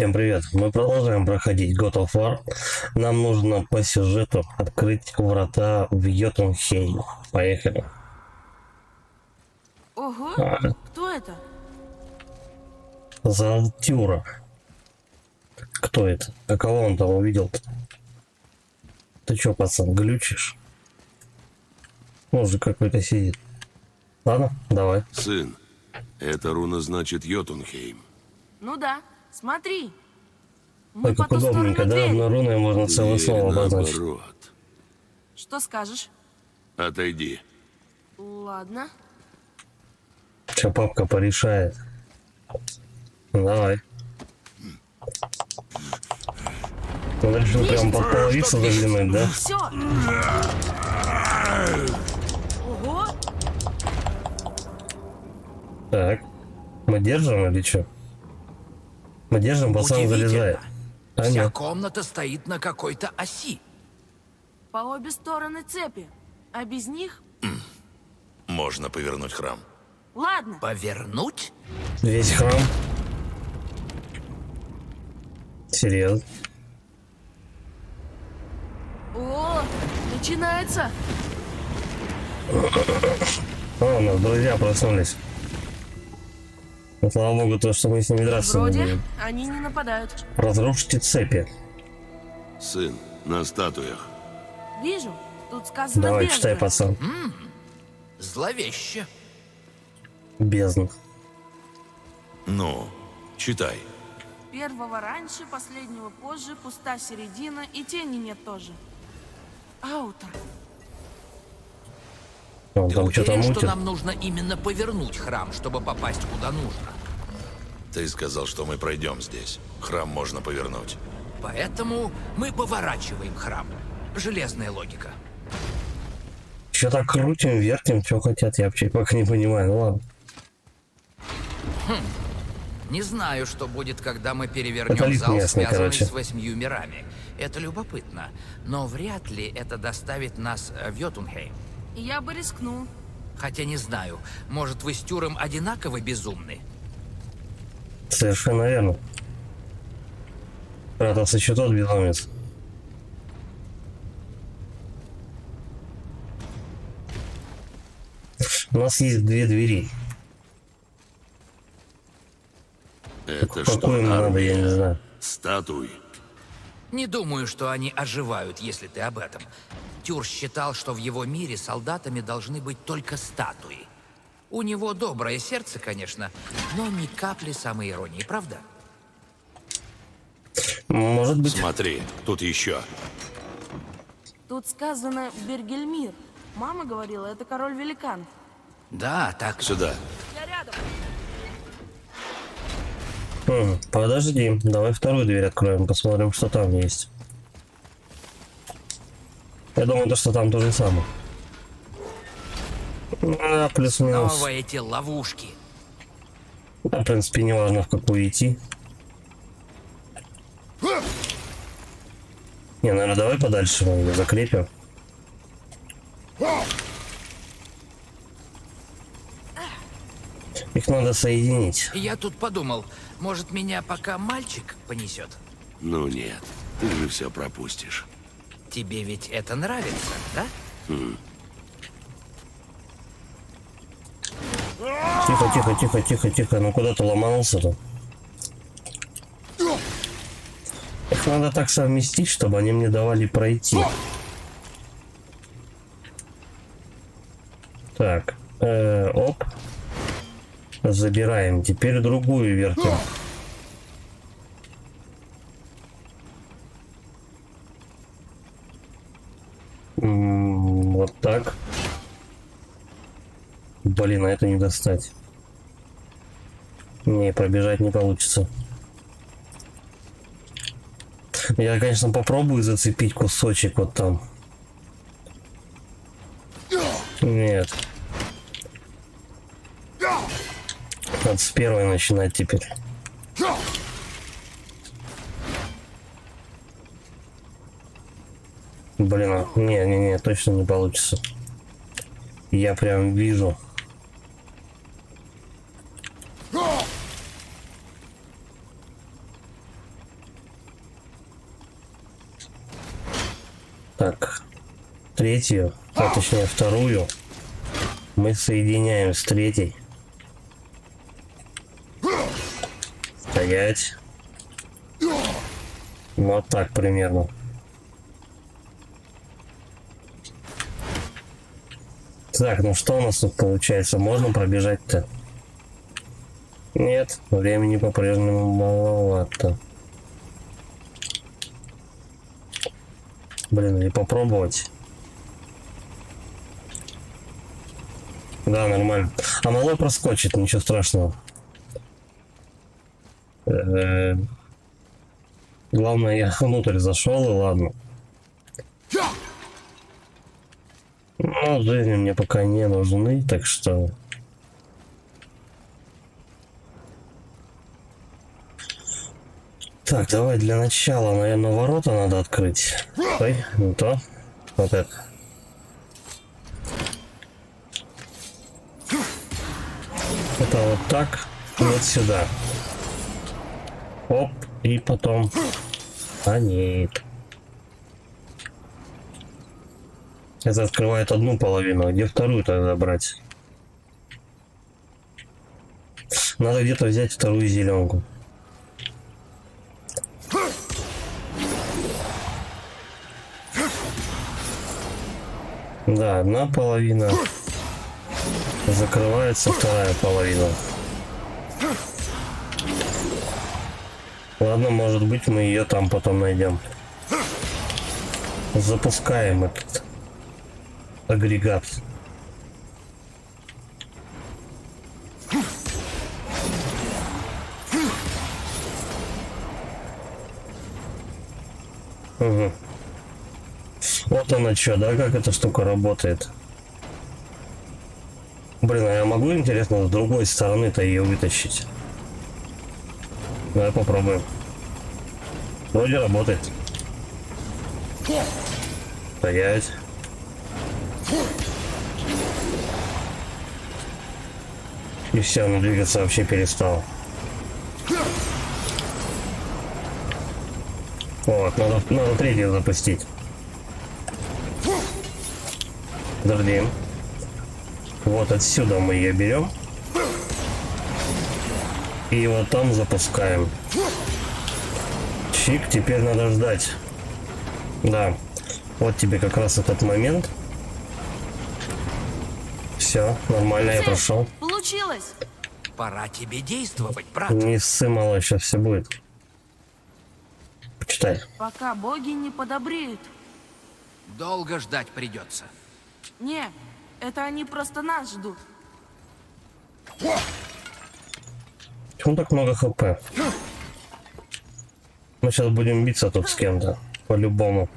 Всем привет! Мы продолжаем проходить God of War. Нам нужно по сюжету открыть врата в Йотунхейм. Поехали. Ого, А, кто это? Залтюра. Кто это? А кого он там увидел-то? Ты чё, пацан, глючишь? Мужик какой-то сидит. Ладно, давай. Сын, эта руна значит Йотунхейм. Ну да, смотри. Мы Ой, по как ту удобненько, сторону да? двери. Одной руной можно целое Дверь слово обозначить. наоборот. Что скажешь? Отойди. Ладно. Чё папка порешает? Ну, давай. Он решил прям под половицу заглянуть, да? Все. Ого, Так. Мы держим или что? Мы держим, пацан залезает. А Вся нет. комната стоит на какой-то оси. по обе стороны цепи. А без них? Можно повернуть храм. Ладно. Повернуть? Весь храм. Серьезно. О, начинается. О, у нас друзья проснулись. Ну, слава богу, то, что мы с ними драться не Вроде будем. они не нападают. Разрушите цепи. Сын, на статуях. Вижу, тут сказано Давай, бездна. читай, пацан. Зловеще. Бездна. Ну, читай. Первого раньше, последнего позже, пуста середина и тени нет тоже. Аутор. Он Ты там что-то уверен, что мутит. нам нужно именно повернуть храм, чтобы попасть куда нужно? Ты сказал, что мы пройдем здесь. Храм можно повернуть. Поэтому мы поворачиваем храм. Железная логика. Что так крутим, вертим, что хотят, я вообще пока не понимаю. Ну ладно. Не знаю, что будет, когда мы Это перевернем лифт зал, местный, связанный короче. с 8 мирами. Это любопытно, но вряд ли это доставит нас в Йотунхейм. Я бы рискнул. Хотя не знаю, может, вы с Тюром одинаково безумны? Совершенно верно. Прятался еще тот безумец. У нас есть две двери. Это что, Какую им надо, я не армия? знаю. Статуй? Не думаю, что они оживают, если ты об этом. Тюр считал, что в его мире солдатами должны быть только статуи. У него доброе сердце, конечно, но ни капли самоиронии, правда? Может быть. Смотри, тут еще. Тут сказано Бергельмир. Мама говорила, это король-великан. Да, так. Сюда. Я рядом. Подожди, давай вторую дверь откроем, посмотрим, что там есть. Я думаю, то, что там то же самое. А, плюс-минус. Снова эти ловушки. Да, в принципе, не важно, в какую идти. Не, наверное, давай подальше мы ее закрепим. Их надо соединить. И я тут подумал, может, меня пока мальчик понесет? Ну нет, ты же все пропустишь. Тебе ведь это нравится, да? Тихо, тихо, тихо, тихо, тихо. Ну куда ты ломанулся-то? Их надо так совместить, чтобы они мне давали пройти. Так, оп. Забираем. Теперь другую вертим. Вот так. Блин, а это не достать. Не, пробежать не получится. Я, конечно, попробую зацепить кусочек вот там. Нет. Надо с первой начинать теперь. Блин, не, точно не получится. Я прям вижу. третью, а точнее вторую, мы соединяем с третьей. Стоять. Вот так примерно. Так, ну что у нас тут получается? Можно пробежать-то? Нет, времени по-прежнему маловато. Блин, или попробовать? Да, нормально. А малой проскочит, ничего страшного. Главное, я внутрь зашел, и ладно. Ну, жизни мне пока не нужны, так что... Так, давай для начала, наверное, ворота надо открыть. Ой, не то. Вот это. Это вот так, и вот сюда. Оп, и потом... А нет. Это открывает одну половину, а где вторую тогда брать? Надо где-то взять вторую зеленку. Да, одна половина. Закрывается вторая половина. Ладно, может быть, мы ее там потом найдем. Запускаем этот агрегат. Угу. Вот она что, да, как эта штука работает. Блин, а я могу, интересно, с другой стороны-то ее вытащить? Давай попробуем. Вроде работает. Стоять. И все, она двигаться вообще перестала. Вот, надо третью запустить. Подожди. Вот отсюда мы ее берем. И вот там запускаем. Чик, теперь надо ждать. Да. Вот тебе как раз этот момент. Все, нормально, я прошел. Получилось! Пора тебе действовать, брат. Не ссы, малой, сейчас все будет. Почитай. Пока боги не подобреют. Долго ждать придется. Не, это они просто нас ждут. Почему так много хп? Мы сейчас будем биться тут с кем-то. По-любому.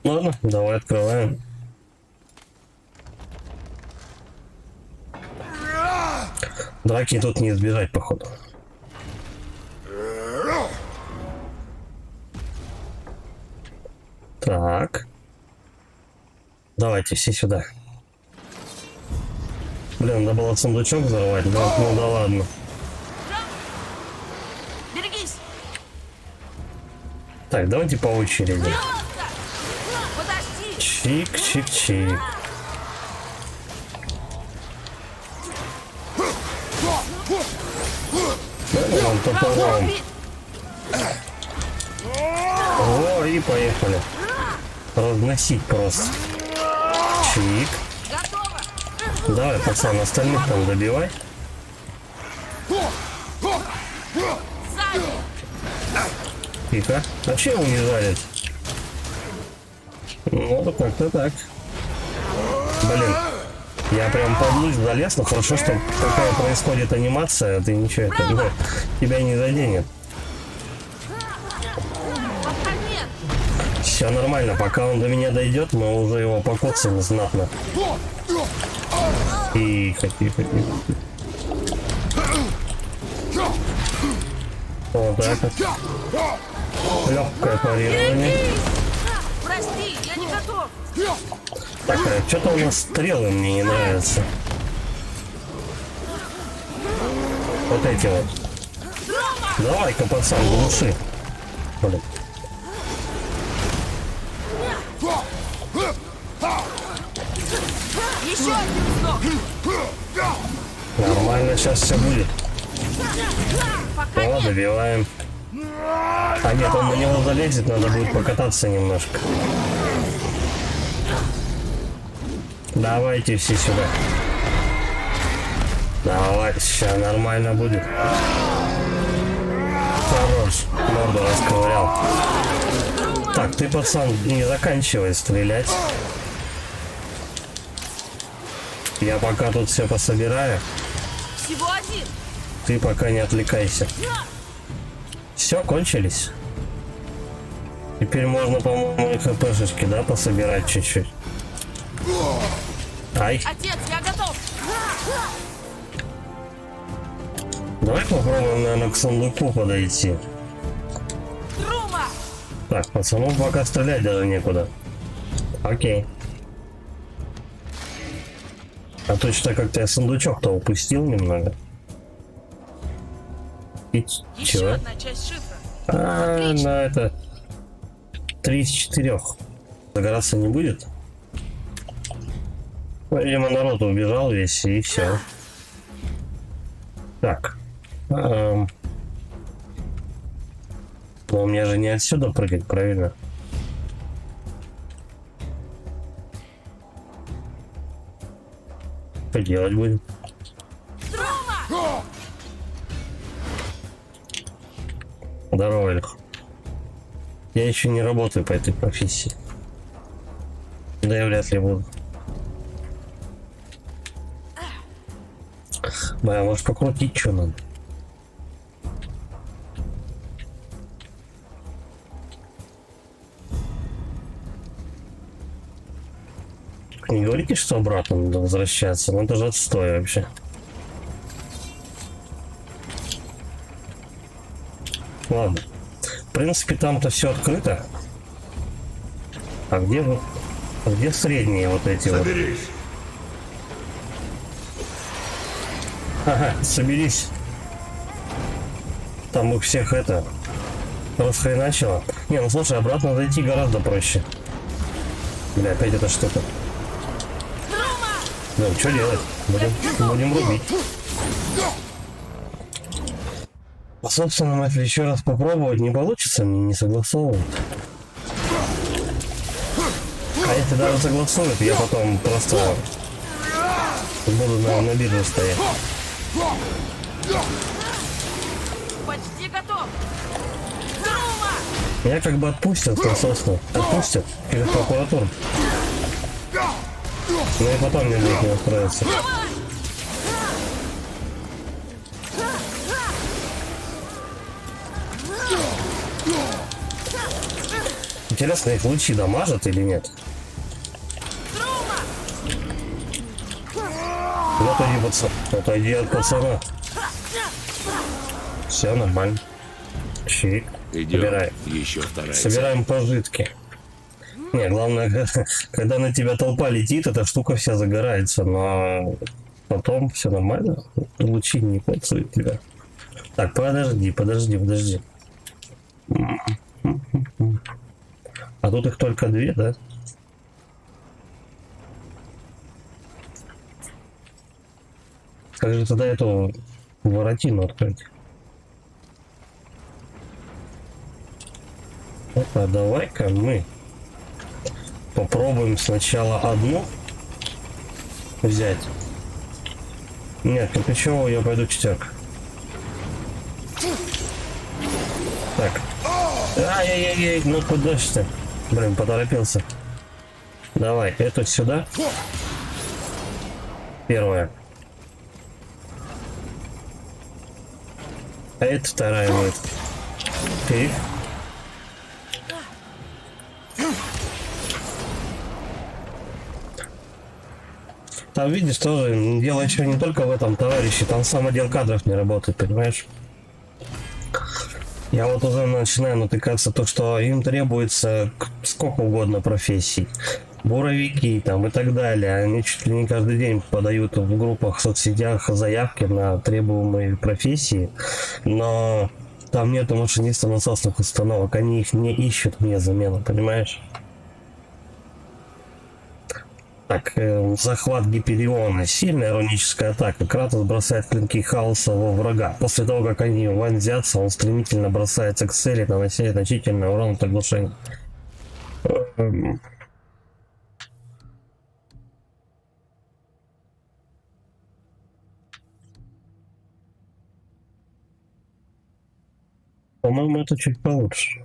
Ладно, давай открываем. Драки тут не избежать, походу. Так. Давайте все сюда. Блин, надо было сундучок взорвать. Да, ну да ладно. Берегись! Так, давайте по очереди. Подожди! Чик-чик-чик. Да, он топором. О, и поехали. Разносить просто. Чик. Готово! Давай, пацан, остальных там добивай. Сзади! Тихо. А че его не жарить? Ну, как-то так. Блин. Я прям под луч залез, но хорошо, что такая происходит анимация, а ты ничего, это, ну, тебя не заденет. Пока нет! Все нормально, пока он до меня дойдет, мы уже его покоцаем знатно. Тихо, тихо, тихо. Вот так вот. Легкое парирование. Прости, я не готов! Так, а что-то у нас стрелы мне не нравятся. Вот эти вот. Давай-ка, пацан, глуши. Блин. Еще один вздох. Нормально, сейчас все будет. Пока О, нет. добиваем. А нет, он на него залезет, надо будет покататься немножко. Давайте все сюда. Давай, сейчас нормально будет. Хорош, морду расковырял. Так, ты, пацан, не заканчивай стрелять. Я пока тут все пособираю. Всего один. Ты пока не отвлекайся. Все, кончились. Теперь можно, по-моему, и хпшечки, да, пособирать чуть-чуть. Ай, Отец, я готов. давай попробуем, наверное, к сундуку подойти. Трума. Так, пацану пока стрелять даже некуда. Окей. А то что-то как-то я сундучок-то упустил немного. И Еще чего? одна часть шифра. А, ну это 3 из 4. Загораться не будет? Ну, видимо, народ убежал весь и все. Так. Но мне же не отсюда прыгать, правильно? Что делать будем? Здорово, Ильх. Я еще не работаю по этой профессии. Да я вряд ли буду. Бля, может покрутить что надо? Не говорите, что обратно надо возвращаться, но это же отстой вообще. Ладно. В принципе, там-то все открыто. А где вот? А где средние вот эти вот? Ага, соберись. Там их всех это расхреначило. Не, ну слушай, обратно зайти гораздо проще. Бля, опять эта штука. Ну, что делать? Будем рубить. А, собственно, если еще раз попробовать не получится, мне не согласовывают. А если даже согласуют, я потом просто буду на бирже стоять. Почти готов. Трума. Меня как бы отпустят, собственно. Отпустят через прокуратуру. Ну и потом мне будет не устроиться. Интересно, их лучи дамажат или нет? Ну отойди, пацан. Отойди от пацана. Все нормально. Чик. Собираем. Еще вторая. Собираем пожитки. Не, главное, когда на тебя толпа летит, эта штука вся загорается, но потом все нормально. Лучи не пацают тебя. Так, подожди. А тут их только 2, да? Как же тогда эту воротину открыть? А давай-ка мы попробуем сначала одну взять. Нет, кирпичевую я пойду 4. Так. Ай-яй-яй, ну куда ж ты? Блин, поторопился. Давай, эту сюда. Первая. А это вторая будет. Ты. Там, видишь, тоже дело еще не только в этом, товарищи. Там сам отдел кадров не работает, понимаешь? Я вот уже начинаю натыкаться то, что им требуется сколько угодно профессий. Буровики там и так далее. Они чуть ли не каждый день подают в группах, в соцсетях заявки на требуемые профессии. Но там нету машинистов насосных установок. Они их не ищут мне замену, понимаешь? Так, захват Гипериона. Сильная руническая атака. Кратос бросает клинки хаоса во врага. После того, как они вонзятся, он стремительно бросается к цели, нанося значительный урон от оглушения. По-моему, это чуть получше.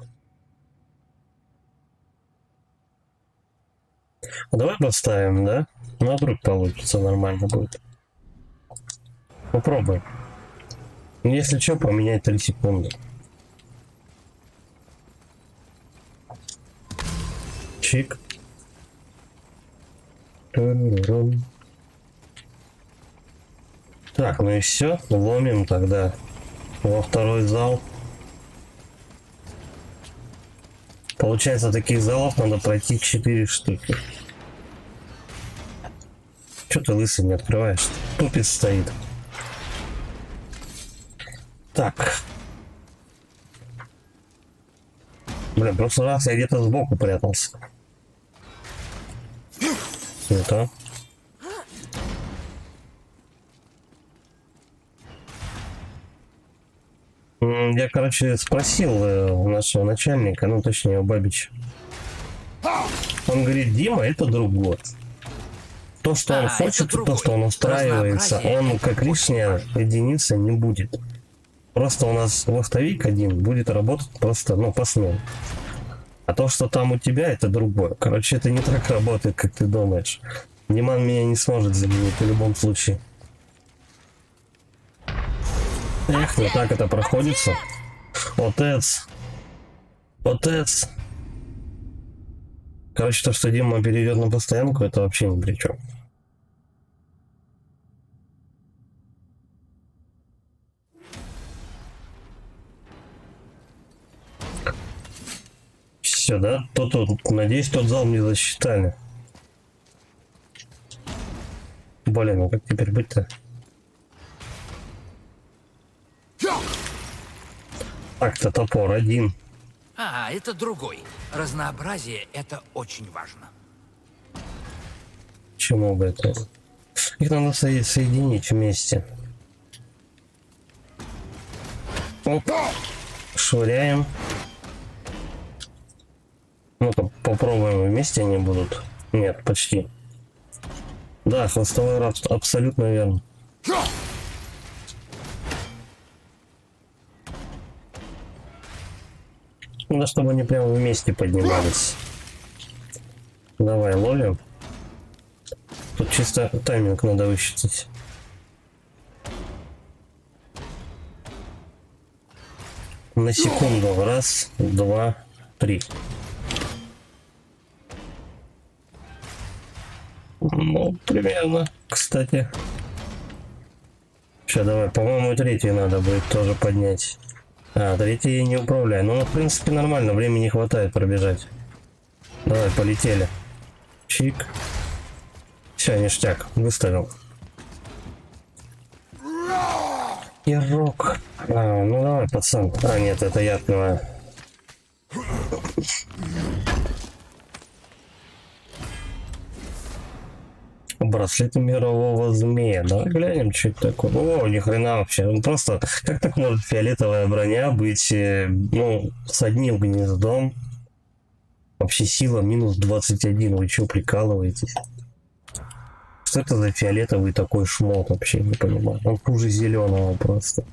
Давай поставим, да? Ну, а вдруг получится, нормально будет. Попробуем. Если что, поменять 3 секунды. Чик. Ту-ру-рум. Так, ну и все. Ломим тогда во второй зал. Получается, таких залов надо пройти 4 штуки. Че ты лысый не открываешь? Тупец стоит. Так. Блин, в прошлый раз я где-то сбоку прятался. Это. Я, короче, спросил у нашего начальника, ну, точнее, у Бабича. Он говорит, Дима, это другое. То, что он хочет, то, что он устраивается, он как лишняя единица не будет. Просто у нас вахтовик один будет работать просто, ну, по смене. А то, что там у тебя, это другое. Короче, это не так работает, как ты думаешь. Диман меня не сможет заменить в любом случае. Эх, вот так это проходится. Отец. Отец. Короче, то, что Дима перейдет на постоянку, это вообще ни при чем. Все, да? Надеюсь, тот зал мне засчитали. Блин, ну как теперь быть-то? Так-то топор один. А, это другой. Разнообразие — это очень важно. Чему бы это? Их надо соединить вместе. Оп. Швыряем. Ну-ка, попробуем, вместе они будут. Нет, почти. Да, хвостовой раб, абсолютно верно. Надо, чтобы они прямо вместе поднимались. Давай, ловим. Тут чисто тайминг надо высчитать. На секунду. Раз, два, три. Ну, примерно, кстати. Сейчас, давай, по-моему, третий надо будет тоже поднять. А, третий я не управляю. Ну, в принципе, нормально, времени не хватает пробежать. Давай, полетели. Чик. Все, ништяк, выставил. Ирок. А, ну давай, пацан. А, нет, это я открываю. Браслет мирового змея. Давай глянем, что это такое. О, ни хрена вообще. Ну, просто, как так может фиолетовая броня быть, ну, с одним гнездом? Вообще сила минус 21. Вы что, прикалываетесь? Что это за фиолетовый такой шмот? Вообще не понимаю. Он хуже зеленого просто.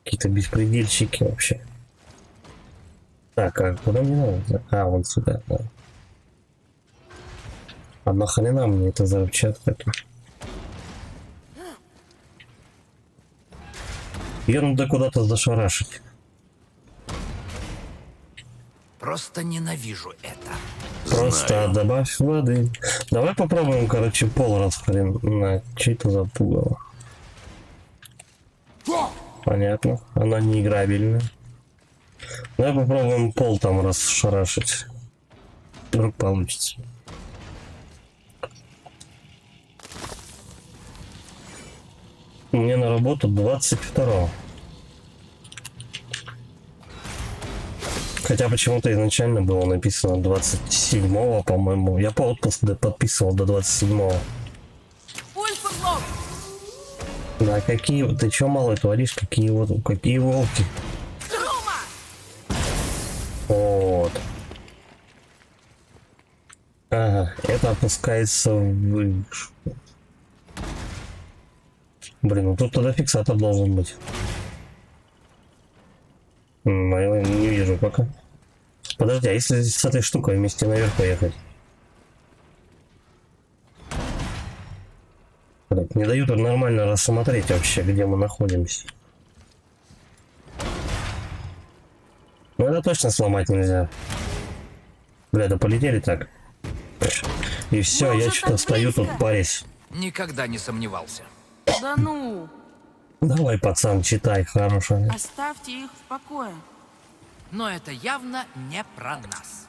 Какие-то беспредельщики вообще. Так, а куда мне надо? А, вон сюда, да. А нахрена мне эта взрывчатка тут? Ее надо куда-то зашарашить. Просто ненавижу это. Просто Знаю. добавь воды. Давай попробуем, короче, пол расхрен. Чей-то запугало. Понятно. Она не играбельная. Давай попробуем пол там расшарашить. Вдруг получится. Мне на работу 22-го. Хотя почему-то изначально было написано 27-го, по-моему. Я по отпуску подписывал до 27-го. Ульфенлок! Да какие... Ты чё малый творишь? Какие волки? Трума! Вот. Ага, это опускается выше. Блин, ну тут тогда фиксатор должен быть. Я его не вижу пока. Подожди, а если с этой штукой вместе наверх поехать? Блядь, не дают нормально рассмотреть вообще, где мы находимся. Ну это точно сломать нельзя. Бля, да полетели так. И все, Мы я уже что-то так стою тут близко. парясь. Никогда не сомневался. Да ну! Давай, пацан, читай, хорошая. Оставьте их в покое. Но это явно не про нас.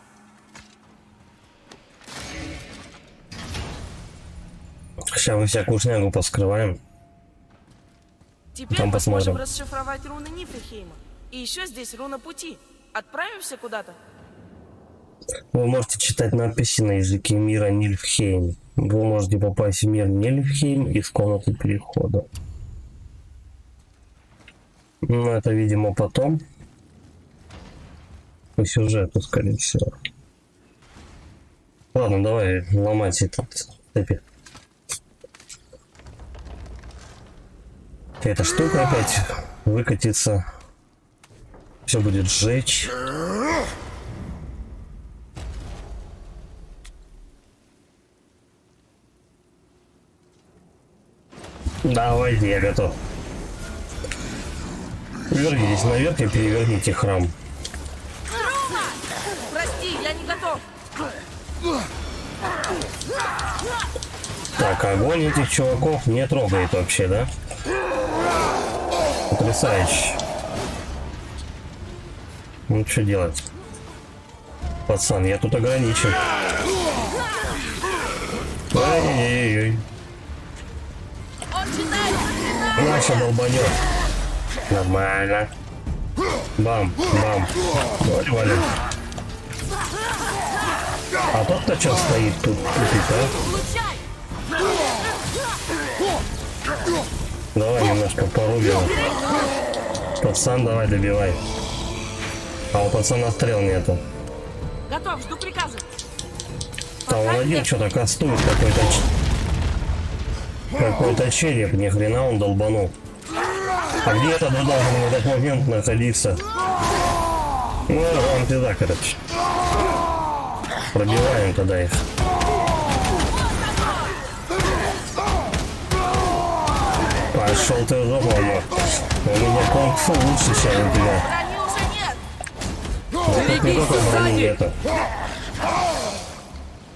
Сейчас мы всякую шнягу поскрываем. Теперь Там мы посмотрим. сможем расшифровать руны Нифлхейма. И еще здесь руна пути. Отправимся куда-то? Вы можете читать надписи на языке мира Нильфхейм. Вы можете попасть в мир Нильфхейм из комнаты перехода. Ну, это, видимо, потом. По сюжету, скорее всего. Ладно, давай ломать этот цепи. Эта штука опять выкатится. Все будет сжечь. Давайте, я готов. Вернитесь наверх и переверните храм. Трума! Прости, я не готов. Так, огонь этих чуваков не трогает вообще, да? Потрясающе. Ну, что делать? Пацан, я тут ограничен. Ой-ой-ой. Он читает заклинание! Наша долбанет. Нормально. Бам, бам. Валим. А тот-то что стоит тут, тупит, а? Получай! Давай немножко порубим. Пацан, давай добивай. А у пацана стрел нету. Готов, жду приказа. Там он один что-то кастует, какой-то череп, ни хрена он долбанул. А где-то должен в этот момент находиться. Ну, он пизда, короче. Пробиваем тогда их. Пошел ты в жопу, мама. У меня кунг-фу лучше, чем у тебя. Брони уже нет! Тут не только брони нету.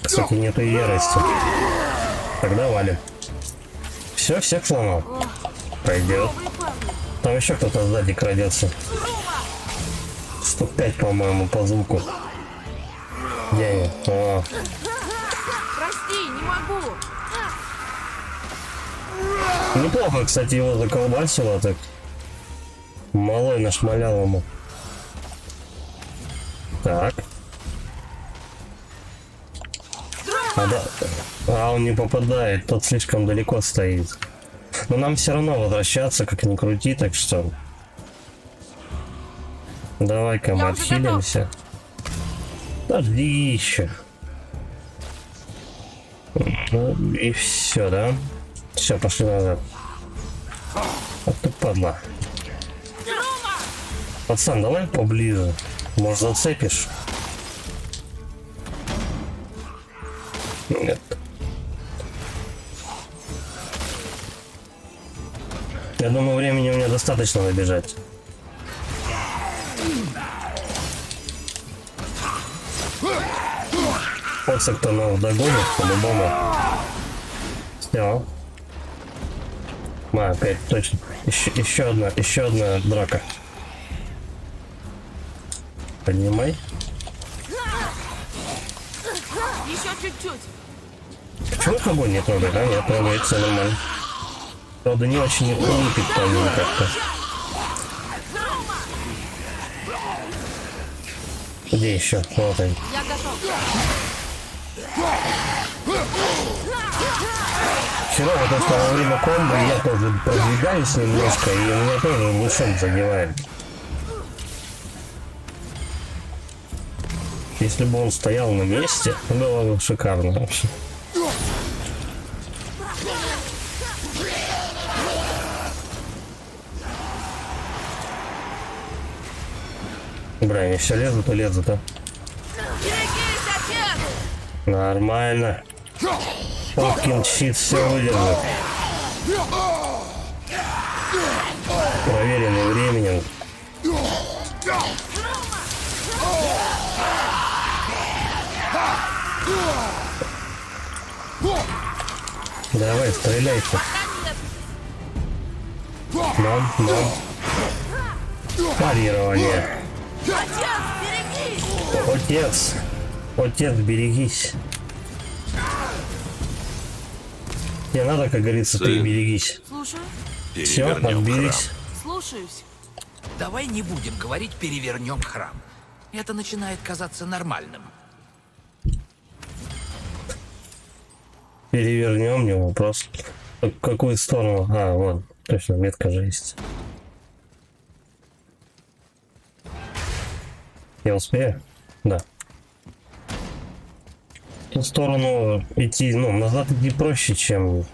Кстати, нету и ярости. Тогда валим. Все, всех сломал. Пойдет. Новые парни. Там еще кто-то сзади крадется. Штук 5, по-моему, по звуку. Где они? О, Прости, не могу. неплохо, кстати, его заколбасило так. Малой нашмалял ему. Так. А он не попадает, тот слишком далеко стоит. Но нам все равно возвращаться, как ни крути, так что... Давай-ка мы Я уже отхилимся. Подожди еще. Ну, и все, да? Все, пошли назад. А ты падла. Пацан, давай поближе. Может, зацепишь? Нет. Я думаю, времени у меня достаточно набежать. Фокса кто нас догонит, по-любому. Все. Опять точно. Еще одна драка. Поднимай. Еще чуть-чуть. Почему их огонь не трогает, а? Нет, трогает, все нормально. Правда, не очень лупит по ним как-то. Где еще? Вот он. Я готов. Вчера вот это во время комбо я тоже продвигаюсь немножко, и меня тоже лучом задевает. Если бы он стоял на месте, было бы шикарно вообще. Бля, они все лезут и лезут, а? Берегись, отец! Нормально. Фокин щит все выдержит. Проверенный временем. Давай, стреляй-ка. Нам. Парирование. Отец, берегись. Не надо, как говорится, ты Сын. берегись. Слушаю. Все, Перевернем отбились. Слушаюсь. Давай не будем говорить «перевернем храм». Это начинает казаться нормальным. Перевернем, не вопрос. В какую сторону? А, вон, точно, метка же есть. Я успею? Да. В ту сторону идти, ну, назад идти проще, чем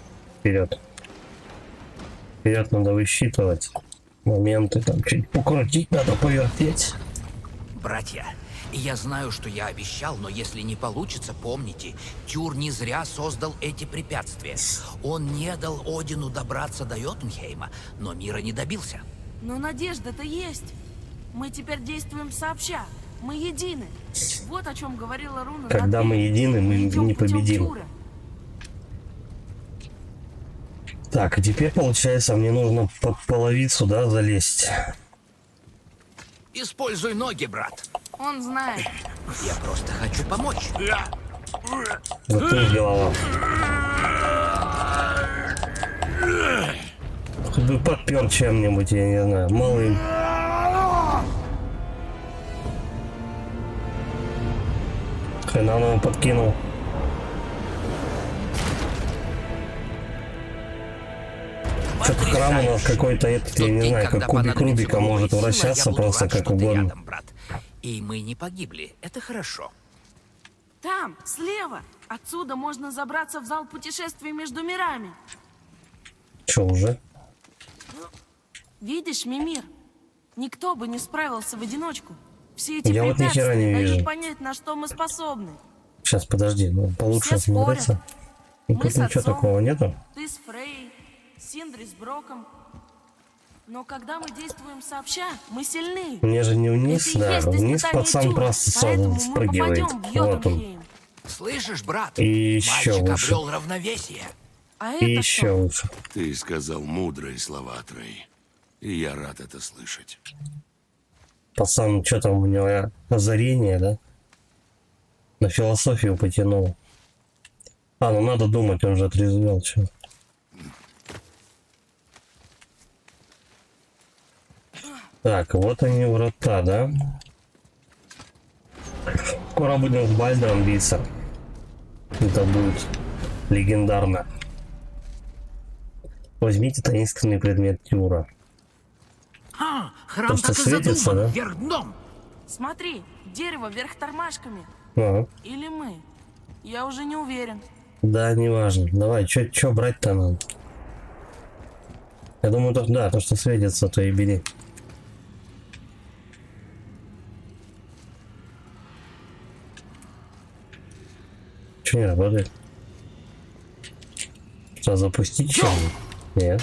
вперед. Вперед надо высчитывать моменты, там чуть покрутить надо, повертеть. Братья, я знаю, что я обещал, но если не получится, помните, Тюр не зря создал эти препятствия. Он не дал Одину добраться до Йотунхейма, но мира не добился. Но надежда-то есть. Мы теперь действуем сообща. Мы едины. Вот о чем говорила Руна. Когда на мы двери. едины, мы идем не путем победим. Тюра. Так, и теперь, получается, мне нужно под половицу, да, залезть. Используй ноги, брат. Он знает. Я просто хочу помочь. Заткнись, голова. Хоть бы подпер чем-нибудь, я не знаю, малым. Хрена он его подкинул. Что-то храм у нас какой-то этот, я не знаю, как кубик Рубика может вращаться просто как угодно. Рядом, брат. И мы не погибли. Это хорошо. Там, слева. Отсюда можно забраться в зал путешествий между мирами. Че, уже? Видишь, Мимир? Никто бы не справился в одиночку. Все эти Я вот ни хера не препятствия дают вижу. понять, на что мы способны. Сейчас, подожди, ну, получше Все спорят. смотреться. И Мы тут с ничего отцом, такого нету. Ты с Фрей, Синдри с Броком. Но когда мы действуем сообща, мы сильны. Мне же не вниз, Это и да, есть вниз испытание пацан Тюра, просто поэтому сразу мы спрыгивает. попадем в Вот он. Йотунхейм. Слышишь, брат? И еще Мальчик лучше. обрел равновесие. А И это еще что? лучше. Ты сказал мудрые слова, Трей. И я рад это слышать. Пацан, что там у него озарение, да? На философию потянул. А, ну надо думать, он же отрезвел, чё. Так, вот они врата, да? Скоро будем с Бальдером биться. Это будет легендарно. Возьмите таинственный предмет Тюра. Храм То, что так и светится, задуман, да? вверх дном. Смотри, дерево вверх тормашками. Ага. Или мы? Я уже не уверен. Да, неважно. Давай, чё брать-то надо? Я думаю, то, да, то, что светится, то и бери. Чё не работает? Что, запустить что? Нет.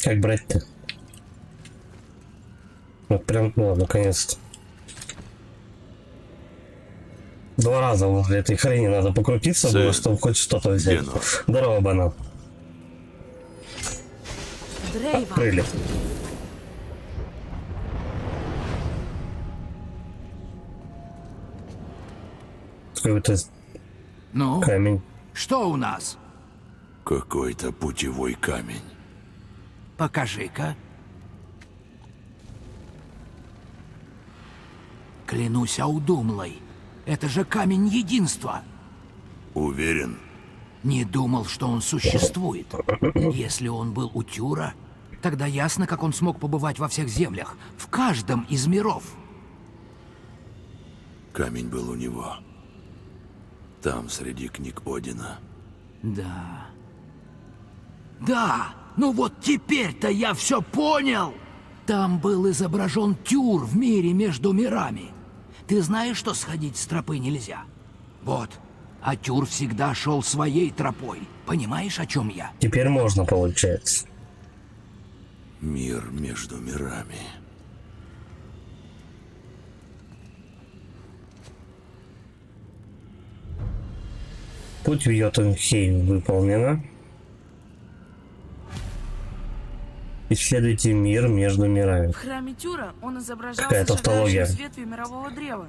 Как брать-то? Вот прям, ну, наконец-то. 2 раза возле этой хрени надо покрутиться Сын, было, чтобы хоть что-то взять. где нож? Здорово, банан. Дрейва, Открыли. Какой-то Ну, камень. что у нас? Какой-то путевой камень. Клянусь Аудумлой. Это же камень единства. Уверен? Не думал, что он существует. Если он был у Тюра, тогда ясно, как он смог побывать во всех землях, в каждом из миров. Камень был у него. Там, среди книг Одина. Да. Да! Ну вот теперь-то я все понял! Там был изображен Тюр в мире между мирами. Ты знаешь, что сходить с тропы нельзя? Вот. А Тюр всегда шел своей тропой. Понимаешь, о чем я? Теперь можно, получается. Мир между мирами. Путь в Йотунхейм выполнена. Исследуйте мир между мирами. В храме Тюра он изображался Какая-то тавтология. шагающим с ветви мирового древа.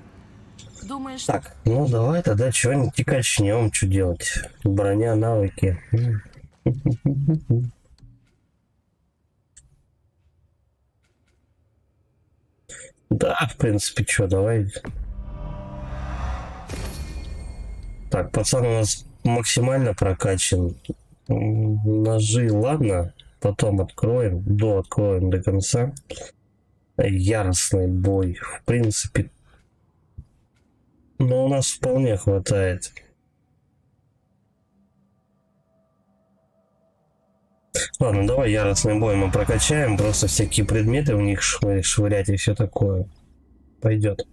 Думаешь, Так, ну давай тогда что-нибудь качнем, что делать? Броня, навыки. Да, в принципе, что, давай. Так, пацан у нас максимально прокачан. Ножи, ладно. Потом откроем. Откроем до конца. Яростный бой. В принципе. Но у нас вполне хватает. Ладно, давай яростный бой мы прокачаем. Просто всякие предметы в них швырять и все такое. Пойдет.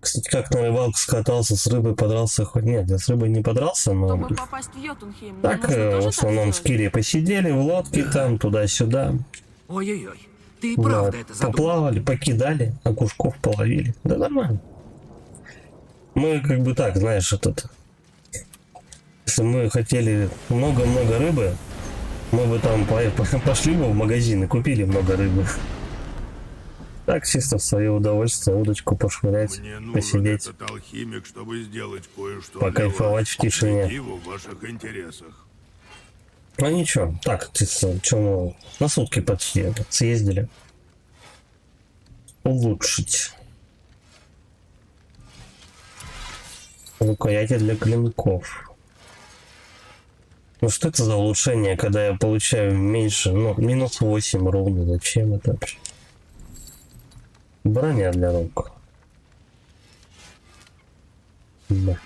Кстати, как на рыбалку скатался, с рыбой подрался, хоть нет, я с рыбой не подрался, но... чтобы попасть в Йотунхейм, мне Так, нужно тоже в так основном с сделать? Кири посидели в лодке там, туда-сюда. Ой-ой-ой. Ты и правда это задумал? Поплавали, покидали, окушков половили. Да нормально. Мы как бы так, знаешь, если мы хотели много-много рыбы, мы бы там пошли бы в магазин и купили много рыбы. Так, чисто в свое удовольствие удочку пошвырять, Мне нужен посидеть, этот алхимик, чтобы сделать кое-что покайфовать в тишине. в ваших интересах. Ну ничего, так, что мы на сутки почти съездили. Улучшить. Рукояти для клинков. Ну что это за улучшение, когда я получаю меньше, ну, минус 8 ровно, зачем это вообще? Броня для рук. Да.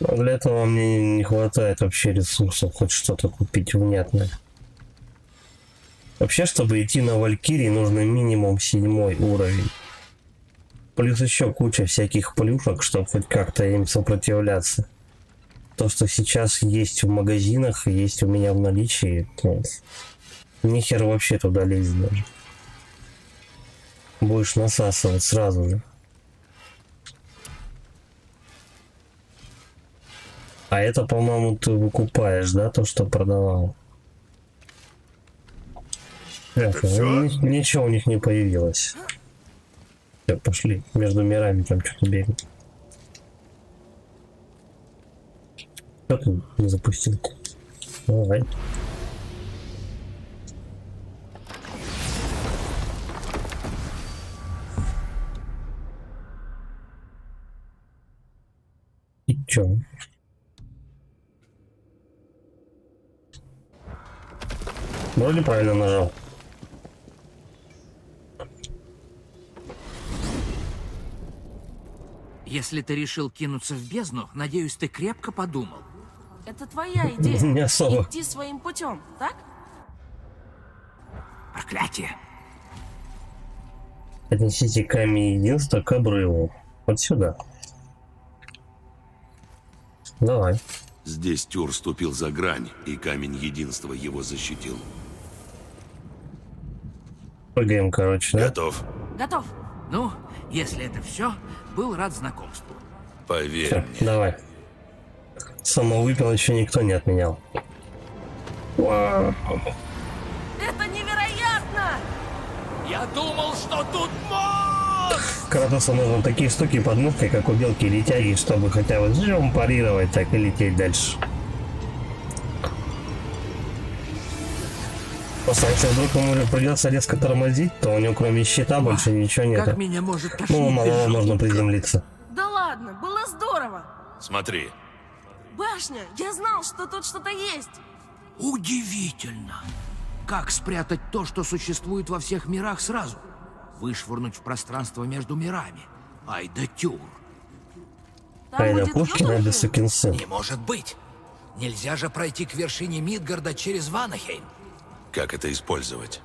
Но для этого мне не хватает вообще ресурсов хоть что-то купить внятное. Вообще, чтобы идти на Валькирии, нужно минимум 7 уровень. Плюс еще куча всяких плюшек, чтобы хоть как-то им сопротивляться. То, что сейчас есть в магазинах, есть у меня в наличии, то нихер вообще туда лезть даже. Будешь насасывать сразу же. А это, по-моему, ты выкупаешь, да, то, что продавал? Это всё? Ничего у них не появилось. Все, пошли. Между мирами там что-то бегает. Что ты не запустил? Давай. И чё? Вроде правильно нажал. Если ты решил кинуться в бездну, надеюсь, ты крепко подумал. Это твоя идея. Не особо. Идти своим путем, так? Проклятие! Отнесите камень единства к обрыву. Вот сюда. Давай. Здесь Тюр ступил за грань, и камень единства его защитил. Прыгаем, короче, да? Готов. Готов. Ну, если это все, был рад знакомству. Поверь Всё, мне. давай. Самовыпил еще никто не отменял. Вау. Это невероятно! Я думал, что тут мост! Кратосу нужно такие штуки под мышкой, как у белки летяги, чтобы хотя бы жжем парировать, так и лететь дальше. Просто если вдруг ему придется резко тормозить, то у него кроме щита больше ничего нет. Как меня может тошнить Ну, без мало можно желудка. приземлиться. Да ладно, было здорово. Смотри, Башня, я знал, что тут что-то есть. Удивительно. Как спрятать то, что существует во всех мирах сразу? Вышвырнуть в пространство между мирами. Ай да тюр. Там Айда будет Пушкин, айда Йотунхейм. сукин сын. Не может быть. Нельзя же пройти к вершине Мидгарда через Ванахейм. как это использовать?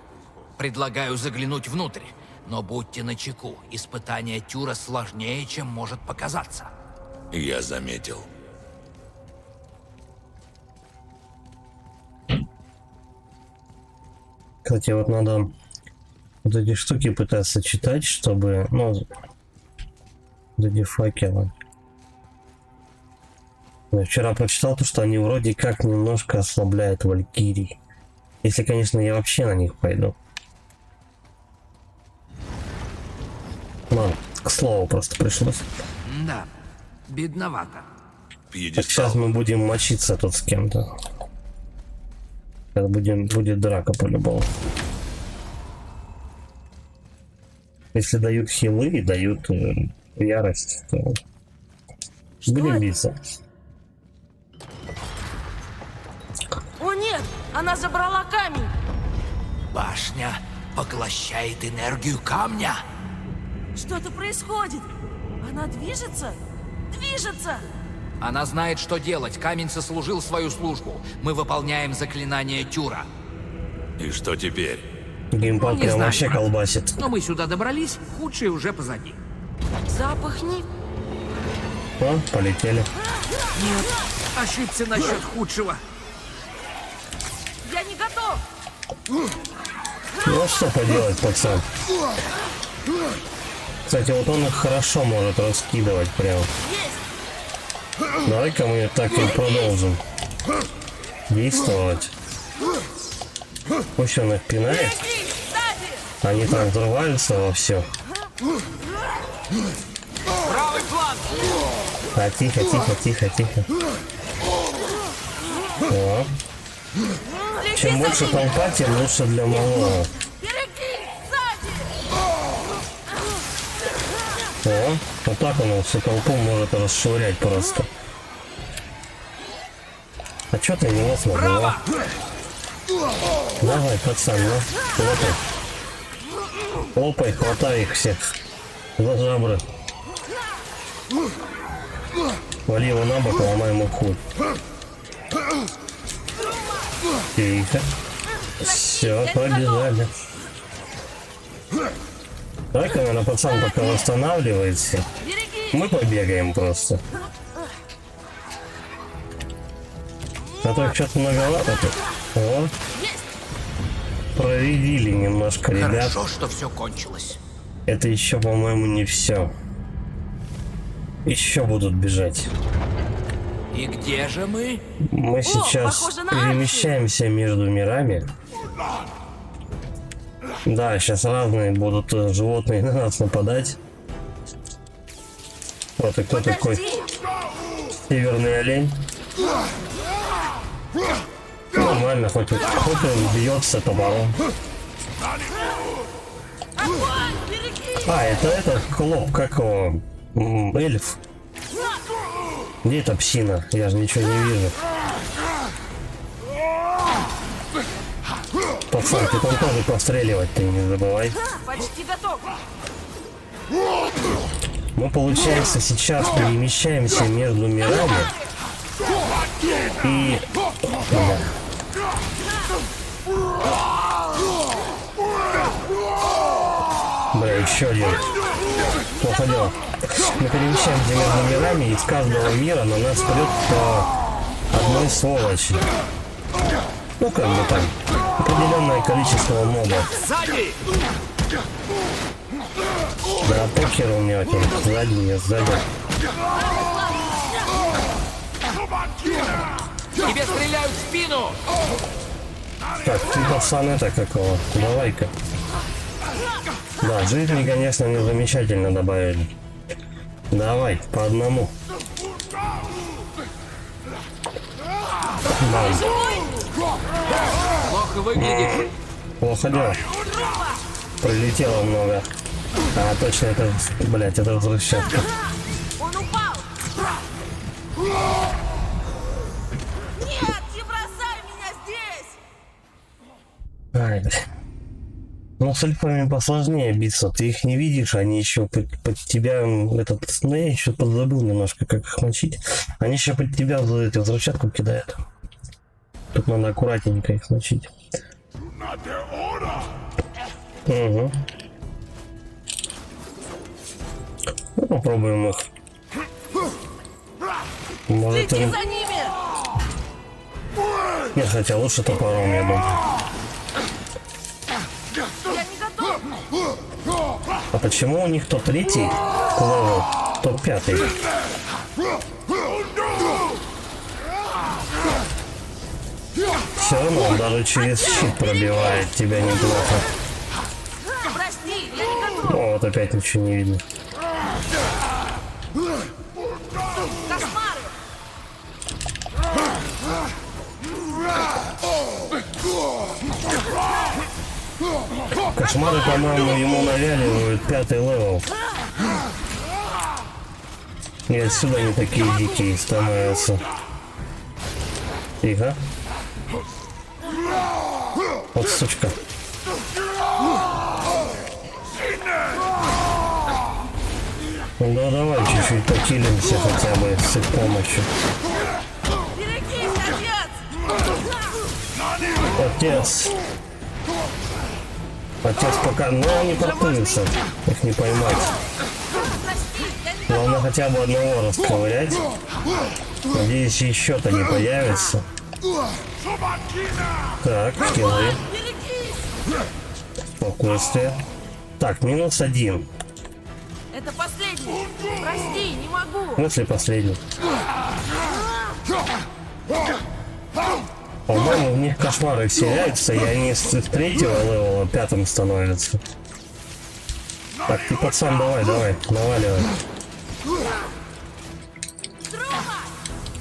Предлагаю заглянуть внутрь. Но будьте начеку. Испытание Тюра сложнее, чем может показаться. Я заметил. Кстати, вот надо вот эти штуки пытаться читать, чтобы, ну, вот эти факелы. Я вчера прочитал то, что они вроде как немножко ослабляют валькирий. Если, конечно, я вообще на них пойду. Ну, к слову просто пришлось. Да, бедновато. Так сейчас Пьедестал. мы будем мочиться тут с кем-то. Сейчас будет драка по-любому. Если дают хилы и дают ярость, то будем это? биться. О нет, она забрала камень. Башня поглощает энергию камня. Что-то происходит. Она движется? Движется! Она знает, что делать. Камень сослужил свою службу. Мы выполняем заклинание Тюра. И что теперь? Геймпад Не прям знаю, вообще брат. колбасит. Но мы сюда добрались, худшее уже позади. Запах не... О, полетели. Нет, ошибся насчет худшего. Я не готов! Ну а что поделать, пацан? Кстати, вот он их хорошо может раскидывать прям. Есть! Давай-ка мы так и продолжим действовать. Пусть он их пинает, Береги! Сзади! они там взрываются во все. Правый фланг! А тихо, тихо, тихо, тихо. О, Лети чем за больше ними! толпа, тем лучше для малого. Береги! Сзади! О, вот так он всю толпу может расшвырять просто. А чё ты не лопнул? Право! Давай, пацан, ну, лопай. Лопай, хватай их всех за жабры. Вали его на бок, ломай ему хуй. Тихо. Все, побежали. Так, наверное, пацан пока восстанавливается. Береги! Мы побегаем просто. А то их что-то многовато тут. О, Есть! проредили немножко, ребят. Хорошо, что все кончилось. Это еще, по-моему, не все. Еще будут бежать. И где же мы? Мы сейчас похоже на перемещаемся между мирами. Да, сейчас разные будут животные на нас нападать. Вот и кто такой Подожди! северный олень. Нормально, хоть он бьется топором. Огонь! Береги! А, это этот клоп, как его? Эльф. Где эта псина? Я же ничего не вижу. Пацан, ты там тоже постреливать ты не забывай. Почти готов! Мы, получается, сейчас перемещаемся между мирами. И... Да. Бля, еще один. Плохо дело. Мы перемещаемся между мирами, и из каждого мира на нас прет по одной сволочи. Ну, как бы там. Определенное количество мобов. Сзади! Да, покер у меня там. Сзади, не сзади. Тебе стреляют в спину! Так, ты, пацан, это какого? Давай-ка. Да, жизни, конечно, не замечательно добавили. Давай, по одному. Бам. Плохо выглядишь. Плохо дело. Прилетело много. А, точно, это, блядь, это взрывчатка. Он упал! Нет, не бросай меня здесь! Ай, блядь. Ну, с эльфами посложнее биться. Ты их не видишь, они еще под тебя этот. Ну, я еще подзабыл немножко, как их мочить. Они еще под тебя эти взрывчатку кидают. Тут надо аккуратненько их мочить. Угу. Ну, попробуем их. Может, Следи им... за ними! Нет, хотя лучше топором, я думаю. Я не готов! А почему у них то третий левел, то пятый? Все равно он даже через щит пробивает тебя неплохо. Прости, я не готов! О, вот опять ничего не видно. Кошмары! Кошмары, по-моему, ему навяливают пятый левел. И отсюда они такие дикие становятся. Тихо. Вот сучка. Ну давай чуть-чуть покилимся хотя бы с их помощью. Берегись, отец! Отец. Отец пока... Ну, они портуются. Их не поймать. Прости, я не Главное хотя бы одного расковырять. Надеюсь, еще-то не появится. Так, скиллы. берегись! Спокойствие. Так, -1. Это последний! Прости, не могу! После последний. По-моему, в них кошмары вселяются, и они с третьего левела пятым становятся. Так, ты, пацан, давай, наваливай. Трума!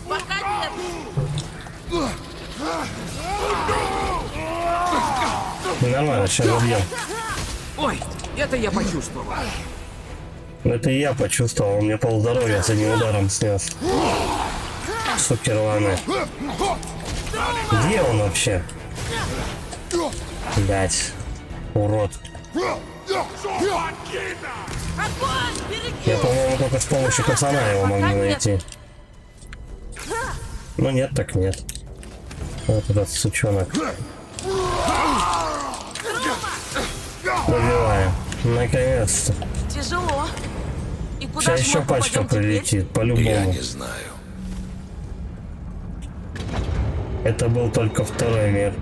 Пока нет! Нормально, сейчас убьем. Ой, это я почувствовал. Это и я почувствовал, он мне полздоровья с одним ударом снес. Суки рваные. Где он вообще? Блять. Урод. Огонь! Берегись! Я, по-моему, только с помощью пацана его могу найти. Ну нет, так нет. Вот этот сучонок. Добиваем. Наконец-то. Тяжело. И куда Сейчас ж еще мы пачка попадем теперь? прилетит, Я по-любому. не знаю. Это был только второй мир.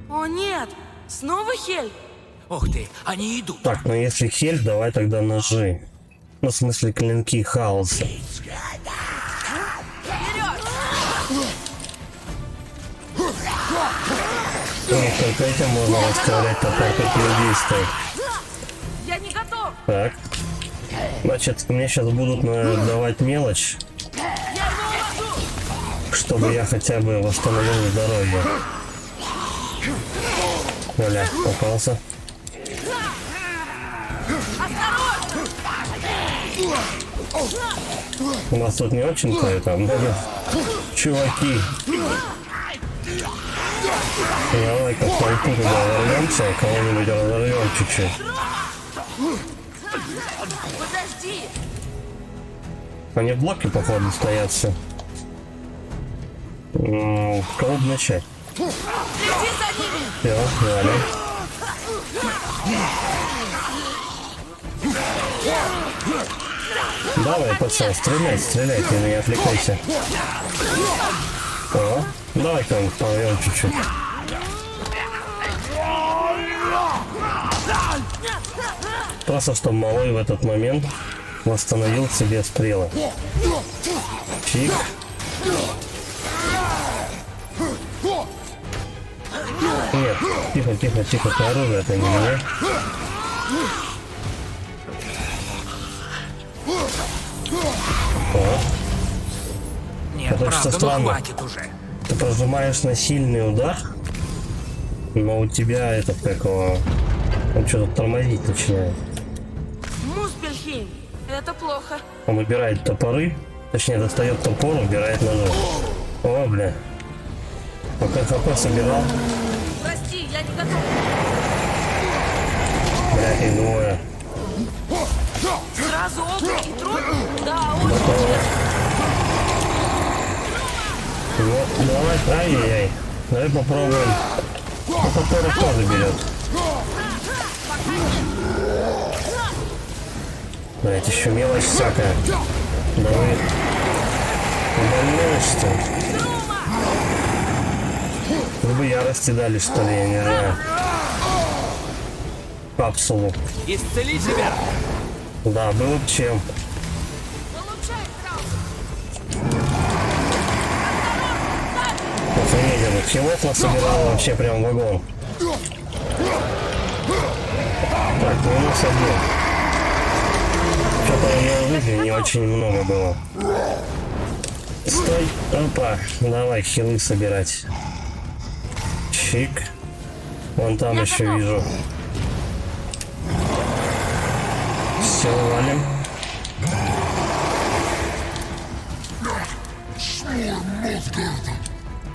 О нет! Снова Хель? Ух ты, они идут. Так, ну если Хель, давай тогда ножи. Ну, в смысле, клинки хаоса. У них только этим можно расставлять топор, как людей стоит. Я не готов! Так. Значит, мне сейчас будут давать мелочь, Я его увожу! чтобы я хотя бы восстановил здоровье. Оля, попался. У нас тут не очень-то это много. Чуваки. Давай-ка в толпу туда ворвемся, кого-нибудь разорвем чуть-чуть. Подожди! Они в блоке, походу, стоят все. Кого бы начать? Следи за ними! Все, далее. Давай, пацан, стреляй, ты не отвлекайся. О, давай там порвем чуть-чуть. Просто чтобы малой в этот момент восстановил себе стрелы. Чик. Нет, тихо, ты оружие это не меня. О, Нет, это что правда, ну странно. хватит уже. Ты прожимаешь на сильный удар, Но у тебя это как его... Он что-то тормозить начинает. Муспельхейм, это плохо. Он убирает топоры, точнее достает топор, убирает ножи. О, бля. Пока хп собирал, Прости, я не готов. бля, их двое. Сразу оба и труд? Да, очень Готово. честно. Вот, давай, ай-яй-яй. Давай попробуем. Ну, топор тоже берет. Да, это еще мелочь всякая. Давай. Больной, что ли? Вы бы ярости дали, что ли, я не знаю. Капсулу. Исцели себя! Да, было бы чем. Охрененно, чего-то насобирал вообще прям вагон. Так, минус один. Что-то у него жизни не очень много было. Стой, опа, давай хилы собирать. Чик. Вон там Я еще готов. вижу. Все, валим.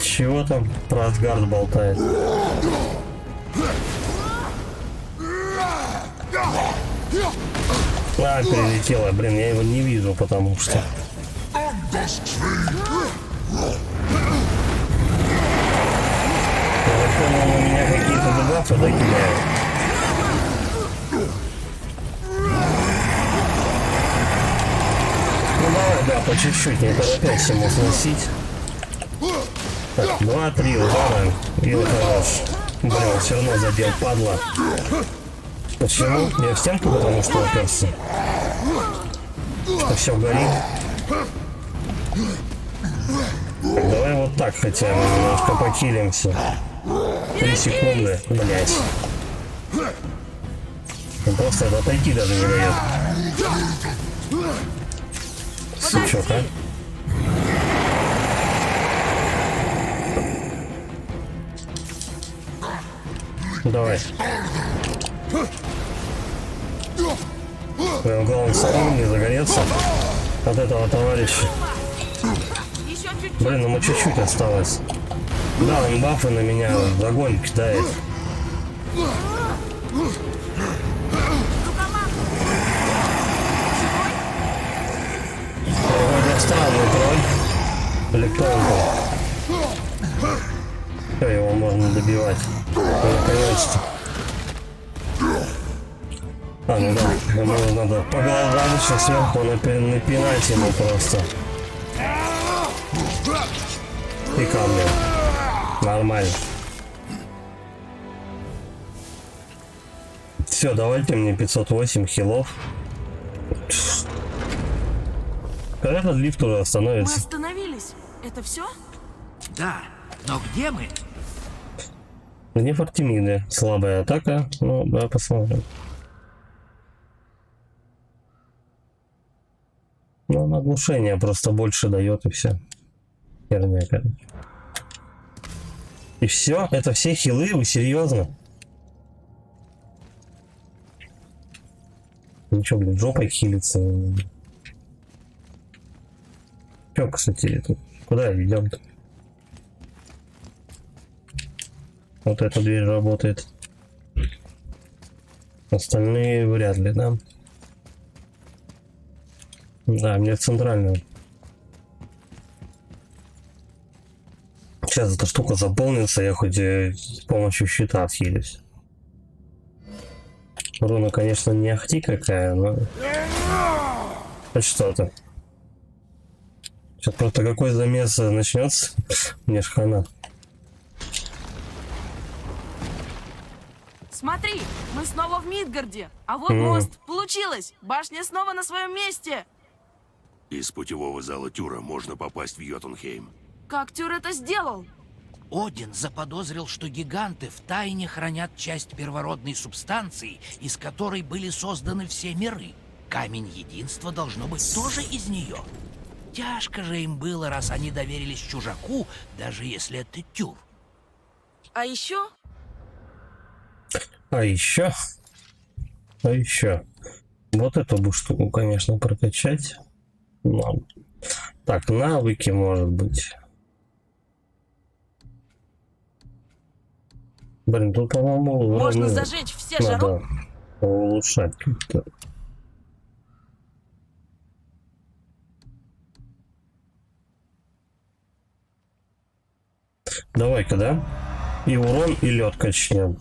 Чего там про Асгард болтает? А, перелетела, блин, я его не вижу, потому что... Я понял, у меня какие-то дебафы докидают. Ну давай, да, по чуть-чуть, не торопясь ему сносить. Так, 2-3 удара и хорош. Блин, он все равно задел, падла. Почему? Я в стенку, потому что уперся. Что все горит. Так, давай вот так хотя бы немножко покилимся. 3 секунды, блять. Он просто отойти даже не дает. Сучок, а? Давай. Главное, самому не загореться от этого товарища. Еще чуть-чуть. Блин, ему чуть-чуть осталось. Да, он бафы на меня в огонь кидает. Вроде странный тролль. Или кто он был? Все, его можно добивать. Наконец-то. А, ну да, ему надо по головам еще сверху напинать ему просто. И камни. Нормально. Все, давайте мне 508 хилов. Когда этот лифт уже Мы остановится? остановились. Это все? Да, но где мы? Не Фортимиды. Слабая атака. Ну, да, посмотрим. Ну, он оглушение просто больше дает и все. Херня, короче. И все? Это все хилы? Вы серьезно? Ничего, блин, жопой хилится. Че, кстати, тут? Куда идем-то? Вот эта дверь работает. Остальные вряд ли, да? Да, мне в центральную. Сейчас эта штука заполнится, я хоть с помощью щита отхилюсь. Руна, конечно, не ахти какая, но... Хоть что-то. Сейчас просто какой замес начнется, мне ж хана. Смотри, мы снова в Мидгарде. А вот мост. Получилось. Башня снова на своем месте. Из путевого зала Тюра можно попасть в Йотунхейм. Как Тюр это сделал? Один заподозрил, что гиганты втайне хранят часть первородной субстанции, из которой были созданы все миры. Камень единства должно быть тоже из нее. Тяжко же им было, раз они доверились чужаку, даже если это Тюр. А еще А еще, вот эту бы штуку, конечно, прокачать. Но... Так, навыки, может быть. Блин, тут, по-моему, Можно уровни зажечь все жару. надо улучшать как-то. Давай-ка, да? И урон, и лед качнем.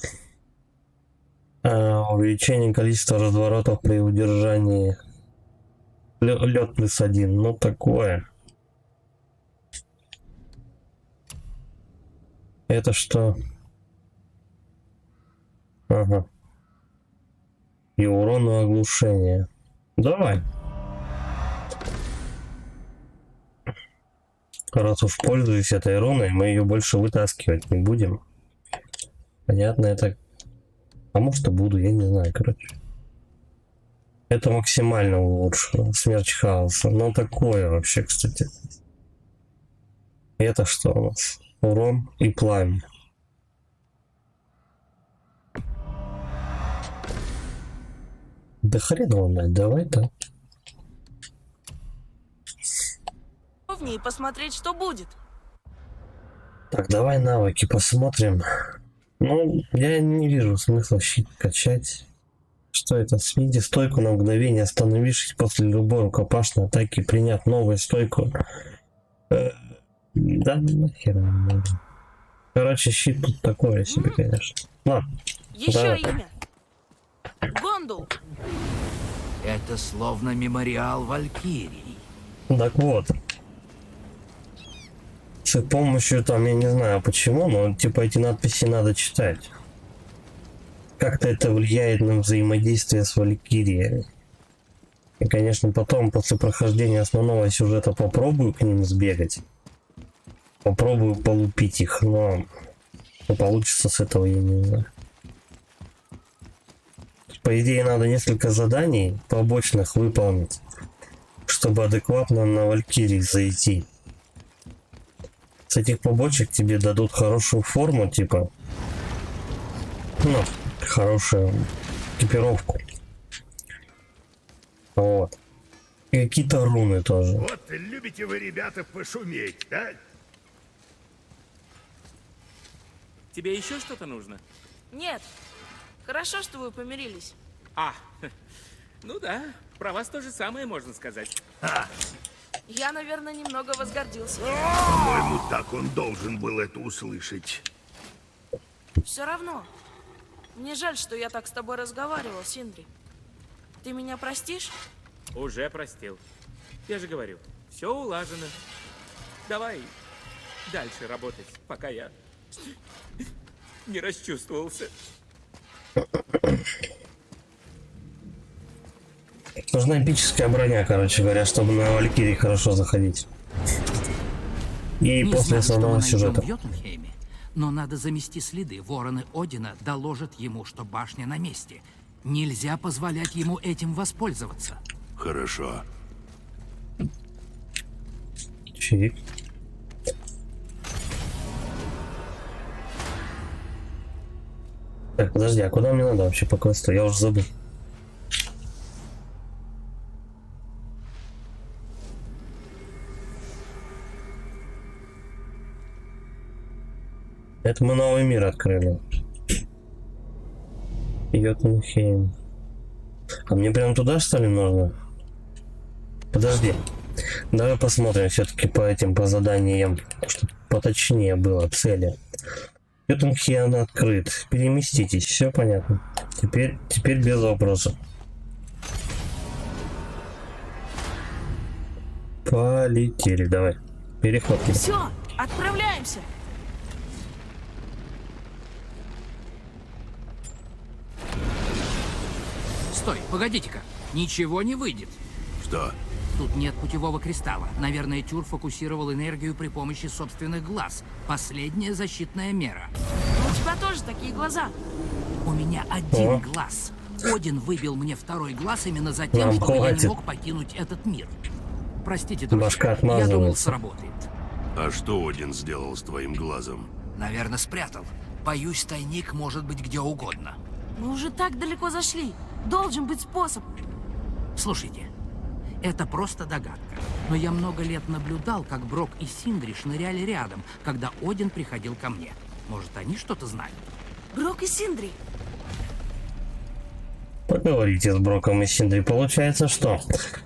Увеличение количества разворотов при удержании. Лед +1. Ну такое. Это что? Ага. И урон и оглушение. Давай. Раз уж пользуюсь этой руной, мы ее больше вытаскивать не будем. Понятно, это... А может и буду, я не знаю, короче. Это максимально улучшено. Смерч хаоса. Но такое вообще, кстати. Это что у нас? Урон и пламя. Да хрен его знает, давай-то. И посмотреть, что будет. Так, давай навыки посмотрим. Ну, я не вижу смысла щит качать. Что это? Смени стойку на мгновение, остановившись после любой рукопашной атаки, приняв новую стойку. Да нахер. Короче, щит тут такое себе, конечно. Ладно. Еще Давай. имя. Гондул. Это словно мемориал Валькирий. Так вот. С помощью там, я не знаю почему, но типа эти надписи надо читать. Как-то это влияет на взаимодействие с Валькирией. И, конечно, потом, после прохождения основного сюжета, попробую к ним сбегать. Попробую полупить их, но что получится с этого, я не знаю. По идее, надо несколько заданий побочных выполнить, чтобы адекватно на Валькирии зайти. С этих побочек тебе дадут хорошую форму, типа, ну, хорошую экипировку. Вот. И какие-то руны тоже. Вот любите вы, ребята, пошуметь, да? Тебе еще что-то нужно? Нет. Хорошо, что вы помирились. Ну да, про вас то же самое можно сказать. Я, наверное, немного возгордился. По-моему, так он должен был это услышать. Все равно. Мне жаль, что я так с тобой разговаривал, Синдри. Ты меня простишь? Уже простил. Я же говорю, все улажено. Давай дальше работать, пока я не расчувствовался. Нужна эпическая броня, короче говоря, чтобы на Валькирии хорошо заходить. И Не после знаю, что мы основного найдем сюжета. в Йотунхейме, но надо замести следы. Вороны Одина доложат ему, что башня на месте. Нельзя позволять ему этим воспользоваться. Хорошо. Чик. Так, подожди, а куда мне надо вообще по квесту? Я уже забыл. Это мы новый мир открыли. Йотунхейм. А мне прям туда, что ли, нужно? Подожди. Давай посмотрим все-таки по этим, по заданиям, чтобы поточнее было цели. Йотунхейм открыт. Переместитесь, все понятно. Теперь без вопросов. Полетели, давай. Переход. Все, отправляемся. Стой, погодите-ка. Ничего не выйдет. Что? Тут нет путевого кристалла. Наверное, Тюр фокусировал энергию при помощи собственных глаз. Последняя защитная мера. Но у тебя тоже такие глаза. У меня один О. глаз. Один выбил мне второй глаз именно за тем, Нам чтобы я хватит. не мог покинуть этот мир. Простите, друзья. Башка Я думал, отмазывается. сработает. А что Один сделал с твоим глазом? Наверное, спрятал. Боюсь, тайник может быть где угодно. Мы уже так далеко зашли. Должен быть способ. Слушайте, это просто догадка. Но я много лет наблюдал, как Брок и Синдри шныряли рядом, когда Один приходил ко мне. Может, они что-то знают? Брок и Синдри. Поговорите с Броком и Синдри. Получается, что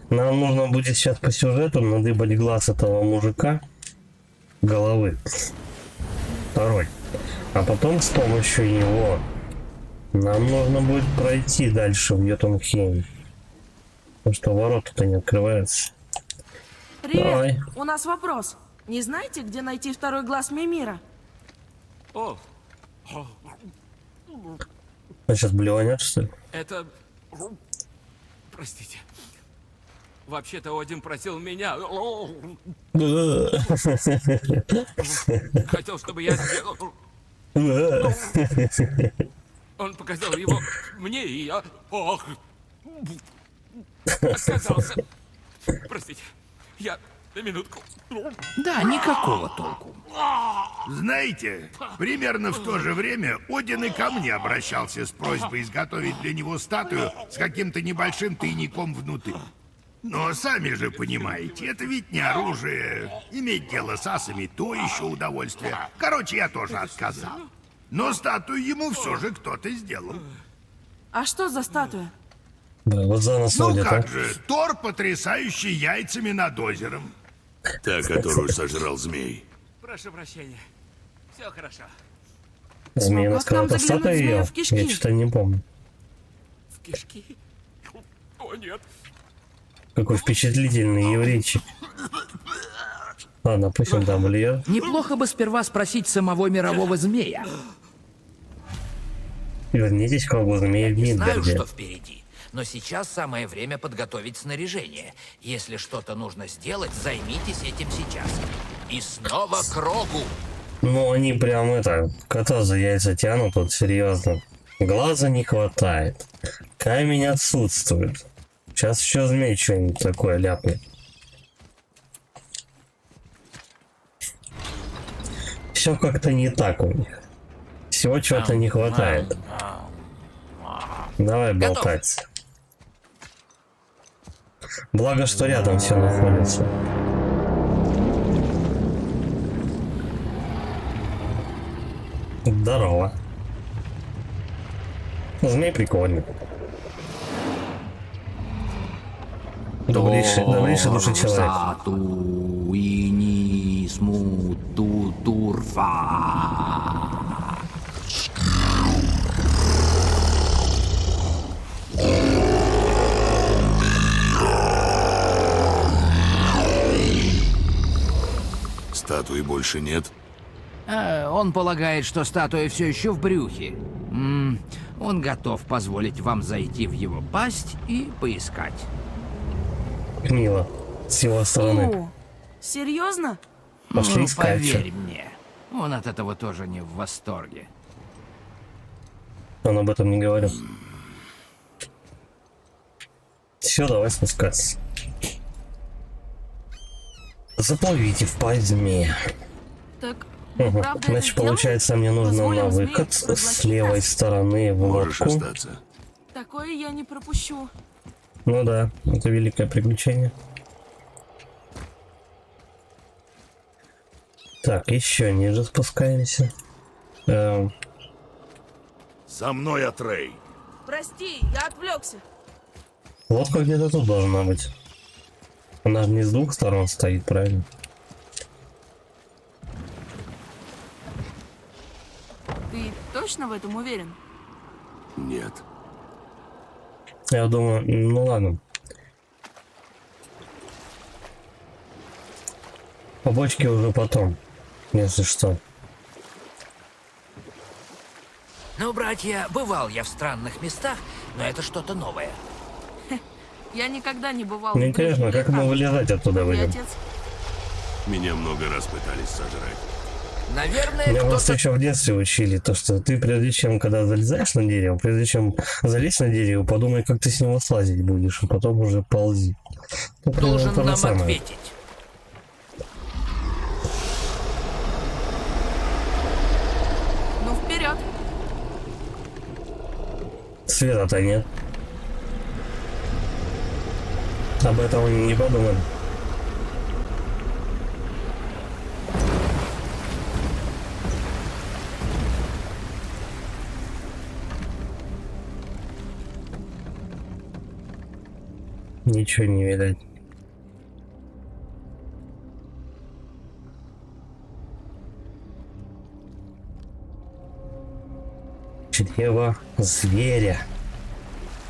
нам нужно будет сейчас по сюжету надыбать глаз этого мужика, головы, второй. А потом с помощью него нам нужно будет пройти дальше в Йотунхейм. Потому что ворота-то не открываются. Привет. Давай. У нас вопрос. Не знаете, где найти второй глаз Мимира? О, А сейчас блеванет, что ли? это... Простите. Вообще-то Один просил меня... Хотел, чтобы я сделал... Он показал его мне, и я... Ох! Отказался. Простите. Я на минутку. Да, никакого толку. Знаете, примерно в то же время Один и ко мне обращался с просьбой изготовить для него статую с каким-то небольшим тайником внутри. Но сами же понимаете, это ведь не оружие. Иметь дело с асами — то еще удовольствие. Короче, я тоже отказал. Но статую ему все же кто-то сделал. А что за статуя? Да, вот за нас Ну водят, а. как же, Тор, потрясающий яйцами над озером. Та, которую сожрал змей. Прошу прощения. Все хорошо. Змея Смогла нас к нам когда-то заглянуть статуя змея ел? в кишки? Я что-то не помню. В кишки? О, нет. Какой впечатлительный еврейчик. Ладно, пусть он там блюет. Неплохо бы сперва спросить самого мирового змея. Вернитесь к кругу змеи в Не знаю, Мидгарде. что впереди, но сейчас самое время подготовить снаряжение. Если что-то нужно сделать, займитесь этим сейчас. И снова к рогу. Ну, они прям это, кота за яйца тянут, вот серьезно. Глаза не хватает. Камень отсутствует. Сейчас еще змей что-нибудь такое ляпнет. Все как-то не так у них. Всего чего-то не хватает. Давай болтать. Благо, что рядом все находится. Здорово. Змей прикольный. Добрейший души человек. Сату и ни смуту турфа. Статуи больше нет. Он полагает, что статуя все еще в брюхе. Он готов позволить вам зайти в его пасть и поискать. Мило. С его стороны. О, серьезно? Пошли искать. Поверь мне, он от этого тоже не в восторге. Он об этом не говорил. Все, давай спускаться. Заплывите в пасть змея. Так, мы Угу. правда это Значит, сделаем? получается, мне нужно Позволим на змею выход с разоблачить левой нас? стороны в Можешь лодку. остаться. Такое я не пропущу. Ну да, это великое приключение. Так, еще ниже спускаемся. За мной, Атрей. Прости, я отвлекся. Лодка где-то тут должна быть. Она же не с двух сторон стоит, правильно? Ты точно в этом уверен? Нет. Я думаю, ну ладно. Побочки уже потом, если что. Ну, братья, бывал я в странных местах, но это что-то новое. Я никогда не бывал Мне в интересно, брюхе как мы льда. вылезать оттуда И будем. отец... Меня много раз пытались сожрать. Наверное, Меня просто кто-то... еще в детстве учили, то что ты прежде чем, когда залезаешь на дерево, прежде чем залезть на дерево, подумай, как ты с него слазить будешь, а потом уже ползи. Ну, примерно должен то же нам самое. ответить. Ну, вперед. света-то нет. Об этом они не подумали. Ничего не видать. Чрево зверя.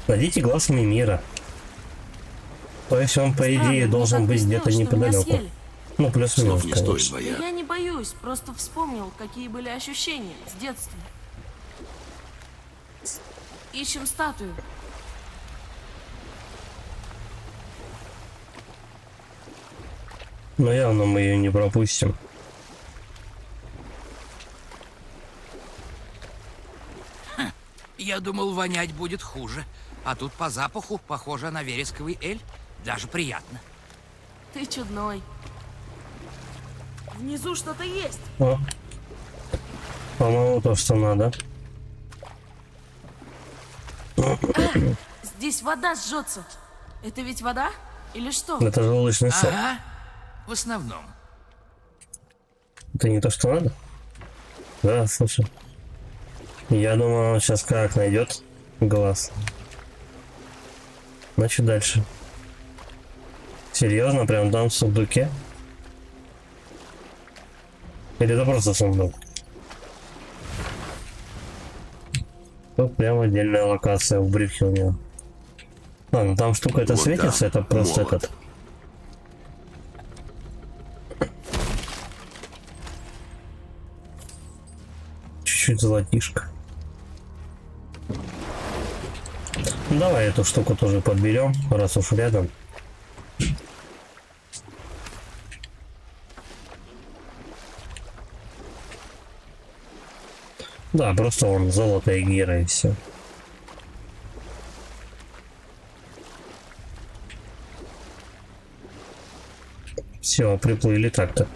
Найдите глаз Мимира. То есть он, по идее, Странно, мне должен так быть приснилось, где-то что меня неподалеку. съели. Ну, плюс-минус, Слов не стоит, конечно. Да бояр. я не боюсь, просто вспомнил, какие были ощущения с детства. Ищем статую. Но явно мы ее не пропустим. Я думал, вонять будет хуже. А тут по запаху похоже на вересковый эль. Даже приятно. Ты чудной. Внизу что-то есть. О. По-моему, то, что надо. Здесь вода жжется. Это ведь вода? Или что? Это желудочный сок. Ага. В основном. Это не то, что надо? Да, слушай. Я думаю, он сейчас как найдет глаз. Значит, дальше. Серьезно, прям там в сундуке? Или это просто сундук? Тут прям отдельная локация в брюхе у него. Ладно, там штука это Вот светится, там это просто молот. этот. Чуть-чуть золотишко. Ну, давай эту штуку тоже подберем, раз уж рядом. Да, просто он золото и гира и все. Все, приплыли так-то.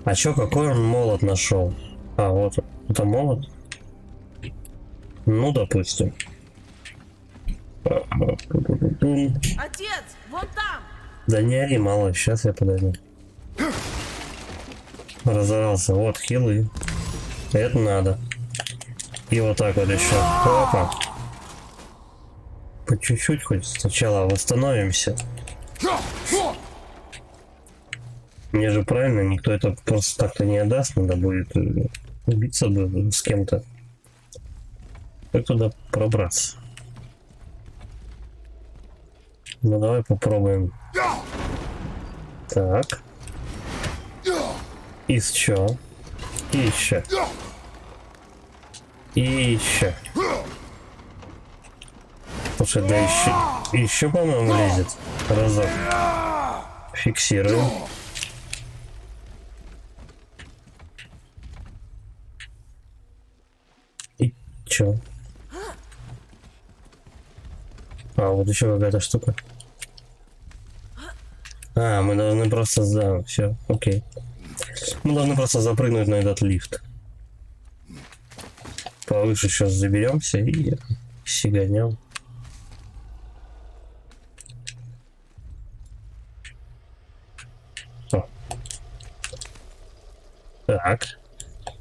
А чё, какой он молот нашел? А, вот, это молот? Ну, допустим. Отец, вон там! Да не ори, мало, сейчас я подойду. Разорался, вот хилы. Это надо. И вот так вот еще. Опа. По чуть-чуть хоть сначала восстановимся. Мне же правильно, никто это просто так-то не отдаст, надо будет убиться бы с кем-то. Как туда пробраться? Ну давай попробуем. Так. И чё? И еще. И еще. Слушай, да еще, по-моему, лезет. Разок. Фиксируем. И чё? А, вот еще какая-то штука. А, мы должны просто... Да, все, окей. Мы должны просто запрыгнуть на этот лифт. Повыше сейчас заберемся и сиганем. О. Так.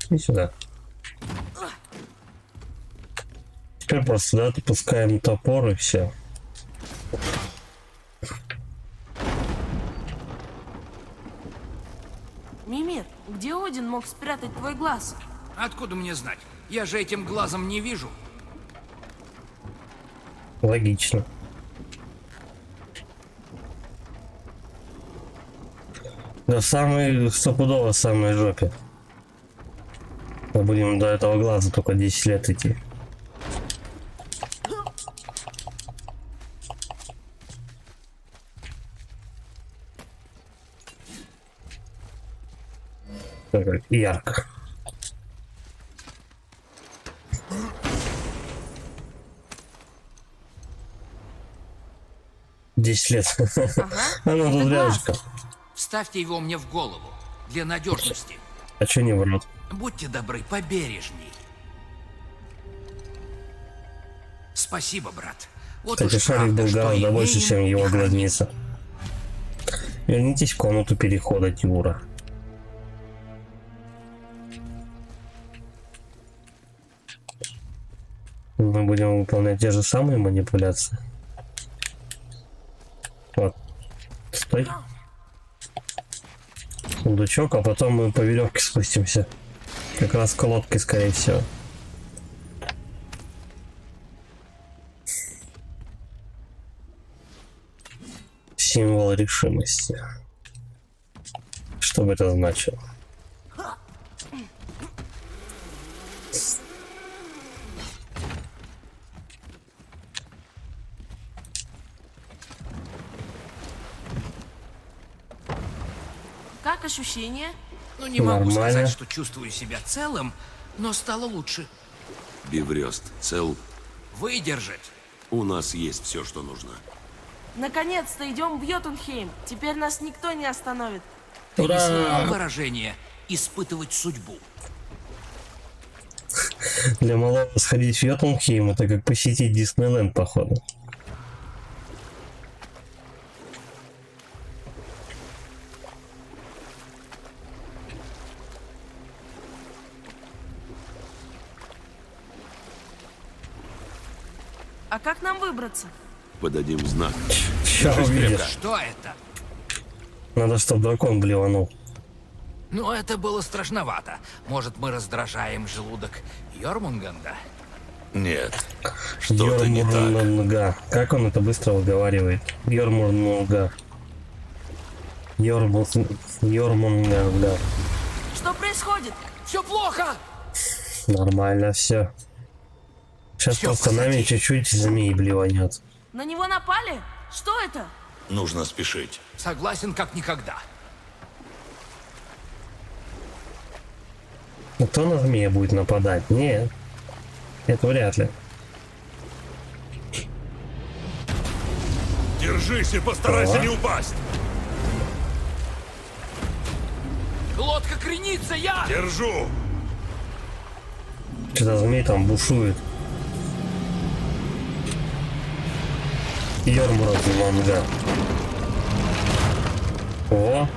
И сюда. Теперь просто сюда отпускаем топор и все. Мимир, где Один мог спрятать твой глаз? Откуда мне знать? Я же этим глазом не вижу. Логично. Да самый стопудово в самой жопе. Мы будем до этого глаза только 10 лет идти. Так, ярко. Десять лет. Оно тут это глаз. рядышком. Вставьте его мне в голову. Для надежности. А чё не в рот? Будьте добры, побережней. Спасибо, брат. Вот Кстати, уж шарик правда, был что гораздо больше, имеем чем и его храним. глазница. Вернитесь в комнату перехода, Тюра. Мы будем выполнять те же самые манипуляции. Вот. Стой. Сундучок, а потом мы по веревке спустимся. Как раз к лодке, скорее всего. Символ решимости. Что бы это значило? Как ощущения? Ну, не могу Нормально. сказать, что чувствую себя целым, но стало лучше. Биврёст цел. Выдержать. У нас есть все, что нужно. Наконец-то идем в Йотунхейм. Теперь нас никто не остановит. Ты не Ура! слышал выражение «испытывать судьбу»? Для малого сходить в Йотунхейм — это как посетить Диснейленд, походу. А как нам выбраться? Подадим знак. Ща увидишь. Что это? Надо, чтобы дракон блеванул. Ну, это было страшновато. Может, мы раздражаем желудок Йормунганда? Нет, что-то не так. Йормурнунга. Как он это быстро выговаривает? Йормурнунга. Йормунга. Что происходит? Все плохо! Нормально все. Сейчас Всё просто позади. нами чуть-чуть змей блеванет. На него напали? Что это? Нужно спешить. Согласен, как никогда. Ну, кто на змея будет нападать? Нет. Это вряд ли. Держись и постарайся Ага. не упасть. Лодка кренится, я! Держу. Что-то змей там бушует. Йормурнунга. О!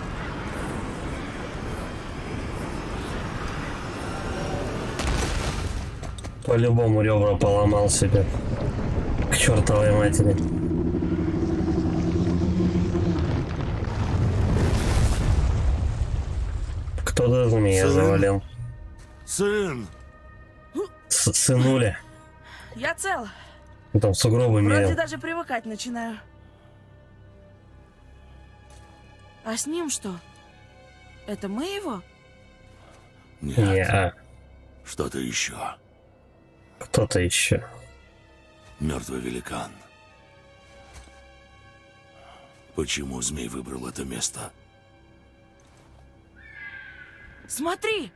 По-любому ребра поломал себе. К чертовой матери. Кто-то змея Сын. завалил. Сын! Сынули. Я цел. Там сугробы Вроде мерил. даже привыкать начинаю. А с ним что? Это мы его? Нет, Не, что-то еще. кто-то еще. Мертвый великан. Почему змей выбрал это место? Смотри!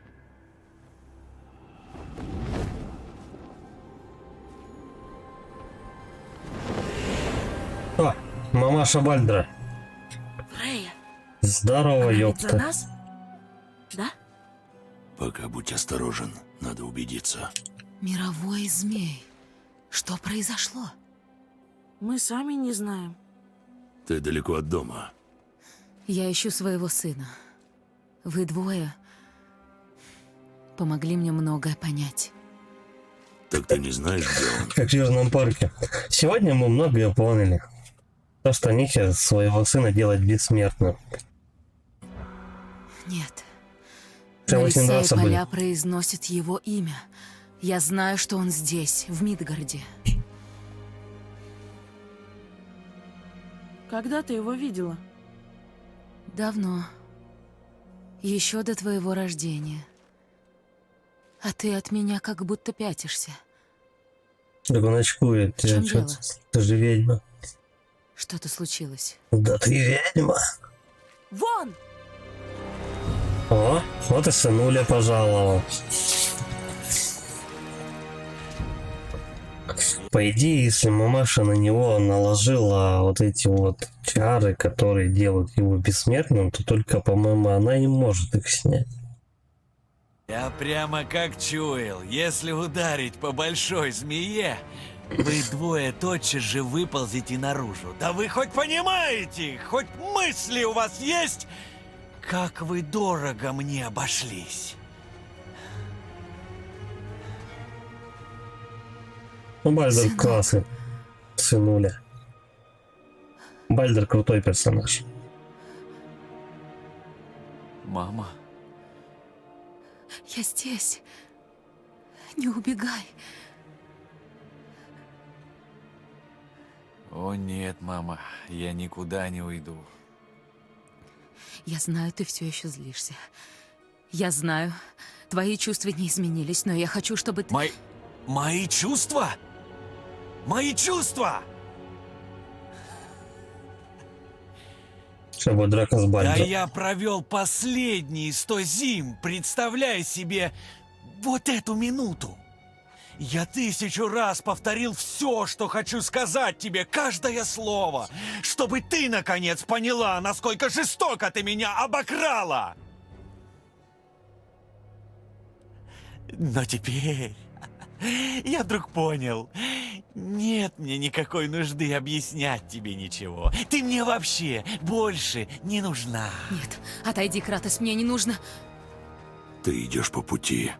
О, мамаша Бальдра. Фрея, Здорово, она ведь за ёпта. нас? Да? Пока будь осторожен, надо убедиться. Мировой змей. Что произошло? Мы сами не знаем. Ты далеко от дома. Я ищу своего сына. Вы двое помогли мне многое понять. Так ты не знаешь, где он? Как в Южном парке. Сегодня мы многое поняли. То, что Нихер своего сына делать бессмертным. Нет. Прям Но очень леса и драться были. поля произносят его имя. Я знаю, что он здесь, в Мидгарде. Когда ты его видела? Давно. Еще до твоего рождения. А ты от меня как будто пятишься. Так он очкует. В чем Чё дело? ты же ведьма. Что-то случилось. Да ты ведьма. Вон! О, вот и сынуля пожаловал. По идее, если мамаша на него наложила вот эти вот чары, которые делают его бессмертным, то только, по-моему, она и может их снять. Я прямо как чуял, если ударить по большой змее, вы двое тотчас же выползете наружу. Да вы хоть понимаете, хоть мысли у вас есть, как вы дорого мне обошлись. Ну, Бальдер Сынок. классный. Сынуля. Бальдер крутой персонаж. Мама? Я здесь. Не убегай. О нет, мама, я никуда не уйду. Я знаю, ты все еще злишься. Я знаю, твои чувства не изменились, но я хочу, чтобы ты... Мои чувства? Мои чувства! Сейчас будет драка с Да Бальдером. я провел последние 100 зим, представляя себе вот эту минуту. Я 1000 раз повторил все, что хочу сказать тебе, каждое слово, чтобы ты, наконец, поняла, насколько жестоко ты меня обокрала. Но теперь я вдруг понял, нет мне никакой нужды объяснять тебе ничего. Ты мне вообще больше не нужна. Нет, отойди, Кратос, мне не нужно... Ты идешь по пути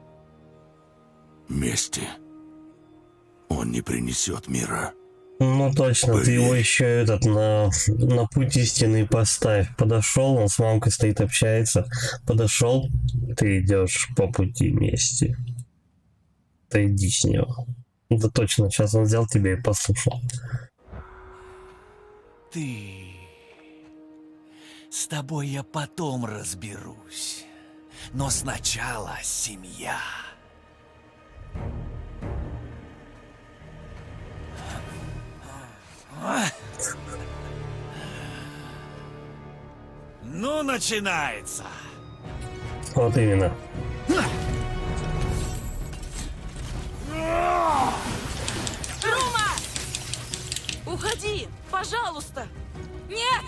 мести. Он не принесет мира. Ну точно, ты его Поверь. еще этот на путь истинный поставь. Подошел, он с мамкой стоит, общается. Подошел, ты идешь по пути мести. Ты иди с него. Да точно, сейчас он взял тебя и послушал. Ты... С тобой я потом разберусь. Но сначала семья. Ну, начинается. Вот именно. Рума! Уходи, пожалуйста! Нет!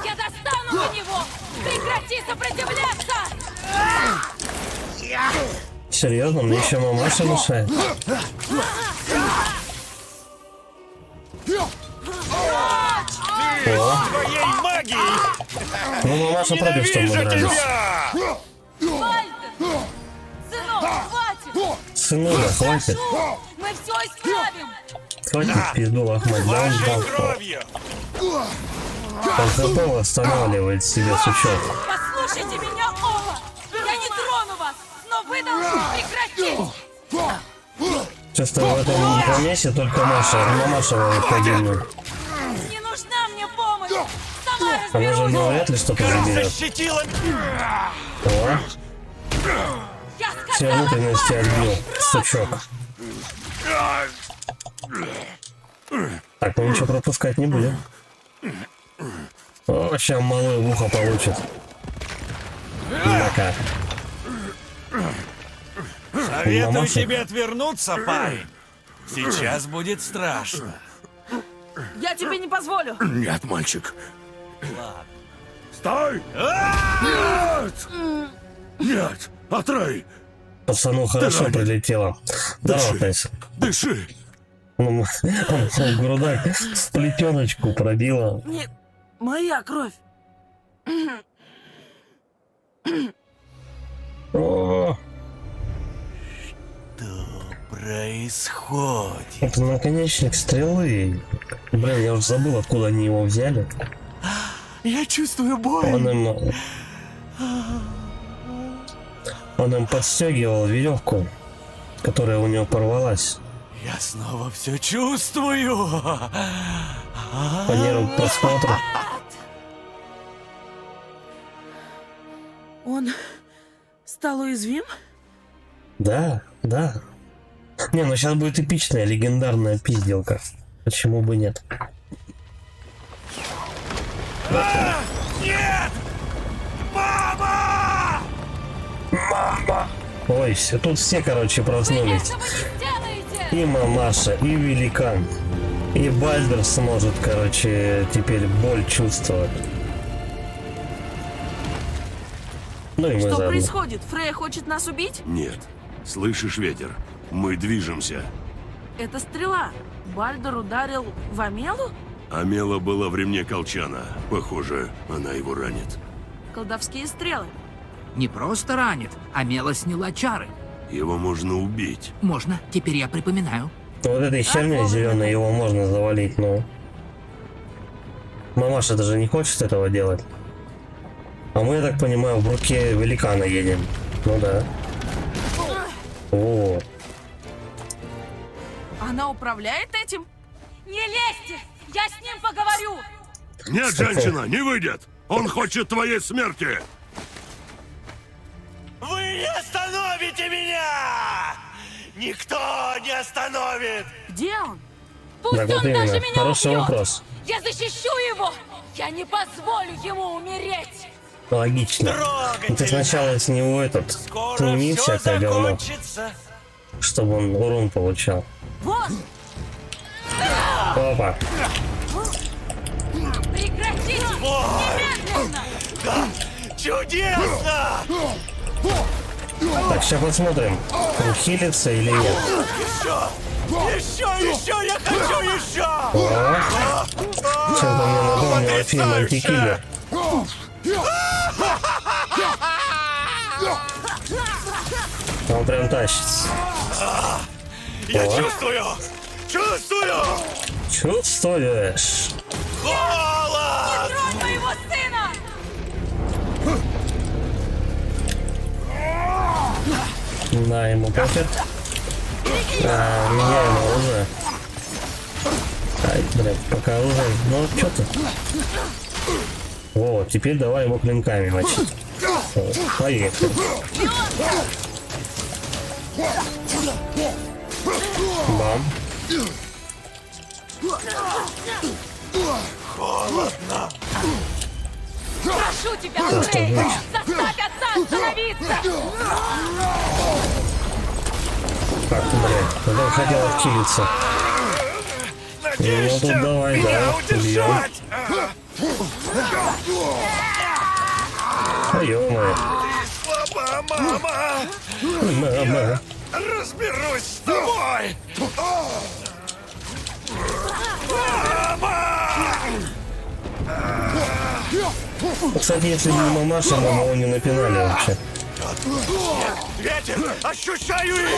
Я достану до него! Прекрати сопротивляться! Серьезно, мне еще мамаша мешает. О, Твоей магией! ну мамаша против, что мы дрались. Вальтер! Сынок, хватит! Сынуля, хватит. Мы все исправим! Хватит пизду лохмать, да он дал. Кровью! Он хп восстанавливает себе сучок. Послушайте меня оба! Я не трону вас, но вы должны прекратить! Чувствую, в этом помесе только мамаша погибнет. Не нужна мне помощь! Сама Она же ну, вряд ли что-то заберет. Защитила! О, Я все сказала, внутренности отбил, сучок. Так, мы ничего пропускать не будем. О, сейчас малой в ухо получит. Мака. Советую Мамаша? тебе отвернуться, парень. Сейчас будет страшно. Я тебе не позволю! Нет, мальчик. Ладно. Стой! Нет! Нет! Атрей! Пацану хорошо ранен. прилетело. Здорово, Тайсон. Дыши! Он грудак в плетеночку пробила. Нет, моя кровь! О, Что происходит? это наконечник стрелы. Блин, я уже забыл, откуда они его взяли. Я чувствую Он боль. им подстегивал веревку, которая у него порвалась. Я снова все чувствую. По нерву просмотру. Он стал уязвим? Да, да. Не, ну сейчас будет эпичная, легендарная пизделка. Почему бы нет? Нет! Мама! Ой, все, тут все, короче, проснулись. Что вы не сделаете? И мамаша, и великан. И Бальдер сможет, короче, теперь боль чувствовать. Ну и мы Что заодно. происходит? Фрея хочет нас убить? Нет. Слышишь ветер? Мы движемся. Это стрела. Бальдор ударил в Амелу? Амела была в ремне колчана. Похоже, она его ранит. Колдовские стрелы. Не просто ранит, а Мела сняла чары. Его можно убить. Можно, теперь я припоминаю. Вот этой херней зеленой его можно завалить, но... Мамаша даже не хочет этого делать. А мы, я так понимаю, в руке великана едем. Ну да. О, Она управляет этим? Не лезьте! Я с ним поговорю! Нет, женщина, не выйдет! Он хочет твоей смерти! Вы не остановите меня! Никто не остановит! Где он? Пусть так вот он даже именно. меня Хороший убьет! вопрос. Я защищу его! Я не позволю ему умереть! Логично. Ну, ты сначала с него этот... Скоро сними все всякое говно, закончится. чтобы он урон получал. Вот! Опа. Прекратите! Немедленно! Да, чудесно! Так, сейчас посмотрим, он хилится или нет. Еще, я хочу еще! О, чем-то мне напомнило фильм «Антикиллер». Он прям тащится. Я О. чувствую! Чувствуешь? Холод! Тронь моего сына! На ему пофиг. Меняем оружие. Ай, блядь, пока оружие. Ну, что ты? Вот, теперь давай его клинками мочить. Вот, поехали. Бам. Прошу тебя, Что ж Фрей! ты Заставь отца остановиться! как ты, блядь? Я хотел отхилиться. Ну, тут давай, да, убьем. Ё-моё. Слаба, мама! Мама. Разберусь с тобой! Кстати, если бы не мамаша, мы бы его не напинали вообще. Ветер! Ощущаю их!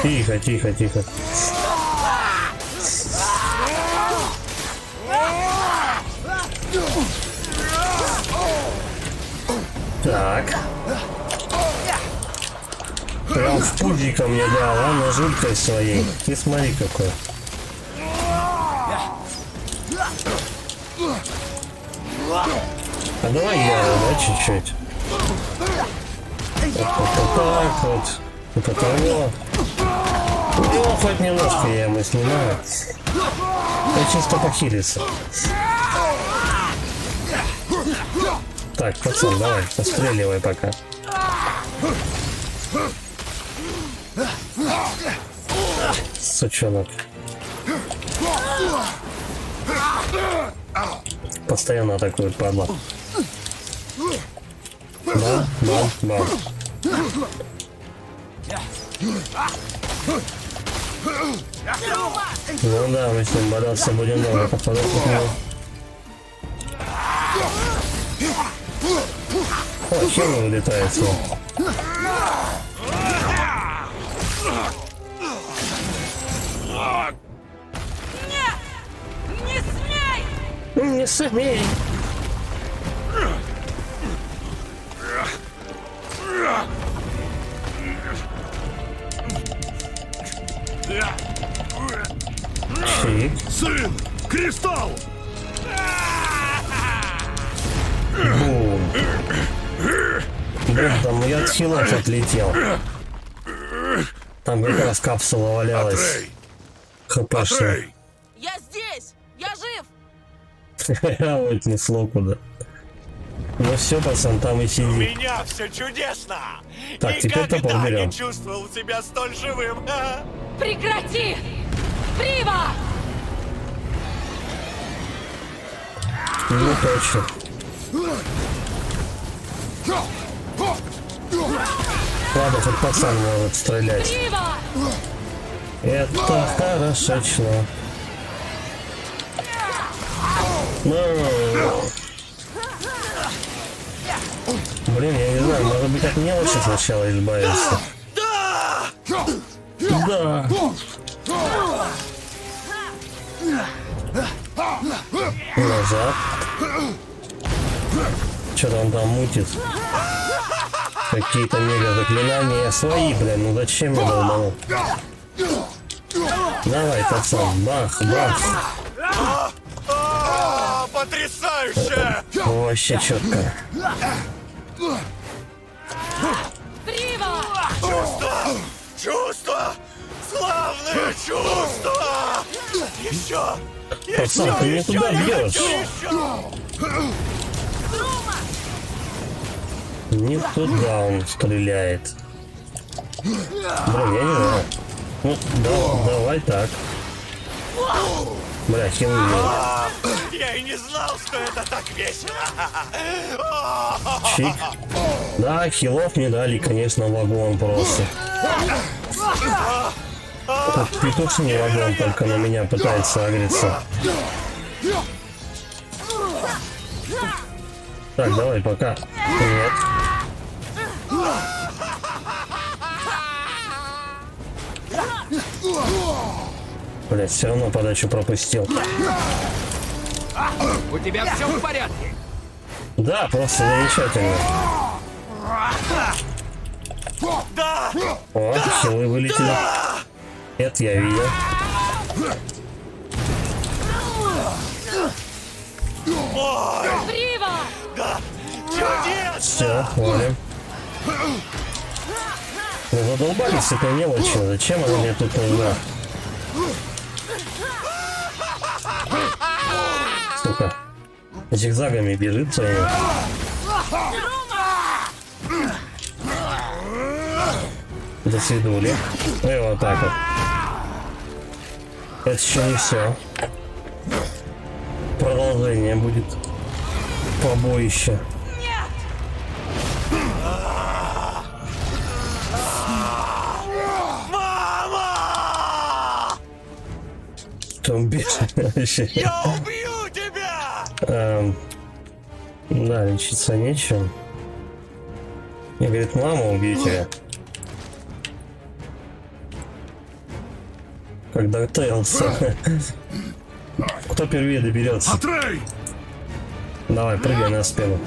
Тихо, тихо, тихо. Так. Прям в пузико мне дал, а на жулькой своей. Ты смотри какой. А давай я, да, чуть-чуть. Вот так вот. Это того. Ну, хоть немножко я ему снимаю. Я чисто похилиться. Так, пацан, давай, постреливай пока. Сучонок. Постоянно атакует, падла. Бам, бам, бам. Ну да, мы с ним бодаться будем долго, попадать к нему. О, чем он вылетает с ним? Не смей! Не смей! Чик. Сын! Кристалл! Бум. Блин, там я от хилов отлетел. Там как раз капсула валялась. Атрей! ХПшная. Атрей! Я здесь! Я жив! Вот несло куда. Ну все, пацан, там и У сиди. меня все чудесно! Так, теперь топор Никогда берем. не чувствовал себя столь живым! а? Прекрати! Прива! Ну точно. Ладно, хоть пацан может стрелять. Это хорошечно. Ну. Блин, я не знаю, может быть от мелочи сначала избавиться. Да. Назад. Что-то он там мутит. Какие-то мега заклинания свои, блин, ну зачем я долбанул? Давай, пацан, бах, бах. Потрясающе! Вообще четко. Чувство! Славное чувство! Еще! Пацан, ты не туда бьешь. Не туда он стреляет. Блин, я не знаю. Ну, да, давай так. Бля, хил не. Я и не знал, что это так весело! Чик. Да, хилов не дали, конечно, вагон просто. Тут петушный вагон только на меня пытается агриться. Так, давай, пока. Нет. Блять, все равно подачу пропустил. У тебя все в порядке? Да, просто замечательно. О, хилы вылетели. Это я видел. Все, валим. Ну задолбались с этой мелочью. Зачем она мне тут нужна? Сука. Зигзагами бежит своими. До свидули. И вот так вот. Это еще не все. Продолжение будет. Побоище. Там бежит вообще. Я убью тебя! Да, лечиться нечем. Мне говорит, мама, убью тебя. Когда Тейлса. Кто первее доберется? Атрей! Давай, прыгай на спину.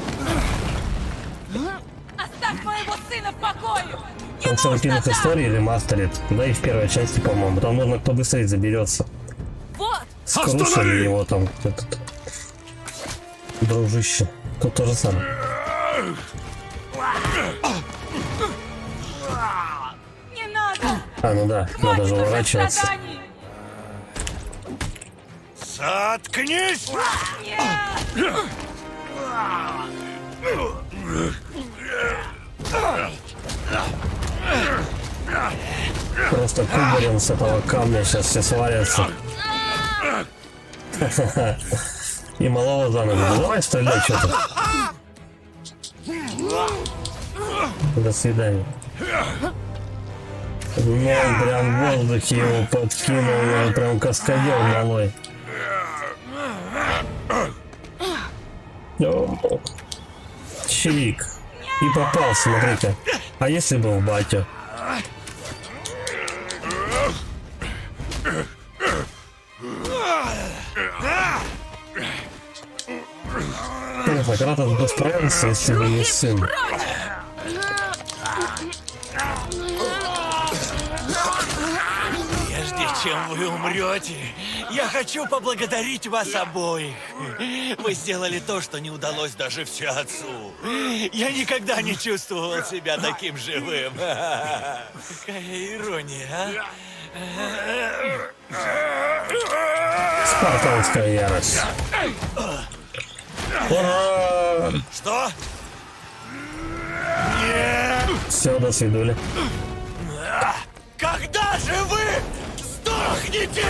Оставь моего сына в покое! Он целый период истории ремастерит. Да и в первой части, по-моему. Там нужно кто быстрее заберется. Вот! Скрушили его там этот дружище. Тут то же самое. Не надо! А, ну да, надо же уворачиваться. Заткнись! Просто кубарем с этого камня сейчас все свалятся. И малого за ногу. Ну, давай стреляй что-то. До свидания. Ну, он прям в воздухе его подкинул, он прям каскадер малой. Чик. И попал, смотрите. А если был в батю? Кратос бы справился, если бы не сын. Прежде чем вы умрете, я хочу поблагодарить вас обоих. Вы сделали то, что не удалось даже всеотцу. Я никогда не чувствовал себя таким живым. Какая ирония, а? Спартанская ярость. Ура! Что? Нет! Все, до свидули. Когда же вы сдохнете?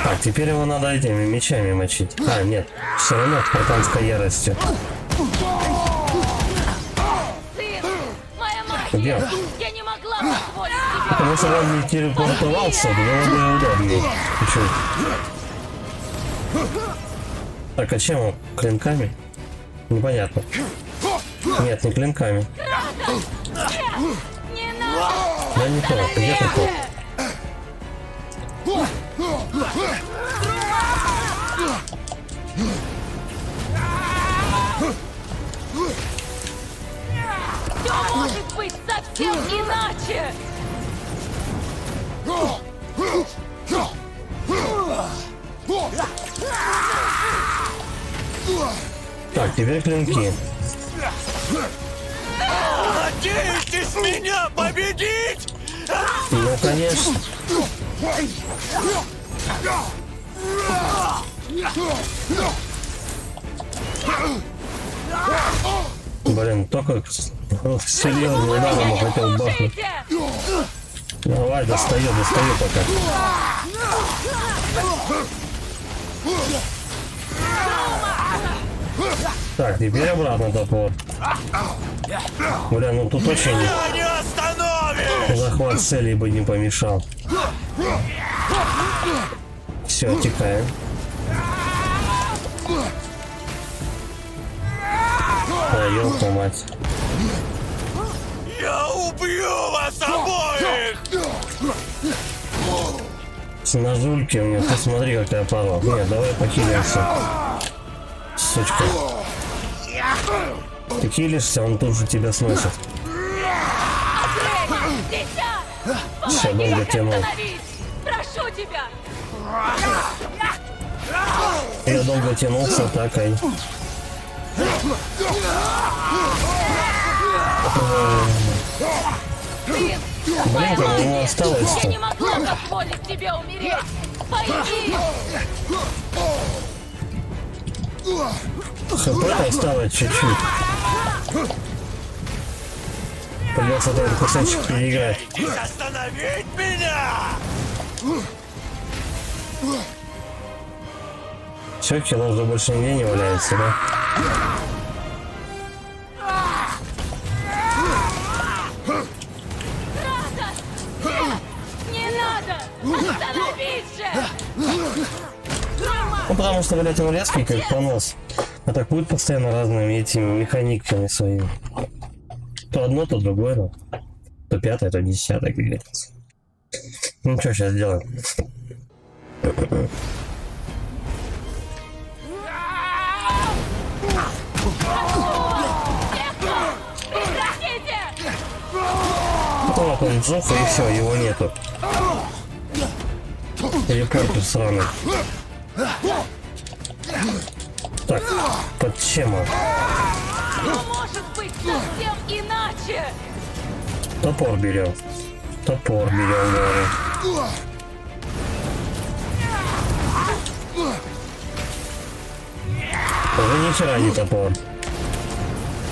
Так, теперь его надо этими мечами мочить. А, нет, все равно спартанской яростью. Где он? Я не могла позволить тебе. Потому что он не телепортовался, было бы удобнее. Чуть-чуть. Так, а чем он? Клинками? Непонятно. Нет, не клинками. Не надо. Да не то, где такой? Все может быть совсем иначе. Так, теперь клинки. Надеетесь меня победить? Ну, конечно. Блин, только серьезным ударом хотел бахнуть. Давай, достаю пока. Так, теперь обратно топор. Бля, ну тут очень Не остановишь! захват целей бы не помешал. Все, текаем. Да, ёлка мать. Я убью вас обоих! С ножульки у меня, посмотри, какая пара. Нет, давай похилимся. Сучка. Ты хилишься, он тут же тебя сносит. Все, долго тянул. Прошу тебя. Я долго тянул с атакой. Блин, там у него осталось-то. Я не могла позволить тебе умереть. Пойми. ХП осталось чуть-чуть. Придется этот кусочек переиграть. Надеетесь остановить меня? Все, кило уже больше нигде не валяется, да? Не надо. Остановись же. Ну, потому что, блядь, он резкий, как понос. Атакует постоянно разными этими механиками своими. То одно, то другое, да. То пятое, то десятое, как говорится. Ну, что сейчас делаем? Вот он сжёг, и все, его нету. Телепортер сраный. Так, под чем он? Все может быть совсем иначе. Топор берем. Топор берем, говорю. Уже ни хера не топор.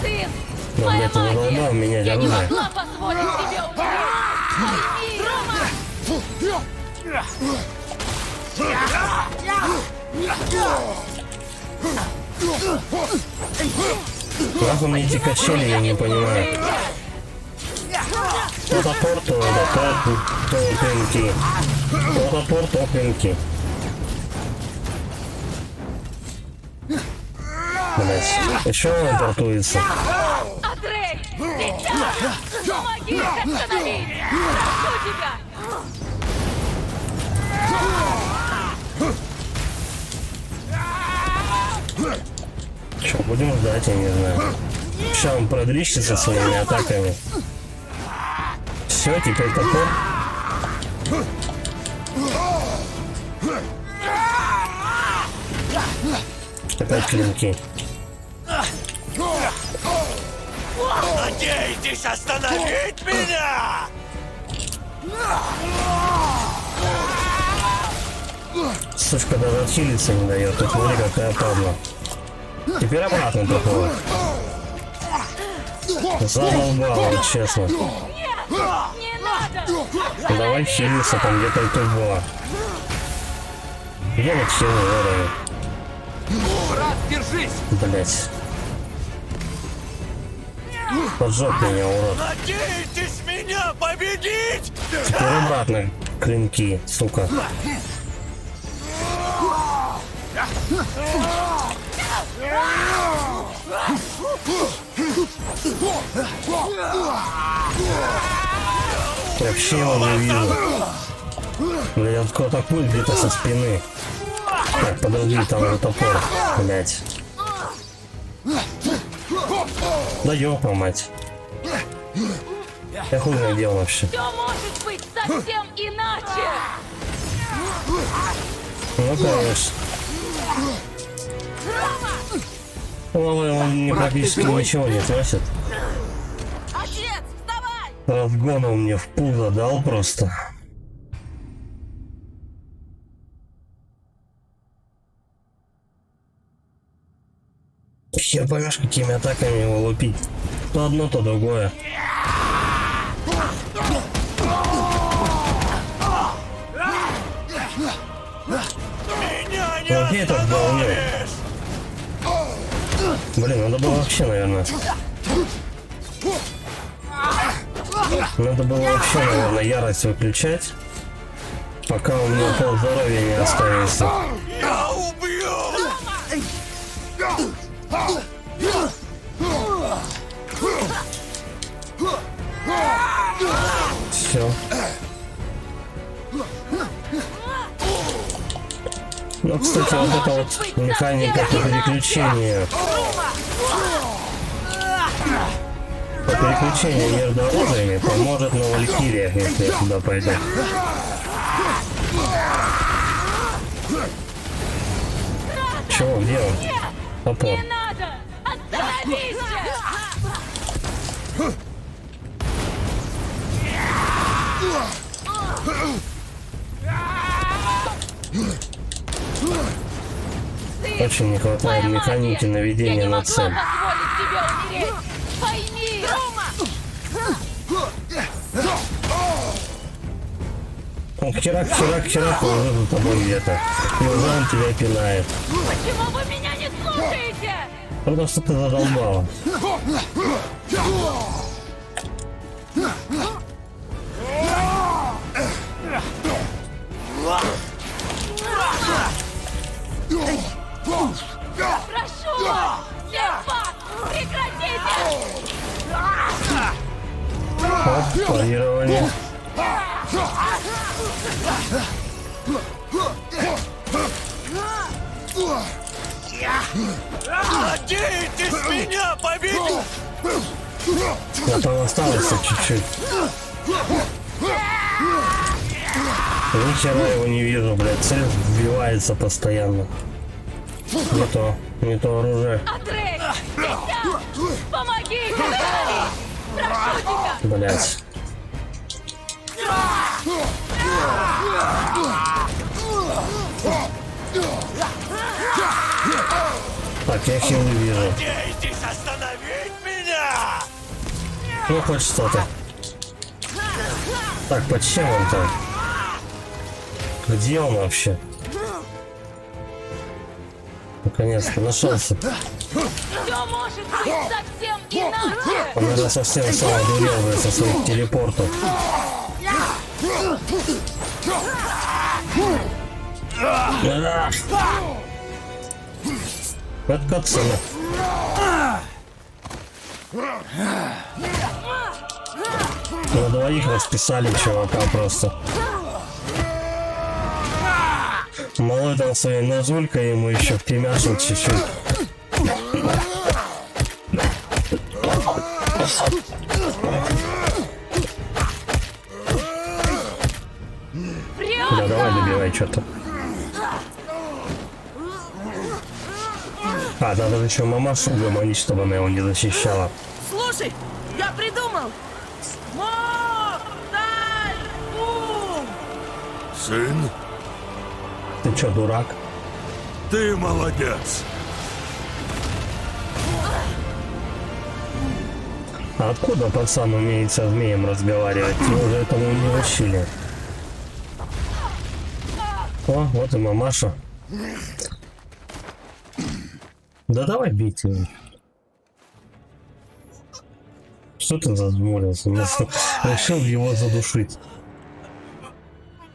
Сын, Но, моя блядь, ты задолбал магия. менять Я не оружие. могла позволить тебе умереть. Пойми, Рома. Как у меня эти качели, я не понимаю. То топор, то клинки. То топор, то клинки. Блять, еще он портуется. Андрей, сейчас! Помоги их остановить! Прошу тебя! Че, будем ждать, я не знаю. Сейчас он продрищится своими атаками. Все, теперь топор. Опять клинки. Надеетесь остановить меня? Сучка даже отхилиться не дает. Тут смотри, какая падла. Теперь обратно проходит. Задолбал, честно. Не надо! Давай хилиться там где-то тут была. Где вот хилы уровень? Брат, держись! Блять. Поджег меня, урод. Надеетесь меня победить? Теперь обратно клинки, сука. Вообще его не вижу. Блять, он кто-то пуль где-то со спины. Так, подожди, там уже топор. Блять. Да ёпа мать. Я хуй где он вообще. Все может быть совсем иначе! Ну конечно. Он мне практически ничего не сносит. Отец, вставай! Разгон он мне в пузо дал просто. Хер поймешь, какими атаками его лупить. То одно, то другое. Меня не Ну где этот говнюк? Блин, надо было вообще, наверное. Надо было вообще, наверное, ярость выключать. Пока у меня пол здоровья не останется. Я убью! Все. Ну, кстати, вот это вот механика по переключению. По переключению между оружиями поможет на Валькириях, если я туда пойду. Чего, где он? Топор. Надо! Остановись! Очень не хватает механики наведения на цель. Позволить тебе умереть! Пойми! Он херак, уже за тобой где-то. И уже он тебя пинает. Почему вы меня не слушаете? Потому что ты задолбала. Прошу вас! Всех вас! Прекратите! Оп, парирование. Надеетесь меня победить? А там осталось чуть-чуть. Ни хера его не вижу, блядь. Цель вбивается постоянно. Не то оружие. Атрей! Дитя! Помогите! Прошу тебя! Блядь. Так, я хилы вижу. Надеетесь остановить меня? Ну, хоть что-то. Так, под чем он там? Где он вообще? Наконец-то нашелся. Все может быть совсем иначе! Он, наверное, совсем сам одурел, блядь, со своих телепортов. Это катсцена. На двоих расписали чувака просто. Малой там своей ножулькой ему еще втемяшил чуть-чуть. Да, давай добивай что-то. А, надо еще мамашу угомонить, чтобы она его не защищала. Слушай, я придумал! Бум! Сын, Ты чё, дурак? ты молодец. А откуда пацан умеет со змеем разговаривать? Мы уже этому не учили. О, вот и мамаша. Да давай бить его. Что ты зазмурился? Решил его задушить.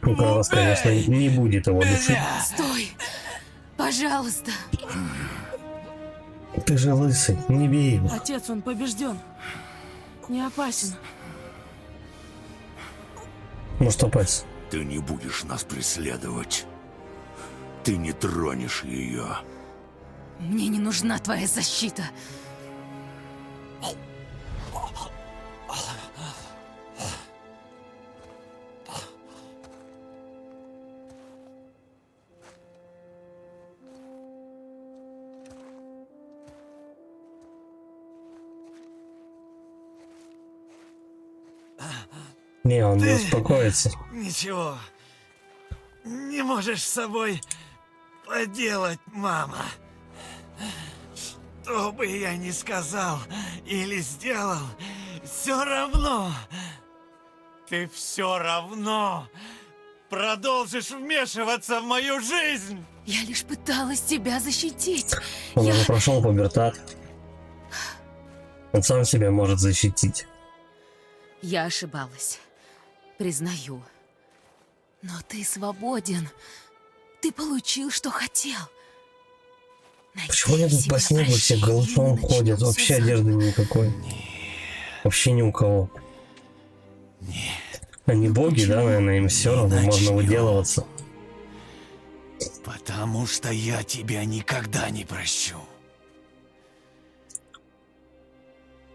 Ну, Карлос, конечно, не будет его душить. Стой! Пожалуйста! Ты же лысый, не бей его. Отец, он побежден. Не опасен. Может, опасен. Ты не будешь нас преследовать. Ты не тронешь ее. Мне не нужна твоя защита. Не, он не успокоится. Ничего. Не можешь с собой поделать, мама. Что бы я ни сказал или сделал, все равно. Ты все равно продолжишь вмешиваться в мою жизнь. Я лишь пыталась тебя защитить. Он уже прошел пубертат. Он сам себя может защитить. Я ошибалась. Признаю. Но ты свободен. Ты получил, что хотел. Почему они тут по снегу все голышом ходят? Вообще одежды никакой. Вообще ни у кого. Они боги, да, наверное, им все равно, можно выделываться. Потому что я тебя никогда не прощу.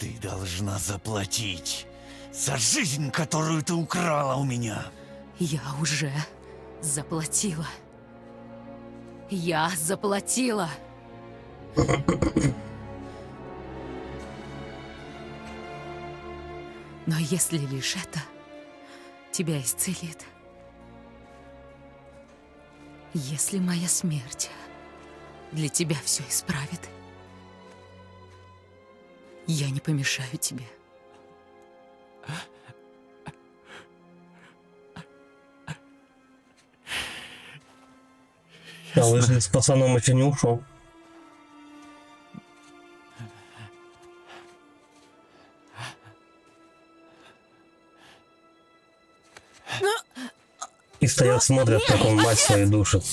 Ты должна заплатить за жизнь, которую ты украла у меня. Я уже заплатила. Я заплатила. Но если лишь это тебя исцелит, если моя смерть для тебя все исправит, я не помешаю тебе. А лыжник с пацаном еще не ушел. И стоят, смотрят, как он мать свою душит.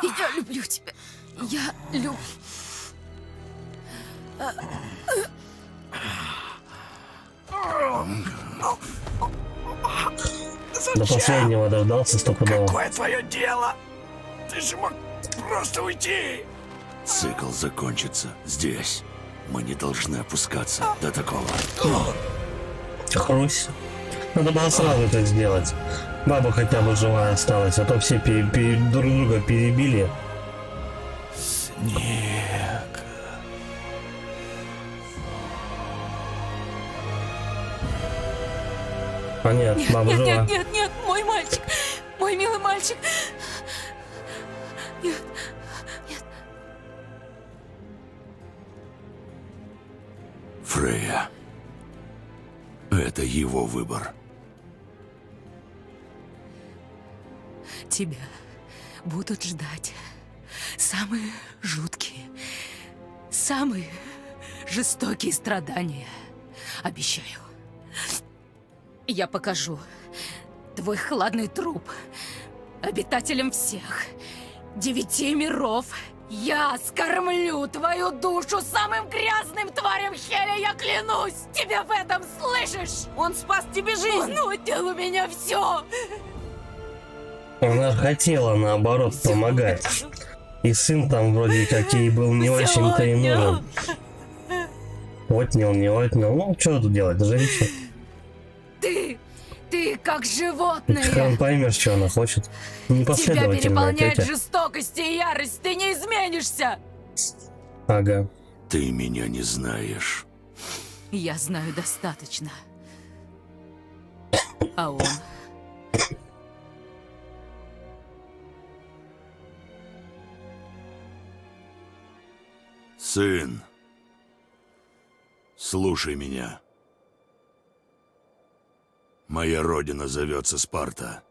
Я люблю тебя. Я люблю. До последнего дождался стопудово. Какое твое дело? Ты же мог просто уйти. Цикл закончится здесь. Мы не должны опускаться до такого. Хрусь. Надо было сразу это сделать. Баба хотя бы живая осталась, а то все друг друга перебили. Снег. А нет, баба жива. Нет, мой мальчик, мой милый мальчик. Нет. Фрея. Это его выбор. Тебя будут ждать самые жуткие, самые жестокие страдания. Обещаю. Я покажу твой хладный труп обитателям всех 9 миров. Я скормлю твою душу самым грязным тварям Хеля, я клянусь! Тебя в этом слышишь? Он спас тебе жизнь! Он отнял у меня все! Она хотела, наоборот, помогать. И сын там вроде как ей был не очень-то и нужен. Отнял, не отнял. Ну, что тут делать, женщина? Ты как животное! Хрен поймешь, что она хочет. Тебя Непоследовательная переполняет тетя. жестокость и ярость, ты не изменишься! Ага. Ты меня не знаешь. Я знаю достаточно. А он... Сын, слушай меня. Моя родина зовется Спарта.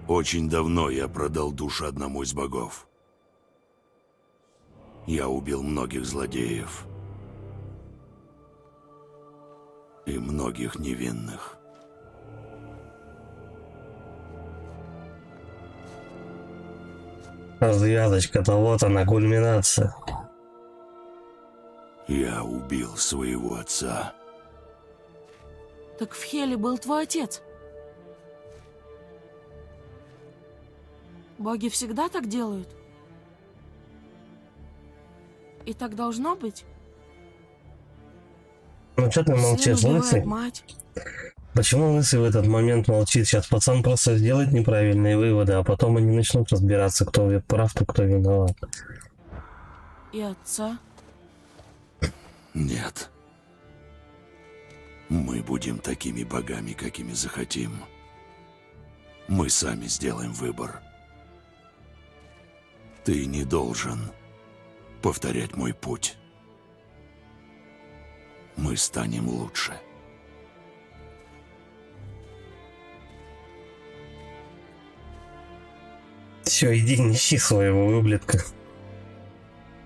Очень давно я продал душу одному из богов. Я убил многих злодеев. И многих невинных. Развязочка-то вот она, кульминация. Я убил своего отца. Так в Хеле был твой отец. Боги всегда так делают? И так должно быть? Ну что ты молчишь, Сын лысый? убивает мать. Почему лысый в этот момент молчит? Сейчас пацан просто сделает неправильные выводы, а потом они начнут разбираться, кто прав, а кто виноват. И отца. Нет. Мы будем такими богами, какими захотим. Мы сами сделаем выбор. Ты не должен повторять мой путь. Мы станем лучше. Все, иди неси своего выблядка.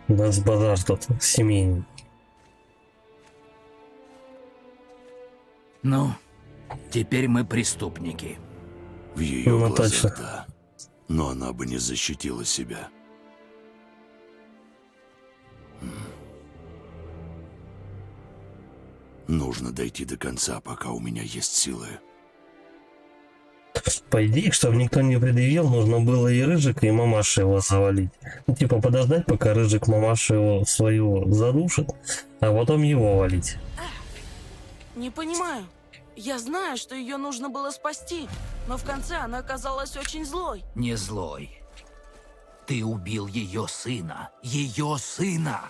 У нас базар тут семейный. Ну, теперь мы преступники. В ее Ну, глазах, точно. да. Но она бы не защитила себя. Нужно дойти до конца, пока у меня есть силы. По идее, чтобы никто не предъявил, нужно было и Рыжика, и мамашу его завалить. Ну, типа подождать, пока Рыжик мамашу его свою задушит, а потом его валить. Не понимаю. Я знаю, что ее нужно было спасти, но в конце она оказалась очень злой. Не злой. Ты убил ее сына. Ее сына!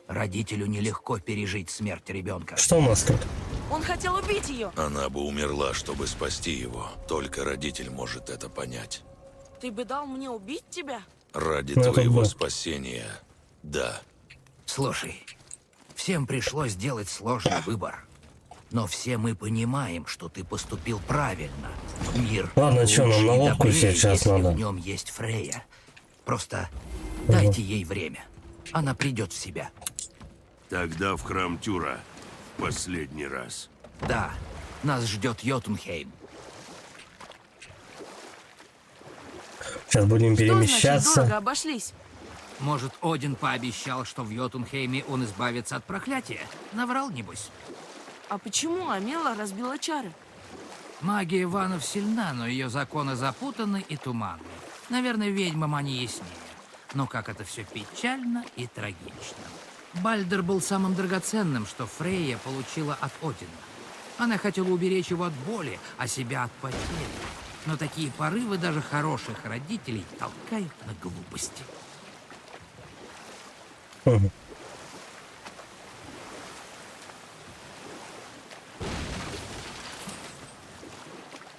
Родителю нелегко пережить смерть ребенка. Что у нас тут? Он хотел убить ее. Она бы умерла, чтобы спасти его. Только родитель может это понять. Ты бы дал мне убить тебя? Ради Ну, это твоего да. спасения, да. Слушай, всем пришлось сделать сложный выбор. Но все мы понимаем, что ты поступил правильно. Мир Ладно, чё, нам лучше на и лодку добрее, сейчас если надо. в нем есть Фрейя. Просто дайте ей время. Она придет в себя. Тогда в храм Тюра. Последний раз. Да, нас ждет Йотунхейм. Сейчас будем Что значит дорого перемещаться. обошлись? Может, Один пообещал, что в Йотунхейме он избавится от проклятия? Наврал, небось. А почему Амела разбила чары? Магия Ванов сильна, но ее законы запутаны и туманны. Наверное, ведьмам они яснее. Но как это все печально и трагично. Бальдер был самым драгоценным, что Фрейя получила от Одина. Она хотела уберечь его от боли, а себя от потери. Но такие порывы даже хороших родителей толкают на глупости. Мгм.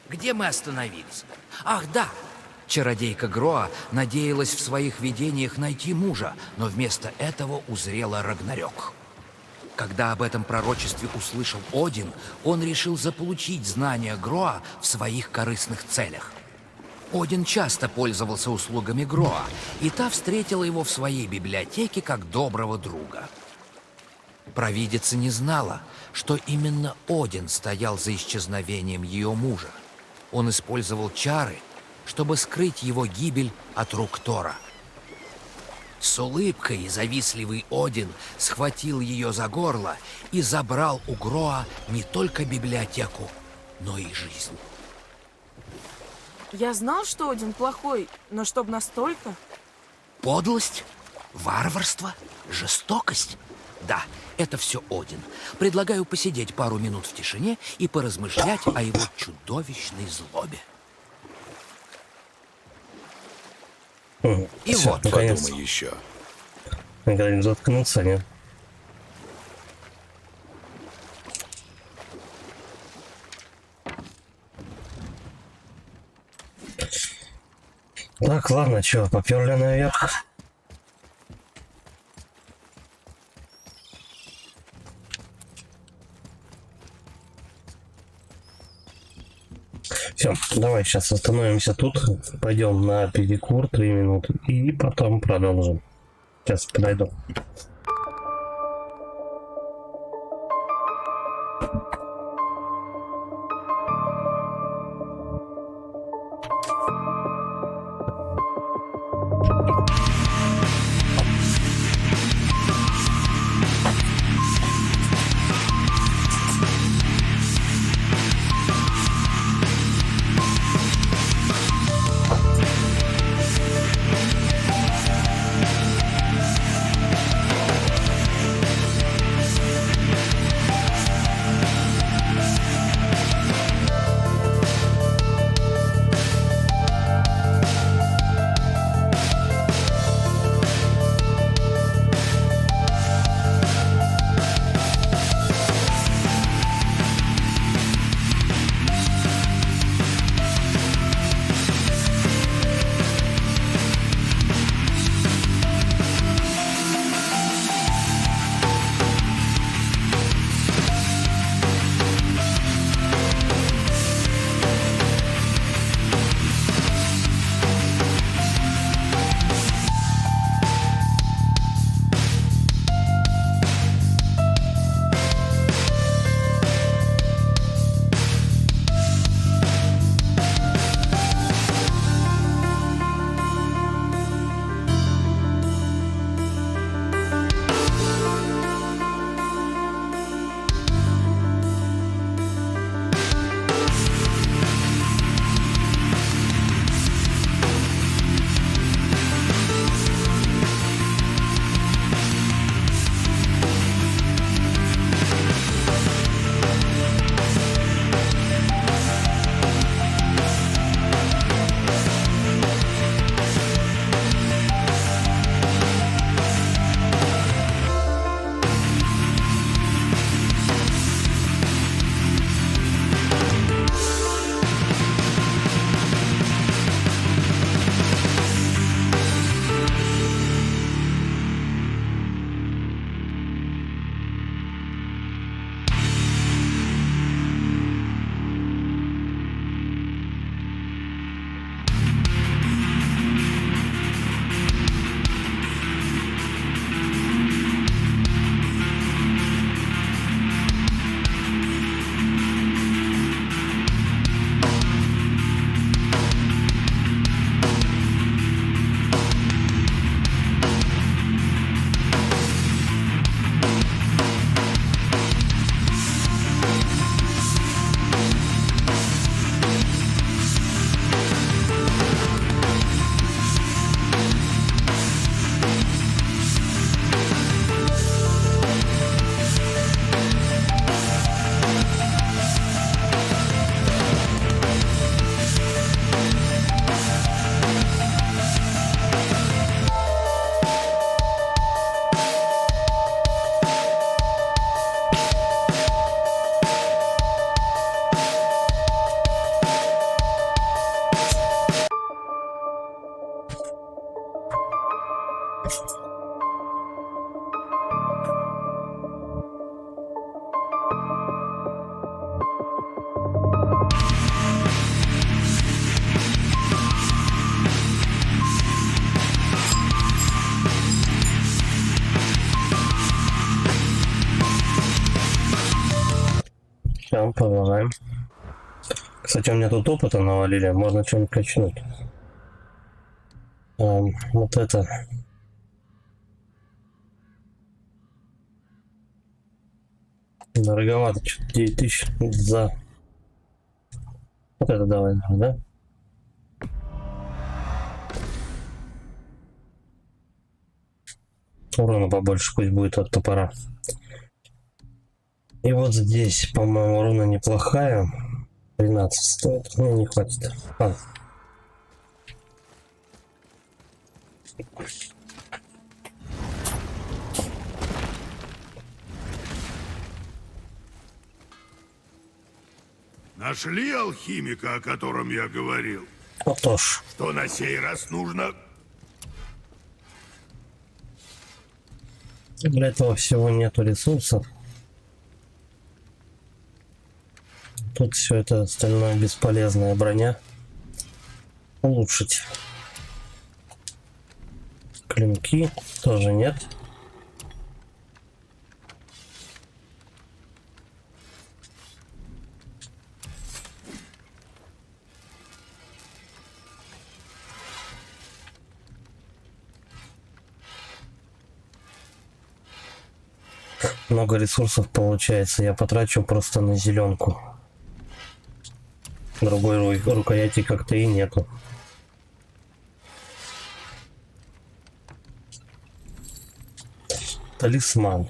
Где мы остановились? Ах, да! Чародейка Гроа надеялась в своих видениях найти мужа, но вместо этого узрела Рагнарёк. Когда об этом пророчестве услышал Один, он решил заполучить знания Гроа в своих корыстных целях. Один часто пользовался услугами Гроа, и та встретила его в своей библиотеке как доброго друга. Провидица не знала, что именно Один стоял за исчезновением ее мужа. Он использовал чары, чтобы скрыть его гибель от рук Тора. С улыбкой завистливый Один схватил ее за горло и забрал у Гроа не только библиотеку, но и жизнь. Я знал, что Один плохой, но чтоб настолько? Подлость, варварство, жестокость. Да, это все Один. Предлагаю посидеть пару минут в тишине и поразмышлять о его чудовищной злобе. Мгм. И Всё, вот, наконец. Подумай еще. Наконец заткнуться, нет? Так, ладно, чё, поперли наверх. Все, давай сейчас остановимся тут, пойдем на перекур 3 минуты и потом продолжим. Сейчас подойду. Все, продолжаем. Кстати, у меня тут опыта навалили, можно что-нибудь качнуть. Вот это. Дороговато, что-то 9000 за... Вот это давай, да? Урона побольше пусть будет от топора. И вот здесь, по-моему, руна неплохая. 13 стоит. Мне не хватит. Нашли алхимика, о котором я говорил? Вот тоже. Что на сей раз нужно? Для этого всего нету ресурсов. Тут все это остальное бесполезная броня. Улучшить. Клинки тоже нет. Много ресурсов получается. Я потрачу просто на зеленку. Другой рукояти как-то и нету. Талисман.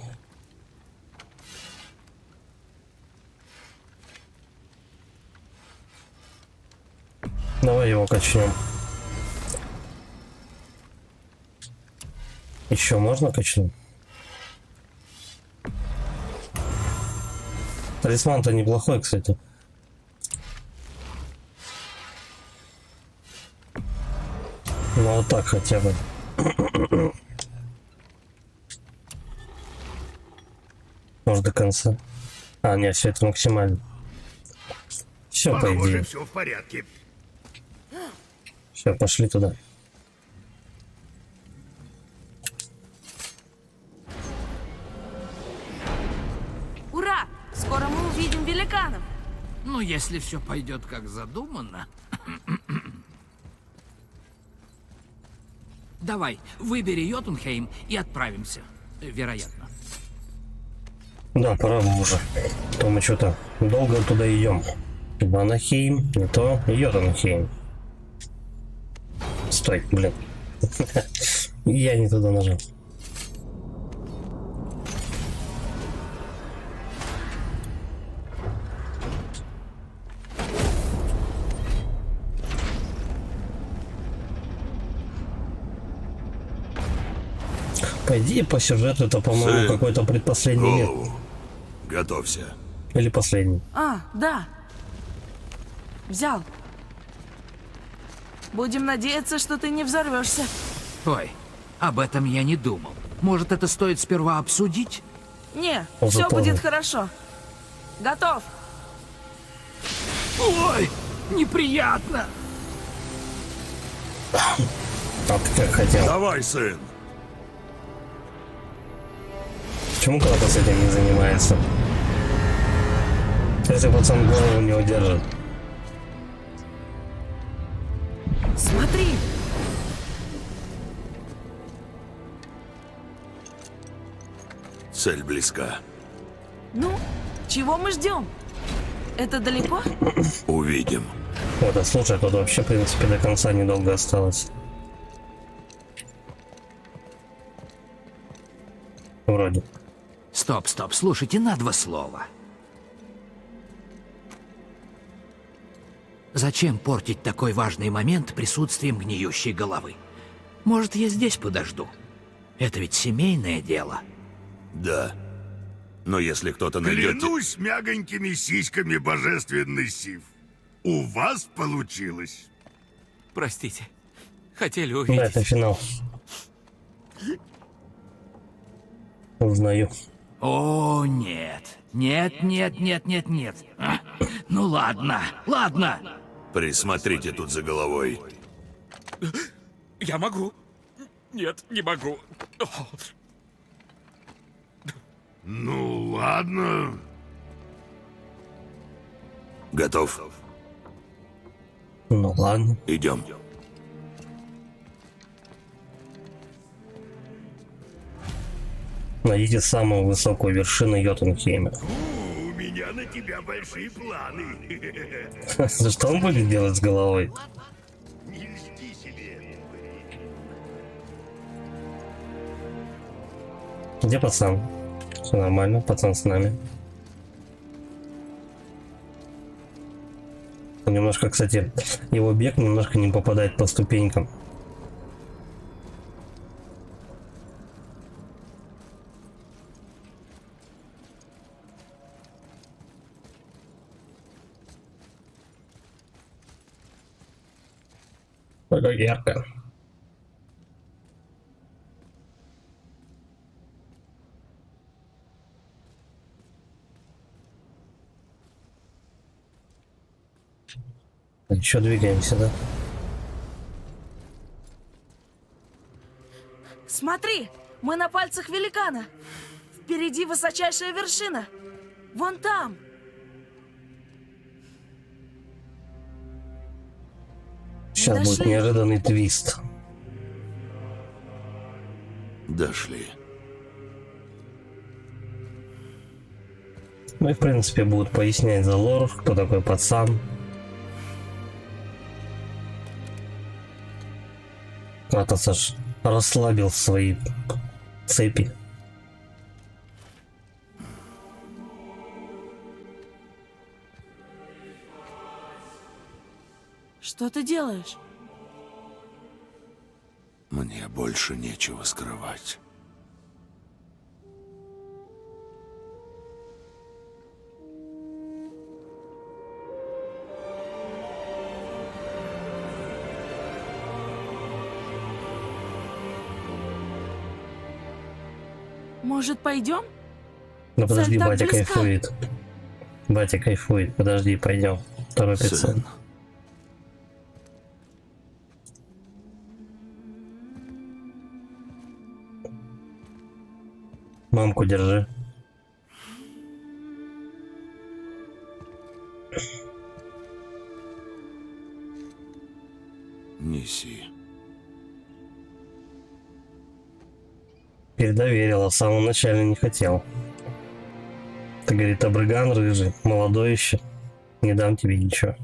Давай его качнем. Еще можно качнуть? Талисман-то неплохой, кстати. Ну вот так хотя бы. Может до конца. А, нет, все это максимально. Все, по Похоже, идее. все в порядке. Все, пошли туда. Ура! Скоро мы увидим великанов. Ну, если все пойдет как задумано. Давай, выбери Йотунхейм и отправимся. Вероятно. Да, пора бы уже. То мы что-то долго туда идем. Ванахейм, не то Йотунхейм. Стой, блин. Я не туда нажал. По идее, по сюжету это, по-моему, Сын, какой-то предпоследний мир. Голову. Готовься. Или последний. А, да. Взял. Будем надеяться, что ты не взорвешься. Ой, об этом я не думал. Может, это стоит сперва обсудить? Не, Уже все поздно. будет хорошо. Готов. Ой, неприятно. А ты как хотел. Давай, сын. Почему кто-то с этим не занимается? Если пацан голову не удержит. Смотри. Цель близка. Ну, чего мы ждем? Это далеко? Увидим. Вот, а слушай, тут вообще, в принципе, до конца недолго осталось. Вроде. Стоп, стоп, слушайте на два слова. Зачем портить такой важный момент присутствием гниющей головы? Может, я здесь подожду? Это ведь семейное дело. Да. Но если кто-то найдет... Клянусь мягонькими сиськами, божественный Сив. У вас получилось. Простите. Хотели Да, увидеть. это финал. Узнаю. О, нет. Нет, нет, нет, нет, нет. А, ну ладно, ладно. Присмотрите тут за головой. Я могу. Нет, не могу. О, Ну, ладно. Готов? Ну ладно. Идем. Найдите самую высокую вершину Йотунхейма. У меня на тебя большие планы. Что он будет делать с головой? Не льсти себе. Где пацан? Все нормально, пацан с нами. Немножко, кстати, его бег немножко не попадает по ступенькам. Ой, как ярко. Еще двигаемся, да? Смотри, мы на пальцах великана. Впереди высочайшая вершина. Вон там. Сейчас будет Дошли. неожиданный твист. Дошли. Ну и в принципе будут пояснять за лор, кто такой пацан. Атос аж расслабил свои цепи. Что ты делаешь? Мне больше нечего скрывать. Может, пойдем? Ну подожди, Цель так батя близка. кайфует. Батя кайфует, подожди, пойдем. Торопится. Сын, Мамку держи. неси. Передоверил, а в самом начале не хотел. Ты, говорит, обрыган рыжий, молодой еще. Не дам тебе ничего.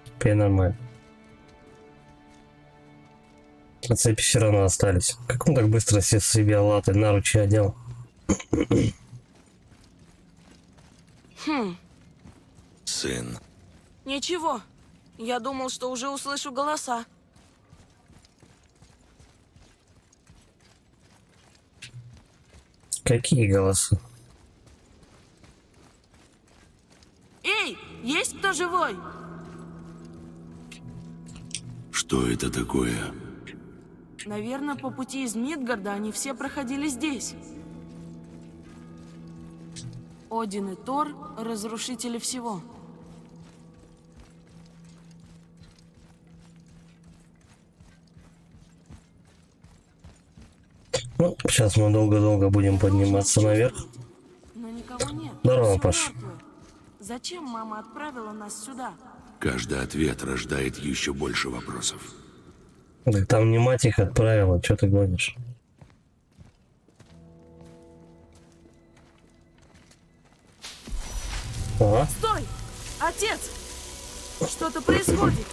Теперь нормально. А цепи все равно остались. Как он так быстро все себе латы, наручи одел? Сын, Ничего. Я думал, что уже услышу голоса. Какие голоса? Эй, есть кто живой? Что это такое? Наверное, по пути из Мидгарда они все проходили здесь. Один и Тор — разрушители всего. Ну, сейчас мы долго-долго будем подниматься наверх. Но никого нет. Здорово, Всё Паш. мёртво. Зачем мама отправила нас сюда? Каждый ответ рождает еще больше вопросов. Так там не мать их отправила, что ты гонишь? Ага, Стой! Отец! Что-то происходит.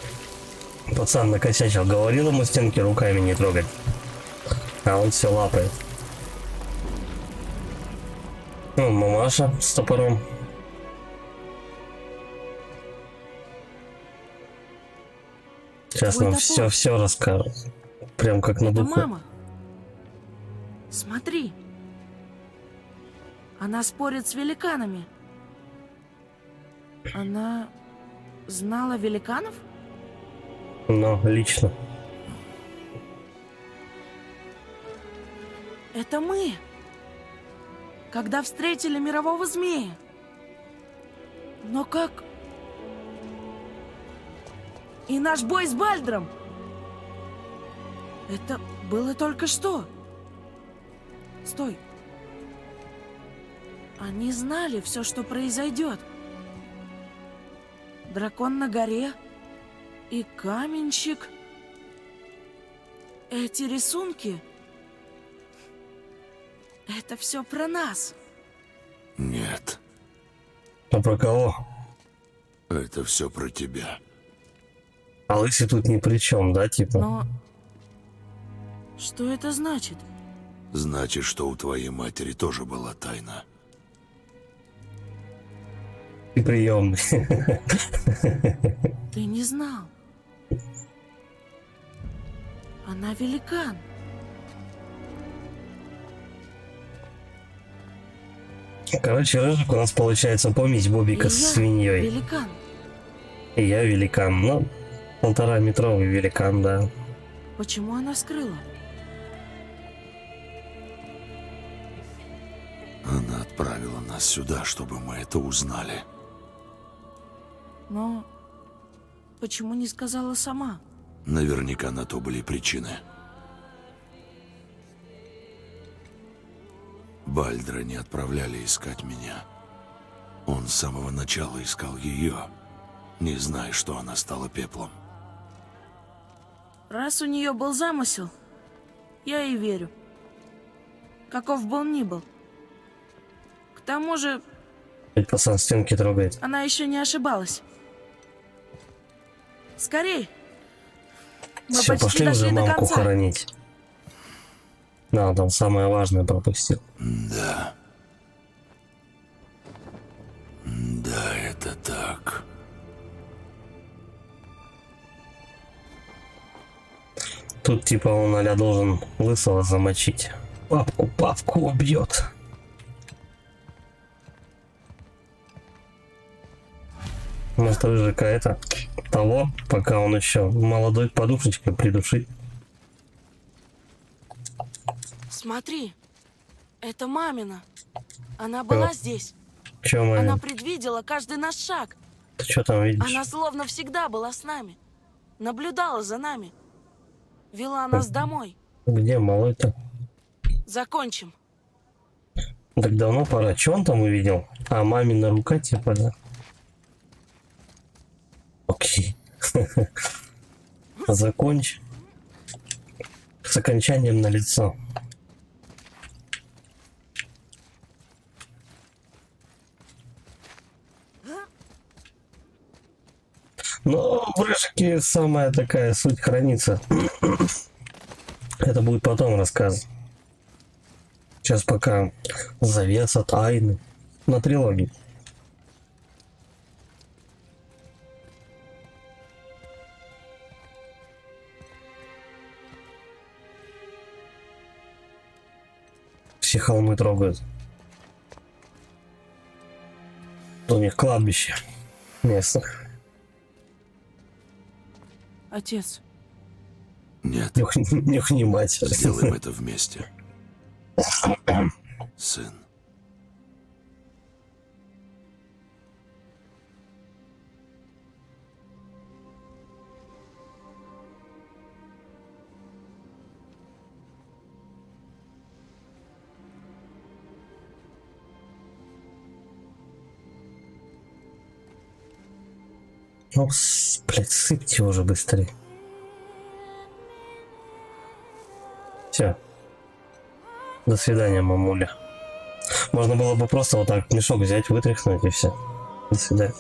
пацан накосячил, говорил ему стенки руками не трогать. А он все лапает. Ну, мамаша с топором. Сейчас Твой нам топор. все расскажут. Прям как на Это духу. мама. Смотри. Она спорит с великанами. Она знала великанов? Но лично. Это мы. Когда встретили мирового змея. Но как... И наш бой с Бальдром. Это было только что. Стой. Они знали все, что произойдет. Дракон на горе и каменщик. Эти рисунки... Это все про нас. Нет, А про кого? это все про тебя. А лысый тут ни при чем, да, типа? Но... Что это значит? Значит, что у твоей матери тоже была тайна. Ты приемный. Ты не знал. Она великан. Короче, Рыжик у нас получается помесь Бобика И с я свиньей. великан. И я великан. Ну, 1,5-метровый великан, да. Почему она скрыла? Она отправила нас сюда, чтобы мы это узнали. Но почему не сказала сама? Наверняка на то были причины. Бальдра не отправляли искать меня. Он с самого начала искал ее, не зная, что она стала пеплом. Раз у нее был замысел, я ей верю. Каков бы он ни был. К тому же, Ведь пацан стенки трогает. она еще не ошибалась. Скорей! Мы Все, почти пошли уже дошли до мамку конца. хоронить. Да, он там самое важное пропустил. Да. Да, это так. Тут типа он а должен лысого замочить. Папку убьет. Может, рыжика это того, пока он еще молодой, подушечкой придушить. Смотри, это мамина. Она была О. здесь. Че, Она маме? предвидела каждый наш шаг. Ты что там видишь? Она словно всегда была с нами. Наблюдала за нами. Вела нас домой. Где малой-то? Закончим. Так давно пора. Че он там увидел? А, мамина рука типа, да? Окей. Закончи. С окончанием на лицо. Но в рыжике самая такая суть хранится. Это будет потом рассказ. Сейчас пока завеса, тайны. На трилогии. Все холмы трогают. У них кладбище местных. Отец, Нет, Нюхни мать. сделаем это вместе. Сын. Ну, блядь, сыпьте уже быстрее. Все. До свидания, мамуля. Можно было бы просто вот так мешок взять, вытряхнуть и все. До свидания.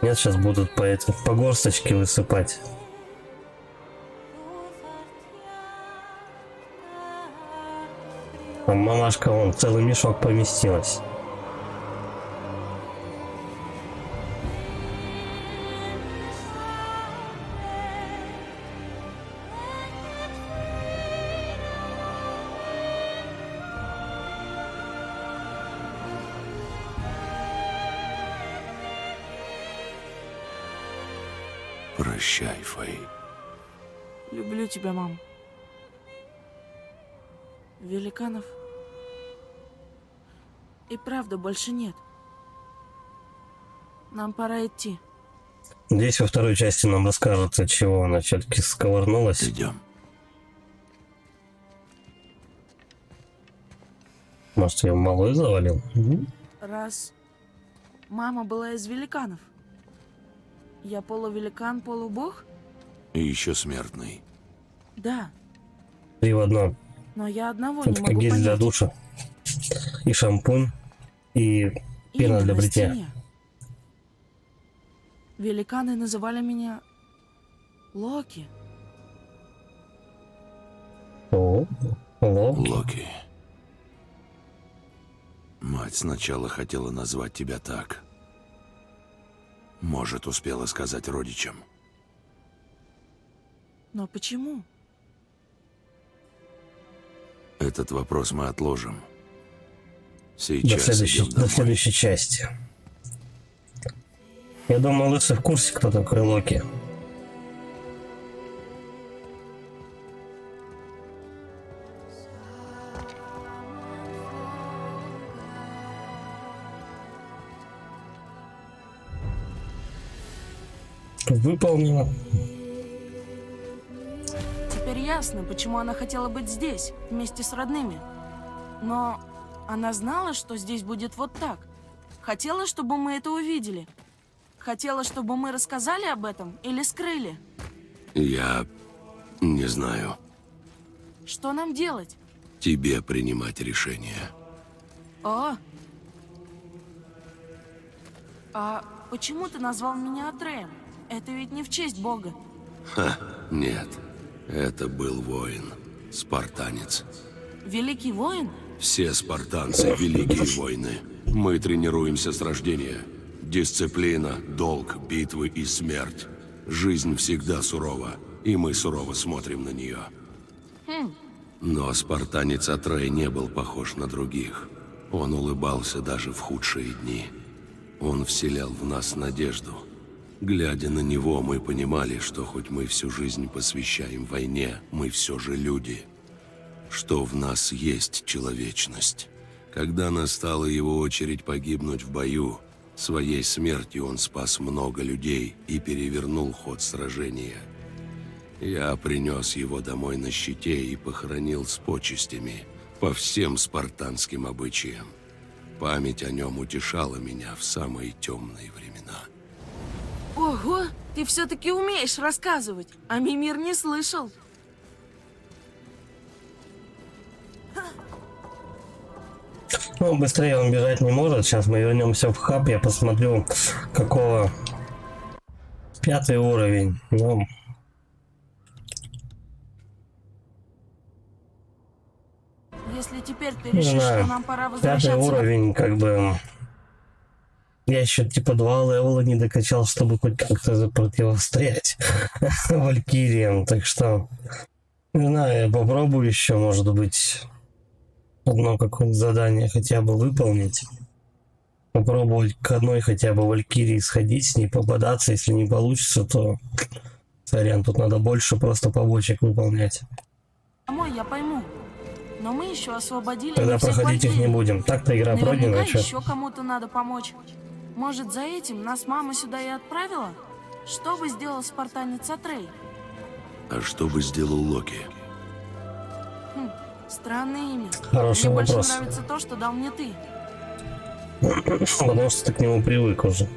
Нет, сейчас будут по горсточке высыпать. А мамашка вон целый мешок поместилась. Прощай, Фэй. люблю тебя, мам. Великанов и правда больше нет. Нам пора идти. Здесь во второй части нам расскажут, от чего она все-таки сковырнулась. Идем. Может, ее малой завалил? Раз мама была из великанов, я полувеликан, полубог? И еще смертный. Да, 3 в одном. но я одного не Это как могу гель для понять. душа. И шампунь, и пена Имя для на бритья. стене. Великаны называли меня Локи. О, Локи. Локи. Мать сначала хотела назвать тебя так. Может, успела сказать родичам. Но почему? Этот вопрос мы отложим. До Сейчас идем до домой. следующей части. Я думаю, Лысый в курсе, кто такой Локи. Выполнено. Теперь ясно, почему она хотела быть здесь, вместе с родными. Но Она знала, что здесь будет вот так. Хотела, чтобы мы это увидели. Хотела, чтобы мы рассказали об этом или скрыли. Я не знаю. Что нам делать? Тебе принимать решение. А почему ты назвал меня Атреем? Это ведь не в честь Бога. Ха, нет. Это был воин. Спартанец. Великий воин? Все спартанцы — великие воины. Мы тренируемся с рождения. Дисциплина, долг, битвы и смерть. Жизнь всегда сурова, и мы сурово смотрим на нее. Но спартанец Атрей не был похож на других. Он улыбался даже в худшие дни. Он вселял в нас надежду. Глядя на него, мы понимали, что хоть мы всю жизнь посвящаем войне, мы все же люди. Что в нас есть человечность. Когда настала его очередь погибнуть в бою, своей смертью он спас много людей и перевернул ход сражения. Я принес его домой на щите и похоронил с почестями по всем спартанским обычаям. Память о нем утешала меня в самые темные времена. Ого, ты все-таки умеешь рассказывать, а Мимир не слышал. Ну, быстрее он бежать не может. Сейчас мы вернемся в хаб. Я посмотрю, какого 5-й уровень. Ну, Если теперь ты не решишь, знаю. что нам пора 5-й возвращаться... уровень, как бы... Я еще типа 2 левела не докачал, чтобы хоть как-то противостоять валькириям. Так что, не знаю, я попробую еще, может быть, одно какое-нибудь задание хотя бы выполнить. Попробовать к одной хотя бы валькирии сходить, с ней пободаться. Если не получится, то сорян, тут надо больше просто побочек выполнять. Домой я пойму. Но мы еще освободили Тогда не всех проходить их не валькирий. будем. Так-то игра Наверняка пройдена, а чё? еще кому-то надо помочь. Может, за этим нас мама сюда и отправила? Что бы сделал спартанец Атрей? А что бы сделал Локи? Странное имя. Хороший Мне вопрос. больше нравится то, что дал мне ты. Потому что ты к нему привык уже.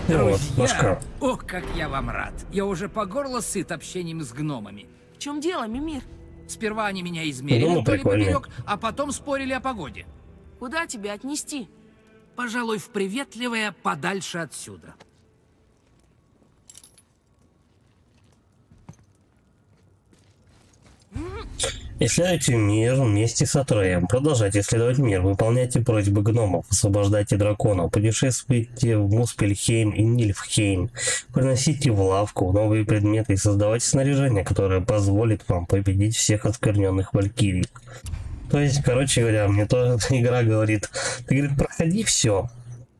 Ну вот, башка. Ох, как я вам рад. Я уже по горло сыт общением с гномами. В чем дело, Мимир? Сперва они меня измерили Ну, вдоль и прикольно. поперек, а потом спорили о погоде. Куда тебя отнести? Пожалуй, в приветливое подальше отсюда. Исследуйте мир вместе с Атреем. Продолжайте исследовать мир. Выполняйте просьбы гномов. Освобождайте драконов. Путешествуйте в Муспельхейм и Нильфхейм. Приносите в лавку новые предметы и создавайте снаряжение, которое позволит вам победить всех оскверненных валькирий. То есть, короче говоря, мне то игра говорит, ты, говорит, проходи все.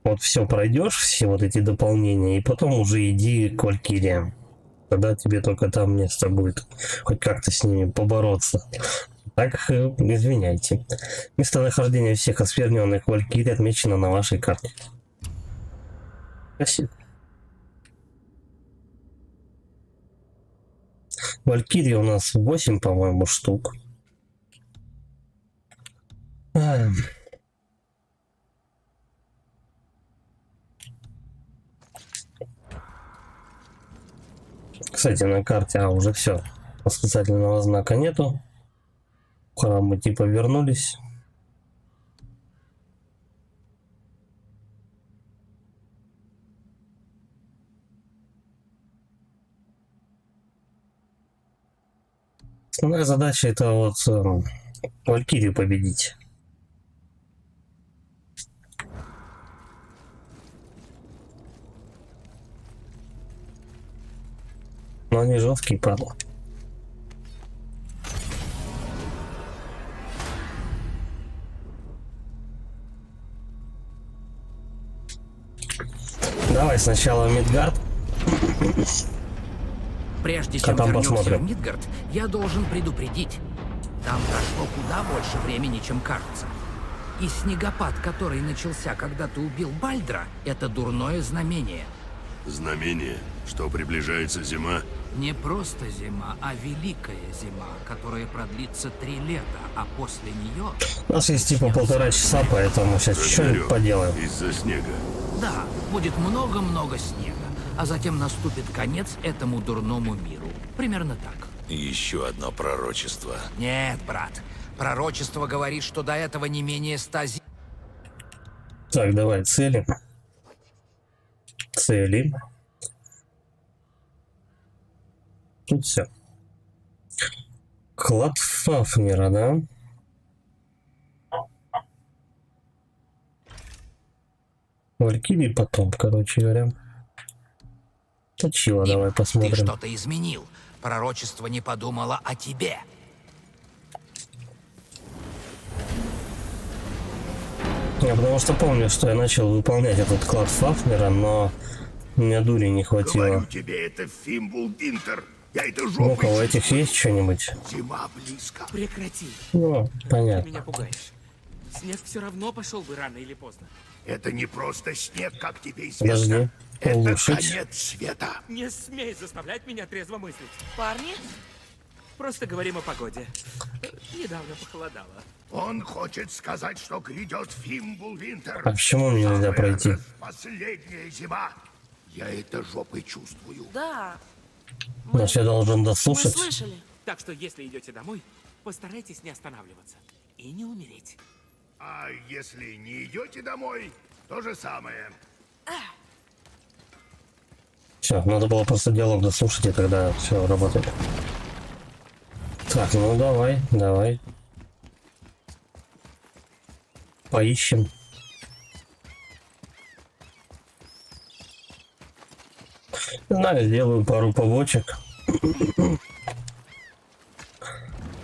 Вот все пройдешь, все вот эти дополнения, и потом уже иди к валькириям. Тогда тебе только там место будет хоть как-то с ними побороться. Так, извиняйте. Местонахождение всех оскверненных валькирий отмечено на вашей карте. Спасибо. Валькирии у нас 8, по-моему, штук. Кстати, на карте, уже все. Восклицательного знака нету. В храм мы типа вернулись. Основная задача это вот валькирию победить. Но они жесткие, падла. Давай сначала Мидгард. Прежде чем там вернемся посмотрим. в Мидгард, я должен предупредить. Там прошло куда больше времени, чем кажется. И снегопад, который начался, когда ты убил Бальдра, это дурное знамение. Знамение, что приближается зима. Не просто зима, а великая зима, которая продлится 3 лета, а после нее... У нас есть типа 1,5 часа, поэтому сейчас что-нибудь поделаем. Из-за снега. Да, будет много-много снега, а затем наступит конец этому дурному миру. Примерно так. Еще одно пророчество. Нет, брат. Пророчество говорит, что до этого не менее 100 зим. Так, давай, цели. Цели. Тут все. Клад Фафнера, да? Валькирии потом, короче говоря. Точила, давай Ты посмотрим. что-то изменил. Пророчество не подумало о тебе. Я потому что помню, что я начал выполнять этот клад Фафнера, но у меня дури не хватило. Говорю тебе, это Фимбулвинтер. Я это жопой Ну-ка, у этих чувствую. есть что-нибудь? Зима близко. Прекрати. Ну, Ты понятно. меня пугаешь. Снег все равно пошел бы рано или поздно. Это не просто снег, как тебе Подожди, известно. Это улучшить. конец света. Не смей заставлять меня трезво мыслить. Парни, Просто говорим о погоде. Недавно похолодало. Он хочет сказать, что грядет Фимбулвинтер. А почему мне нельзя Самая пройти? последняя зима. Я это жопой чувствую. да. Значит, я должен Мы дослушать. слышали. Так что, если идете домой, постарайтесь не останавливаться. И не умереть. А если не идете домой, то же самое. Все, надо было просто диалог дослушать, и тогда все работает. Так, ну давай. Поищем. Знаю, сделаю пару побочек.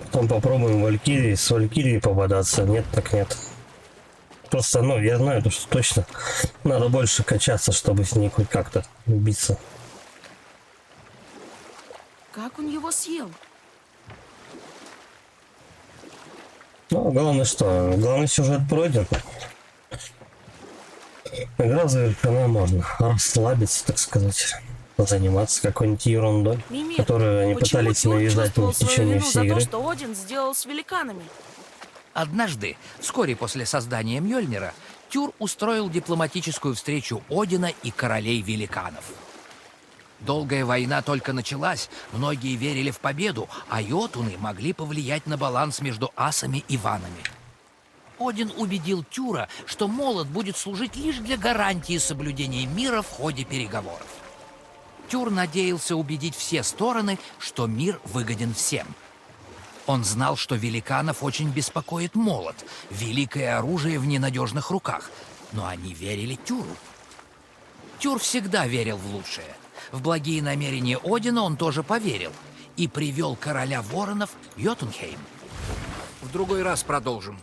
Потом попробуем Валькирии, с Валькирией пободаться. Нет, так нет. Просто, ну, я знаю, то, что точно надо больше качаться, чтобы с ней хоть как-то биться. Как он его съел? Ну, главное что? Главный сюжет пройден. Игра завершена, можно расслабиться, так сказать. Заниматься какой-нибудь ерундой, Мимир, которую они почему пытались Тюр навязать мне чувствовал в свою течение вину за всей то, игры. что Один сделал с великанами? Однажды, вскоре после создания Мьёльнира, Тюр устроил дипломатическую встречу Одина и королей великанов. Долгая война только началась, многие верили в победу, а йотуны могли повлиять на баланс между асами и ванами. Один убедил Тюра, что молот будет служить лишь для гарантии соблюдения мира в ходе переговоров. Тюр надеялся убедить все стороны, что мир выгоден всем. Он знал, что великанов очень беспокоит молот, великое оружие в ненадежных руках, но они верили Тюру. Тюр всегда верил в лучшее. В благие намерения Одина он тоже поверил и привел короля воронов Йотунхейм. В другой раз продолжим.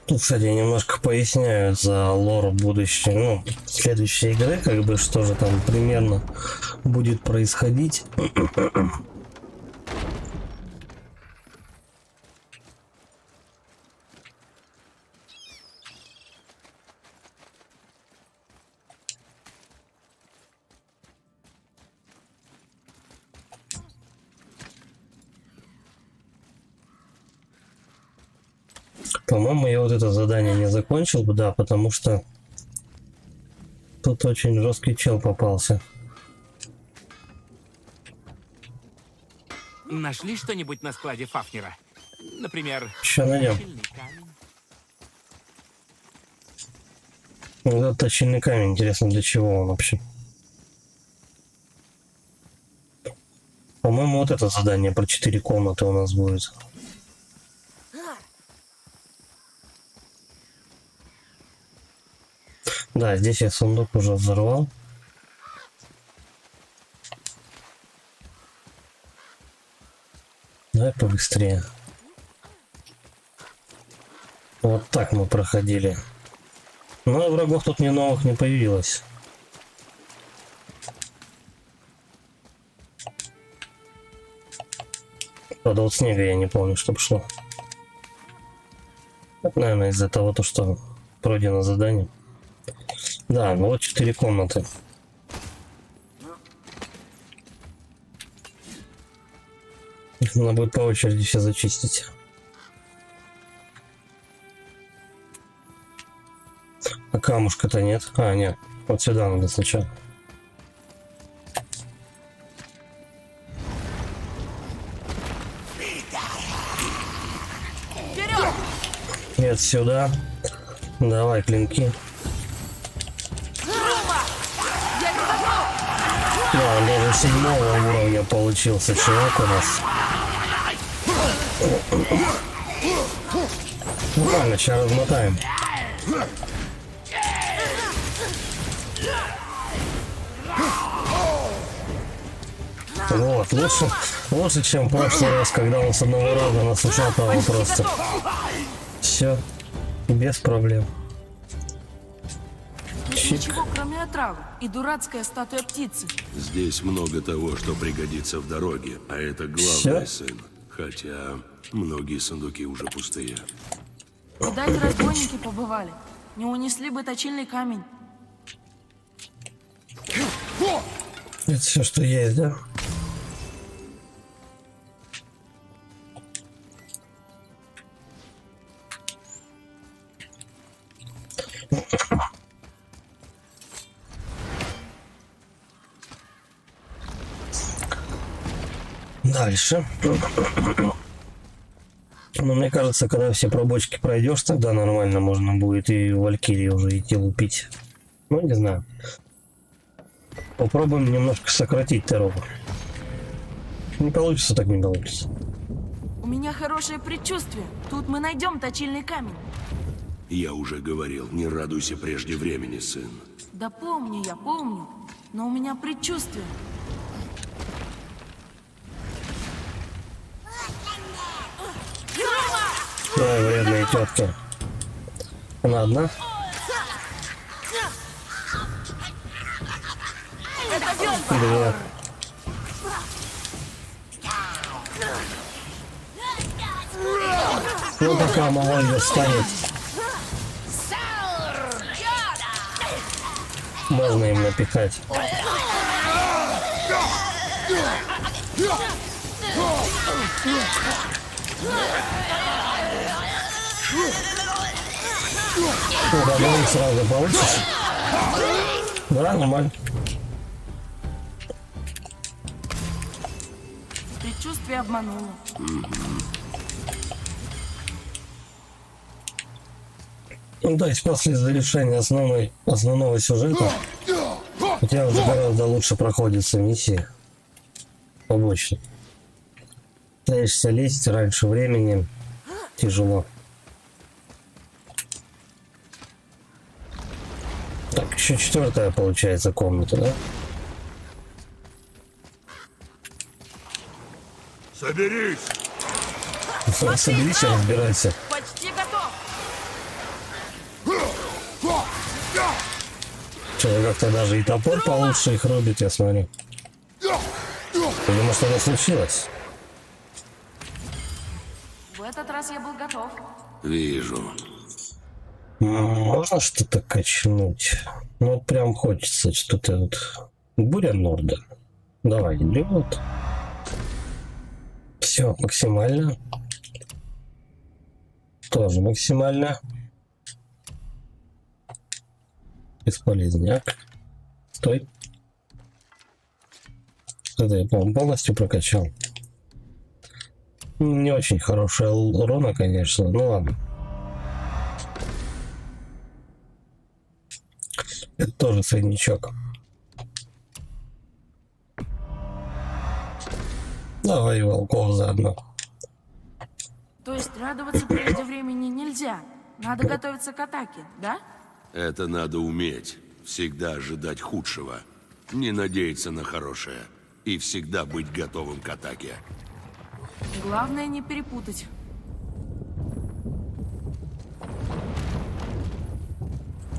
Тут, кстати, немножко поясняют за лор будущей, ну, следующей игры, как бы, что же там примерно будет происходить. По-моему, я вот это задание не закончил бы, да, потому что тут очень жесткий чел попался. Нашли что-нибудь на складе Фафнера? Например, Еще найдем. точильный камень? Вот этот точильный камень, интересно, для чего он вообще? По-моему, вот это задание про 4 комнаты у нас будет. Да, здесь я сундук уже взорвал. Давай побыстрее. Вот так мы проходили. Но врагов тут ни новых не появилось. Правда, вот снега я не помню, что шло. Это, наверное, из-за того, то, что пройдено задание. Да, ну вот 4 комнаты. Их надо будет по очереди все зачистить. А камушка-то нет. А, нет. Вот сюда надо сначала. Нет, сюда. Давай, клинки. Да, он даже 7-го уровня получился человек у нас. Ну ладно, сейчас размотаем. Вот, лучше, чем в прошлый раз, когда он с одного раза нас ушатывал просто. Все, без проблем. Тут ничего, кроме отравы и дурацкая статуя птицы. Здесь много того, что пригодится в дороге, а это главное, сын. Хотя многие сундуки уже пустые. Видать, разбойники побывали. Не унесли бы точильный камень. Это все, что есть, да? Дальше. Но мне кажется, когда все пробочки пройдешь, тогда нормально можно будет и в Валькирии уже идти лупить. Ну, не знаю. Попробуем немножко сократить дорогу. Не получится, так не получится. У меня хорошее предчувствие. Тут мы найдем точильный камень. Я уже говорил, не радуйся прежде времени, сын. Да помню, я помню. Но у меня предчувствие. Ой, вредная тетка. Она одна? Две. Ну, пока малой станет. Можно им напихать. Ну, давай сразу получится. Да, нормально. Предчувствие обмануло. Ну, то есть после завершения основного сюжета у тебя уже гораздо лучше проходятся миссии побочные. Пытаешься лезть раньше времени, тяжело. Так, еще 4-я получается комната, да? Соберись! Соберись и разбирайся. Почти готов. Человек как-то даже и топор получше их рубит, я смотрю. Видимо, что-то случилось. В этот раз я был готов. Вижу. Можно что-то качнуть? Ну, вот прям хочется что-то вот. Буря Норда. Давай, вот. Все, максимально. Тоже максимально. Бесполезняк. Стой. Это я, по-моему, полностью прокачал. Не очень хорошая урона, конечно. Ну ладно. Это тоже среднячок. Давай волков заодно. То есть радоваться прежде времени нельзя. Надо готовиться к атаке, да? Это надо уметь. Всегда ожидать худшего. Не надеяться на хорошее. И всегда быть готовым к атаке. Главное не перепутать.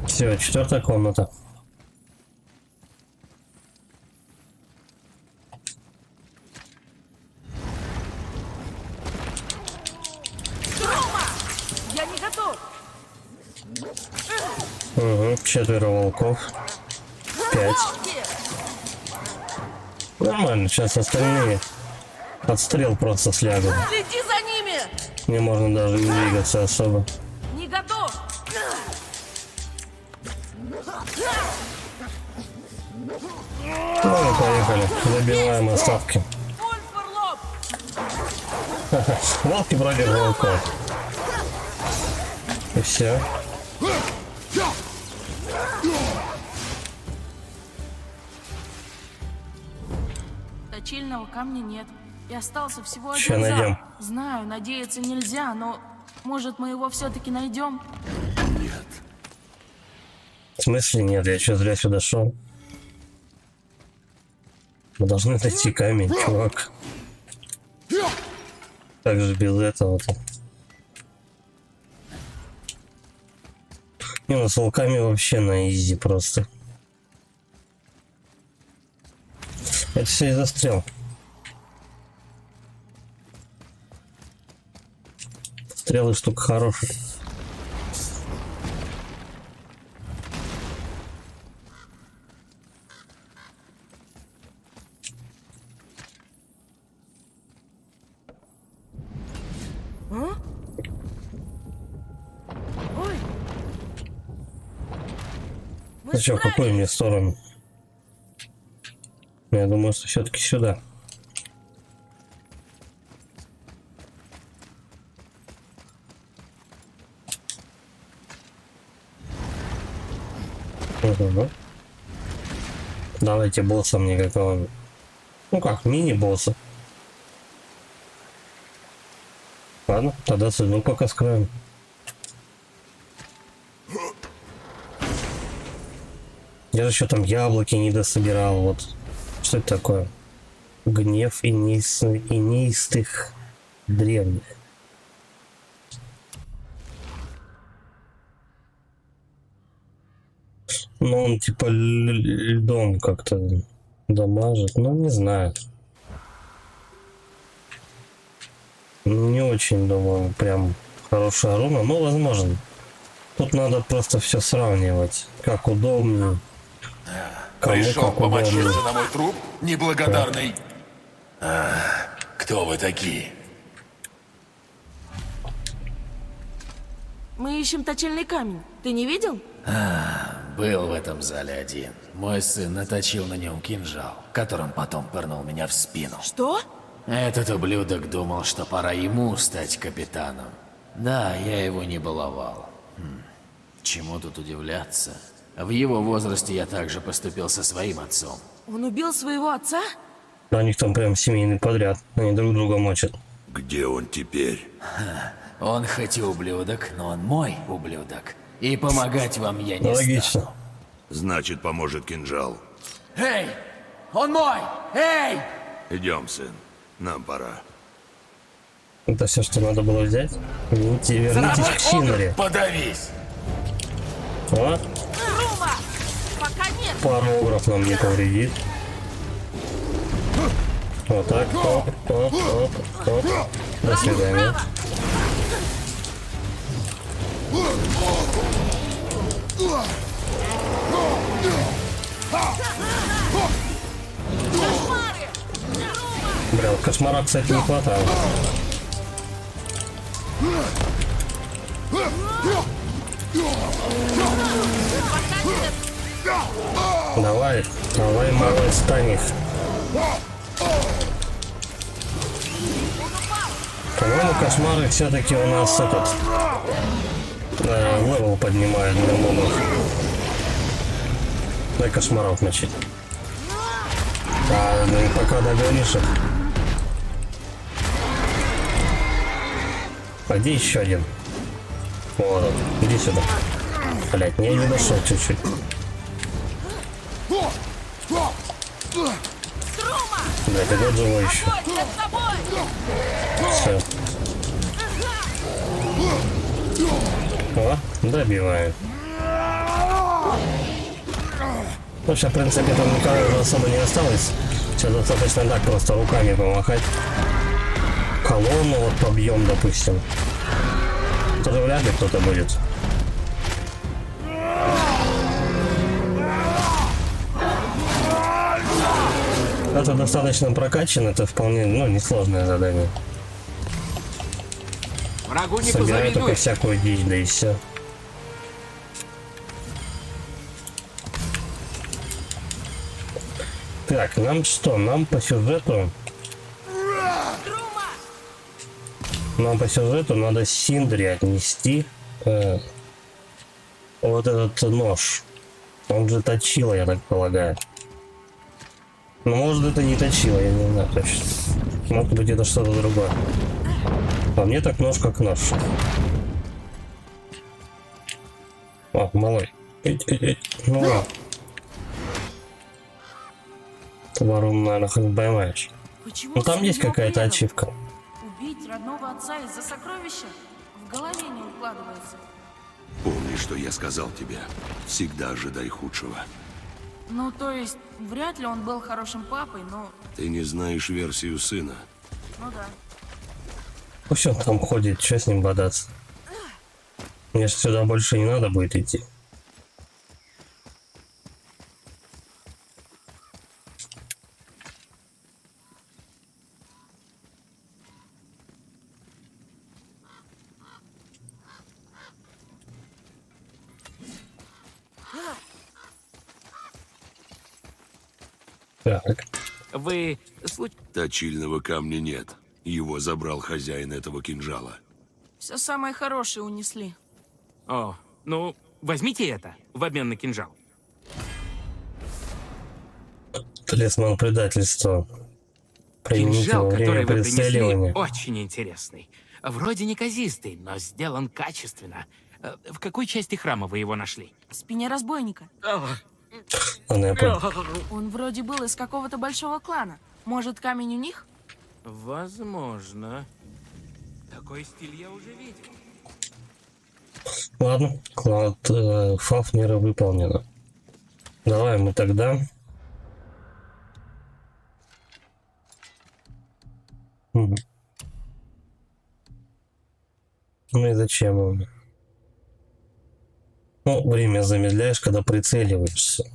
Все, 4-я комната. Я не готов! Угу, 4 волков. 5. Нормально, сейчас остальные отстрел просто слягут. Следи за ними! Не можно даже не двигаться особо. Не готов! Ну и поехали, забиваем остатки. Вольферлоп! Волки против волков. И все. Точильного камня нет. И остался всего Ща один найдем. зал. Знаю, надеяться нельзя, но может мы его все-таки найдем? Нет. В смысле нет, я что, зря сюда шел? Мы должны найти камень, чувак. Как же без этого-то? Не, ну с волками вообще на изи просто. Это все из-за стрел. Стрелы штука хорошая. Ой! Мы Ну что, в какую справились. мне сторону? Я думаю, что все-таки сюда. Угу. Давайте босса мне какого-нибудь. Ну как, мини-босса. Ладно, тогда судьбу пока скроем. Я же еще там яблоки не дособирал, вот. Что это такое? Гнев и неистых древних. Ну, он типа льдом как-то дамажит, ну не знаю. Не очень, думаю, прям хорошая руна, но возможно. Тут надо просто все сравнивать, как удобнее. Кому Пришел как удобнее. помочиться на мой труп, неблагодарный. Кто вы такие? Мы ищем точильный камень. Ты не видел? Был в этом зале один. Мой сын наточил на нем кинжал, которым потом пырнул меня в спину. Что? Этот ублюдок думал, что пора ему стать капитаном. Да, я его не баловал. Чему тут удивляться? В его возрасте я также поступил со своим отцом. Он убил своего отца? У них там прям семейный подряд, они друг друга мочат. Где он теперь? Он хоть и ублюдок, но он мой ублюдок. И помогать вам я не Логично. стану. Значит, поможет кинжал. Эй! Он мой! Эй! Идем, сын. Нам пора. Это все, что надо было взять. Вернитесь к Синоре. Подавись! Вот, Рума! Пока нет! пару угров нам не повредит. Вот так. Оп, оп, оп, оп. До свидания. Бля, вот кошмара, кстати, не хватало. Давай, давай, малый, стань их. По-моему, кошмары все-таки у нас этот левел поднимает для мобов. Дай кошмаров начать. А, ну и пока догонишь их. Пойди еще один. Вот он, иди сюда. Блять, не дошел чуть-чуть. Блять, идет живой еще. Все. О, добиваем. Ну, сейчас, в принципе, там никого уже особо не осталось. Сейчас достаточно так просто руками помахать. Колонну вот побьем, допустим. Тоже вряд ли кто-то будет. Это достаточно прокачан, это вполне, ну, несложное задание. Врагу не Собираю только позавидуешь. всякую дичь, да и все. Так, нам что? Нам по сюжету... Нам по сюжету надо Синдри отнести вот этот нож. Он же точила, я так полагаю. Но может это не точило, я не знаю точно. Может быть это что-то другое. По мне так нож как нож. О, малой. Ну ладно. Ворон, наверное, хоть поймаешь. Почему Ну там все есть его какая-то предал? ачивка. Убить родного отца из-за сокровища? В голове не укладывается. Помни, что я сказал тебе. Всегда ожидай худшего. Ну, то есть, вряд ли он был хорошим папой, но... Ты не знаешь версию сына. Ну да. Пусть он там ходит, что с ним бодаться. Мне же сюда больше не надо будет идти. Так. Вы... Точильного камня нет. Его забрал хозяин этого кинжала. Все самое хорошее унесли. О, ну, возьмите это в обмен на кинжал. Талисман предательства. Применить Кинжал, во который время вы принесли, прицеливания. очень интересный. Вроде неказистый, но сделан качественно. В какой части храма вы его нашли? В спине разбойника. Ладно, я понял. Он вроде был из какого-то большого клана. Может, камень у них? Возможно. Такой стиль я уже видел. Ладно, клад Фафнера выполнено. Давай мы тогда... Мгм. Ну и зачем он? Ну, время замедляешь, когда прицеливаешься.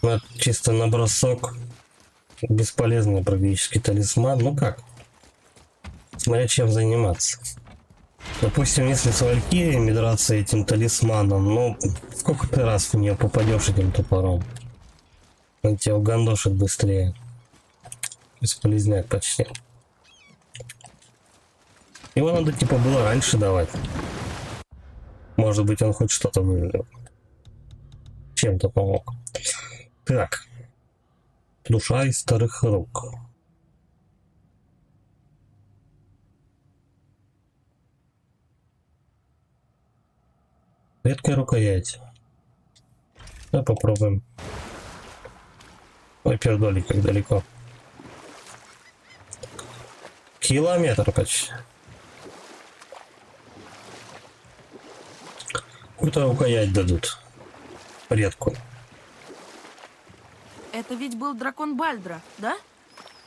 Ну, это чисто на бросок. Бесполезный практически талисман. Ну как? Смотря чем заниматься. Допустим, если с Валькириями драться этим талисманом, ну, сколько ты раз в нее попадешь этим топором? Он тебя угандошит быстрее. Бесполезняк почти. Его надо типа было раньше давать. Может быть, он хоть что-то вывел. Чем-то помог. Так. Душа из старых рук. Редкая рукоять. Давай попробуем. Ой, пердоли, как далеко. Километр почти. Какую-то рукоять дадут. Редкую. Это ведь был дракон Бальдра, да?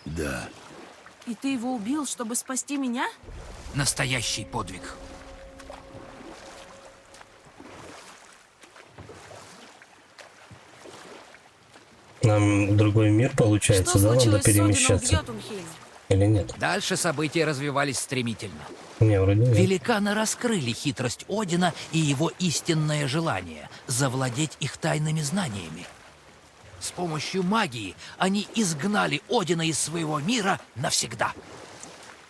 Да. И ты его убил, чтобы спасти меня? Настоящий подвиг. Нам в другой мир, получается, Что да, надо случилось с Одином в перемещаться? Йотунхейме? Или нет? Дальше события развивались стремительно. Не, вроде нет. Великаны раскрыли хитрость Одина и его истинное желание – завладеть их тайными знаниями. С помощью магии они изгнали Одина из своего мира навсегда.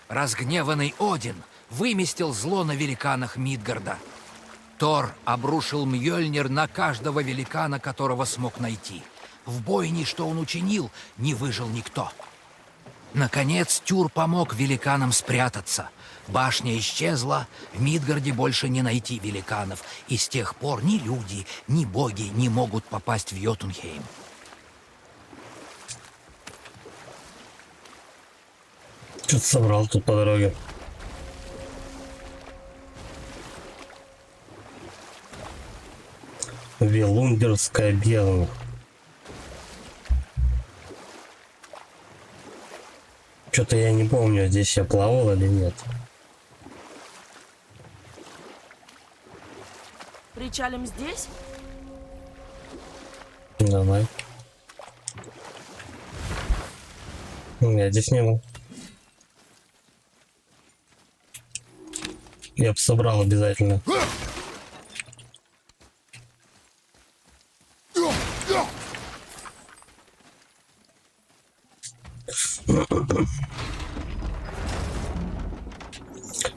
Разгневанный Один выместил зло на великанах Мидгарда. Тор обрушил Мьёльнир на каждого великана, которого смог найти. В бойне, что он учинил, не выжил никто. Наконец, Тюр помог великанам спрятаться. Башня исчезла, в Мидгарде больше не найти великанов, и с тех пор ни люди, ни боги не могут попасть в Йотунхейм. Что-то собрал тут по дороге. Велундерская бездна. Что-то я не помню, здесь я плавал или нет. Причалим здесь? Давай. Я здесь не был. Я бы собрал обязательно.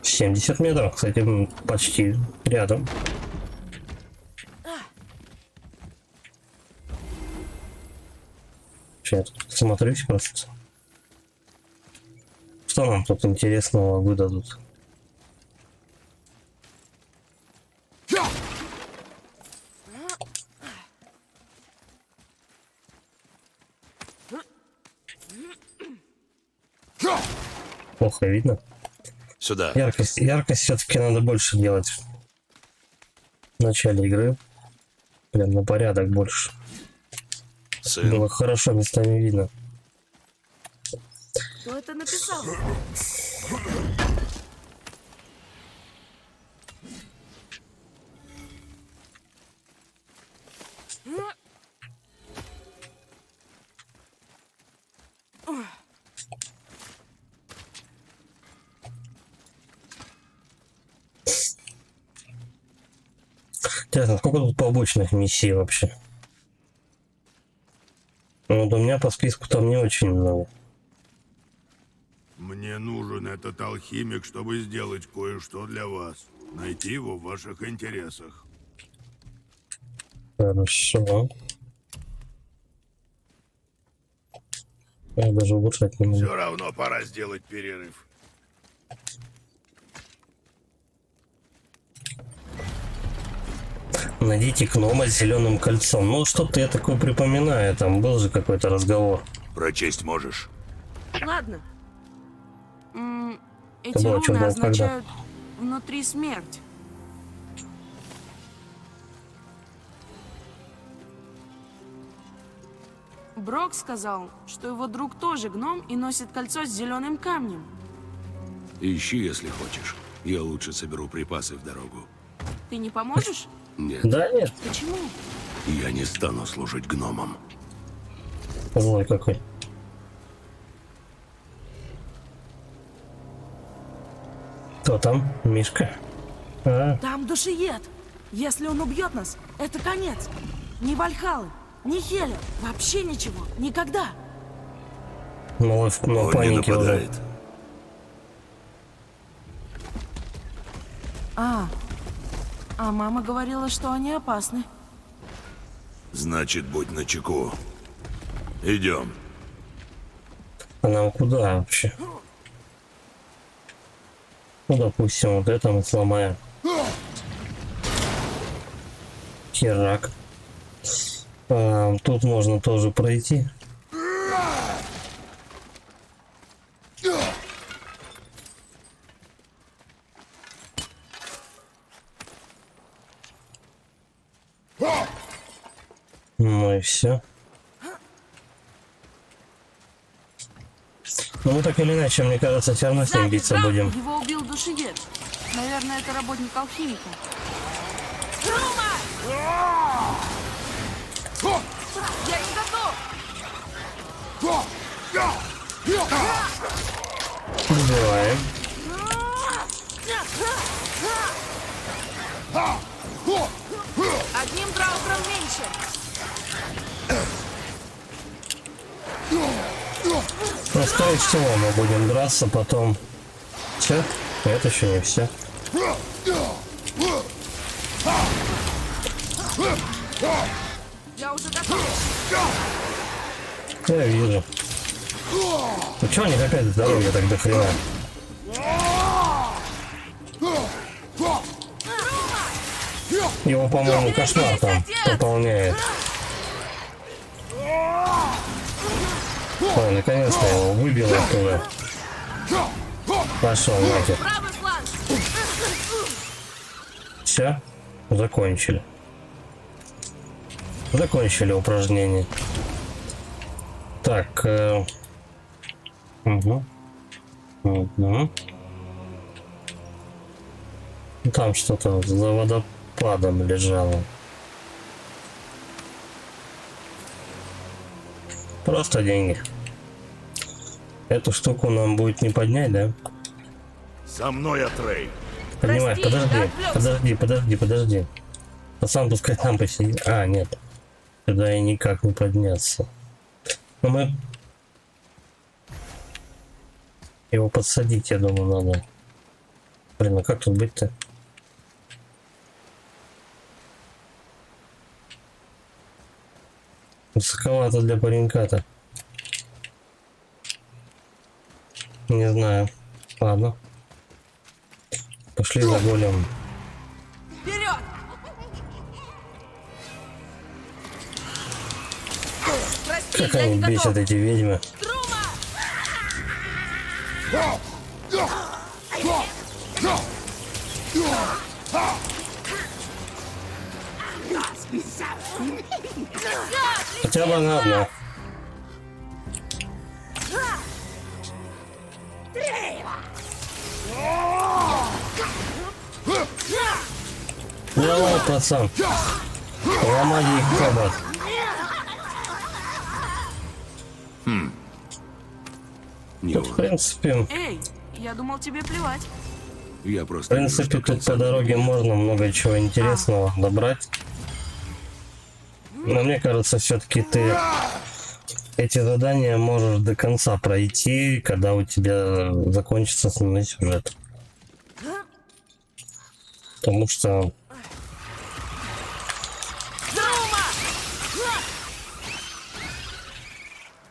«70 метров, кстати, почти рядом. Сейчас я тут смотрюсь просто. Что нам тут интересного выдадут? Плохо видно. Сюда. Яркость все-таки надо больше делать в начале игры. Прям на порядок больше. Сын, Было хорошо местами видно. Кто это написал? Интересно, сколько тут побочных миссий вообще? Ну, вот у меня по списку там не очень много. Мне нужен этот алхимик, чтобы сделать кое-что для вас. Найти его в ваших интересах. Хорошо. Я даже улучшать не могу. Все равно пора сделать перерыв. Найдите гнома с зеленым кольцом. Ну, что-то я такое припоминаю. Там был же какой-то разговор. прочесть можешь? Ладно. Эти было руны чё, было означают внутри смерть. Брок сказал, что его друг тоже гном и носит кольцо с зеленым камнем. Ищи, если хочешь. Я лучше соберу припасы в дорогу. Ты не поможешь? Нет, Да нет, Почему? я не стану служить гномам. злой какой. Кто там? Мишка? А, Там душиед. Если он убьет нас, это конец. Ни Вальхалы, ни Хеля, вообще ничего, никогда. малой Он не панике уже. нападает. А мама говорила, что они опасны. Значит, будь начеку. Идем. А нам куда вообще? Ну, допустим, вот это мы сломаем. Херак. Тут можно тоже пройти. Ну и все. Ну мы так или иначе, мне кажется, все равно с ним биться будем. Его убил душиед. Наверное, это работник алхимика. Рума! Я не готов! Убиваем. Одним трауром меньше. Ну, скорее всего, мы будем драться потом. Все? Это еще не все. Я уже готов. Я вижу. Ну что, у них опять здоровье так до хрена? Его, по-моему, кошмар там пополняет. Ой, наконец-то его выбил оттуда. Пошел нахер. Правый фланг. Все, закончили. Закончили упражнение. Так. Угу. Там что-то за водопадом лежало. Просто деньги. Эту штуку нам будет не поднять, да? За мной, Атрей. Поднимай, Прости, подожди, я подожди. Пацан, пускай там посидит. А, нет. Сюда и никак не подняться. Но мы... Его подсадить, я думаю, надо. Блин, а как тут быть-то? Высоковато для паренька-то. Не знаю. Ладно. Пошли за голем. Вперед! Прости, Как я они не готов. бесят, эти ведьмы. Трума! Хотя бы она одна. Давай, пацан. Ломай их кабат. Не Тут, в принципе, Эй, я думал, тебе плевать. я в просто вижу, принципе, что тут по конца дороге можно много чего интересного добрать. Но мне кажется, все-таки ты эти задания можешь до конца пройти, когда у тебя закончится основной сюжет. Потому что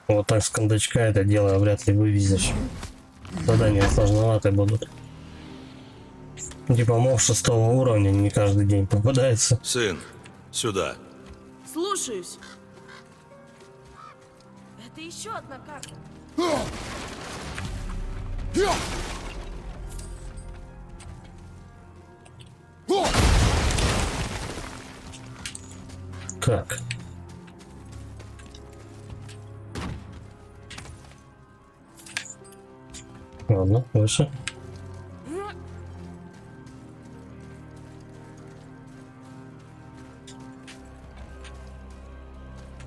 вот так с кондачка это дело вряд ли вывезешь. Задания сложноватые будут. Типа моб 6 уровня не каждый день попадается. Сын, сюда. Слушаюсь. Это еще одна карта. Как? Ладно, выше.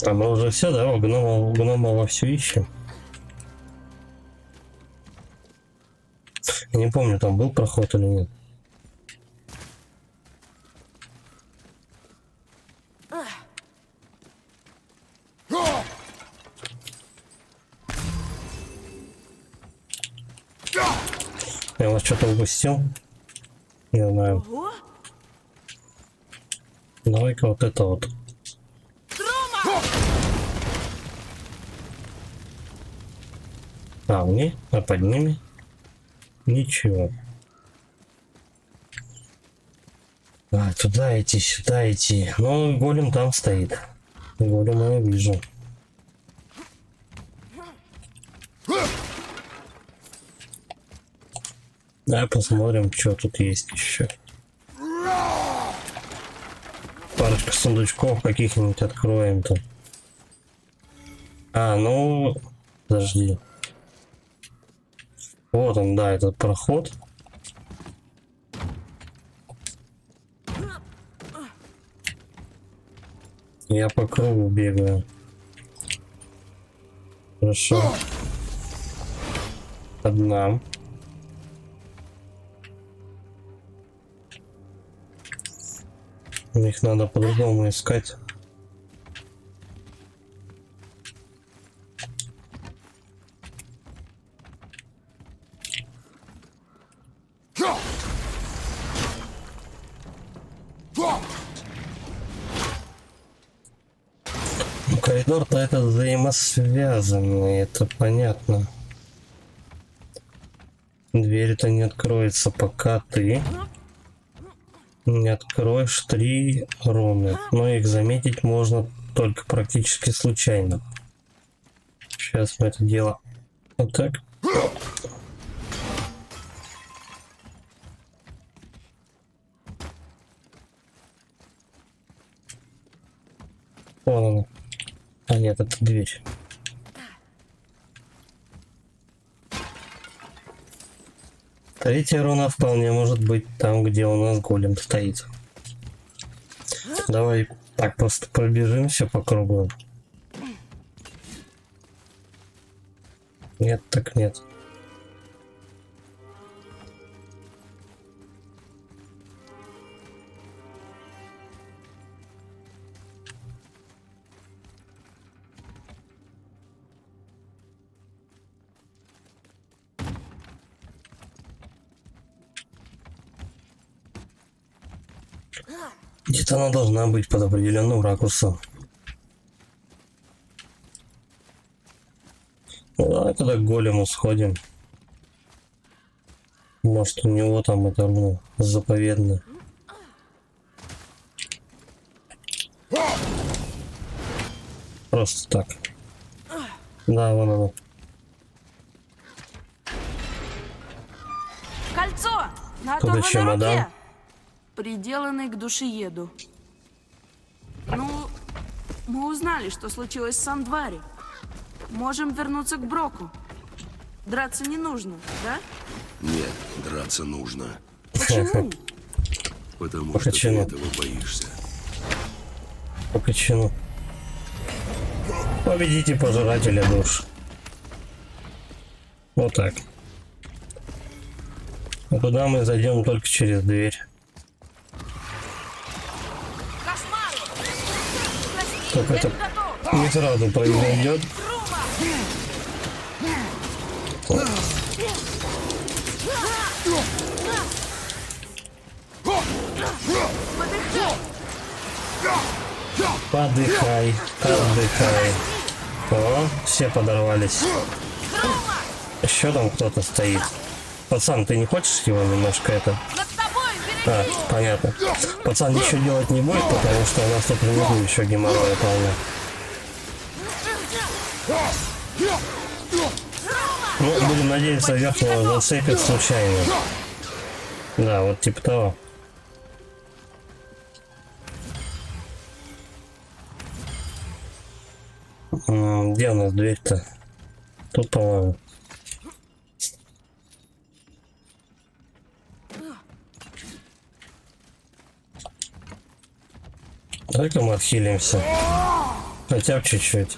А мы уже все, да? У гнома вовсю ищем. Я не помню, там был проход или нет. Я вас что-то упустил? Не знаю. Ого! Давай-ка вот это вот. А, мне? А под ними? Ничего. А, туда идти, сюда идти. Ну, голем там стоит. Голем я вижу. Давай посмотрим, что тут есть еще. Парочку сундучков каких-нибудь откроем-то. А, ну... Подожди. Вот он, да, этот проход. Я по кругу бегаю. Хорошо. Одна. Их надо по-другому искать. Ну, коридор-то этот взаимосвязанный, это понятно. Дверь-то не откроется, пока ты не откроешь 3 руны. Но их заметить можно только практически случайно. Сейчас мы это дело вот так. Вон она. А нет, это дверь. Третья руна вполне может быть там, где у нас голем стоит. Давай так просто пробежимся по кругу. Нет, так нет. Где-то она должна быть под определенным ракурсом. Ну, давай туда к голему сходим. Может, у него там это, ну, заповедно. Просто так. Да, вон оно. Кольцо! На Только оторванной чемодан. руке! Приделанный к душееду. Ну, мы узнали, что случилось в Сандваре. Можем вернуться к Броку. Драться не нужно, да? Нет, драться нужно. Почему? Потому что ты Почему? этого боишься. Почему? Победите пожирателя душ. Вот так. А туда мы зайдем только через дверь. Только это не сразу произойдет. Подыхай, отдыхай. О, все подорвались. Еще там кто-то стоит. Пацан, ты не хочешь его немножко это? А, понятно. Пацан ничего делать не будет, потому что у нас тут внизу еще геморроя полно. Ну, будем надеяться, верхнего зацепит случайно. Да, вот типа того. Где у нас дверь-то? Тут, по-моему. Давай-ка мы отхилимся. Хотя бы чуть-чуть.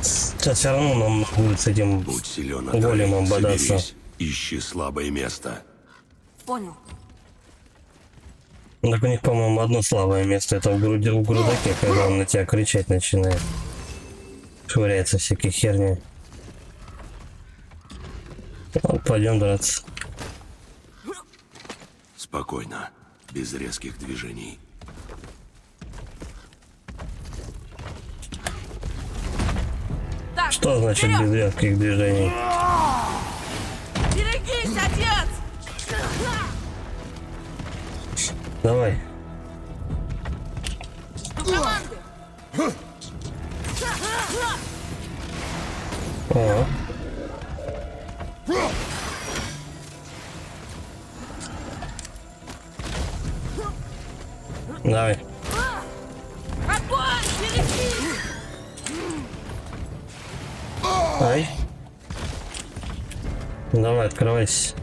Сейчас все равно нам будет с этим Будь силен, големом бодаться. соберись, ищи слабое место. Понял. Так у них, по-моему, одно слабое место. Это в грудаке, когда он на тебя кричать начинает. Швыряется всякой херней. Вот, пойдем драться. Спокойно, без резких движений. Так, Что значит вперед! без резких движений? Берегись, отец! Давай. Жду команды! О. Давай. Огонь! Берегись! Ай. Давай, открывайся.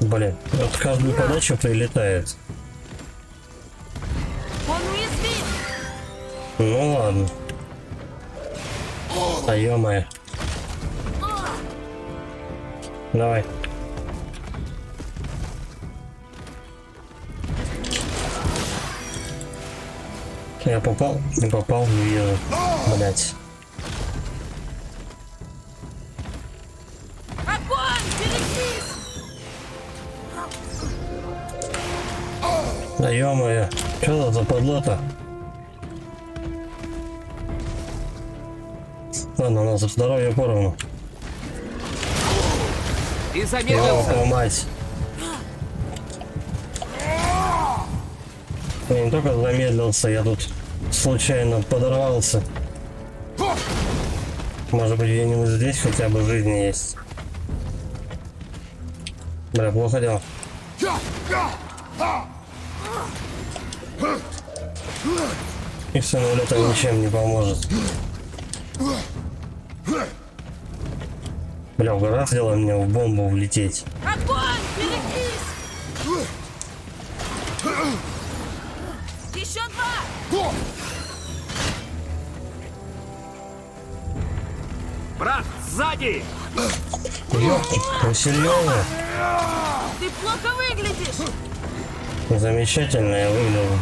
Блин, вот каждую подачу прилетает. Он уязвим! Ну ладно. А ё-моё. Давай. Я попал? Не попал, не вижу. Блять. Огонь! Берегись! Да ё-моё. Что это за подлота? Ладно, у нас здоровье поровну. Ты замедлился. Ёлка мать. Я не только замедлился, я тут случайно подорвался. Может быть, где-нибудь здесь хотя бы жизнь есть. Бля, плохо дело. И все равно это ничем не поможет. Бля, угораздило мне в бомбу влететь. Огонь! Берегись! Еще два! Брат, сзади! Ёпта, ну серьезно? Ты плохо выглядишь! Замечательно я выгляжу.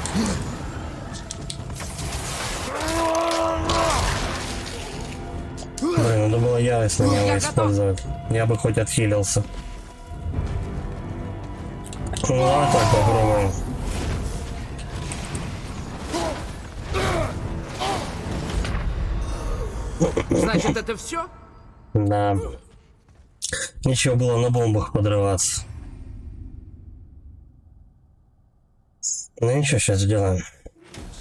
Блин, надо было ярость на него использовать. Я бы хоть отхилился. Ну, давай так попробуем. Значит, это все? Да. Ничего было на бомбах подрываться. Ну ничего, сейчас сделаем.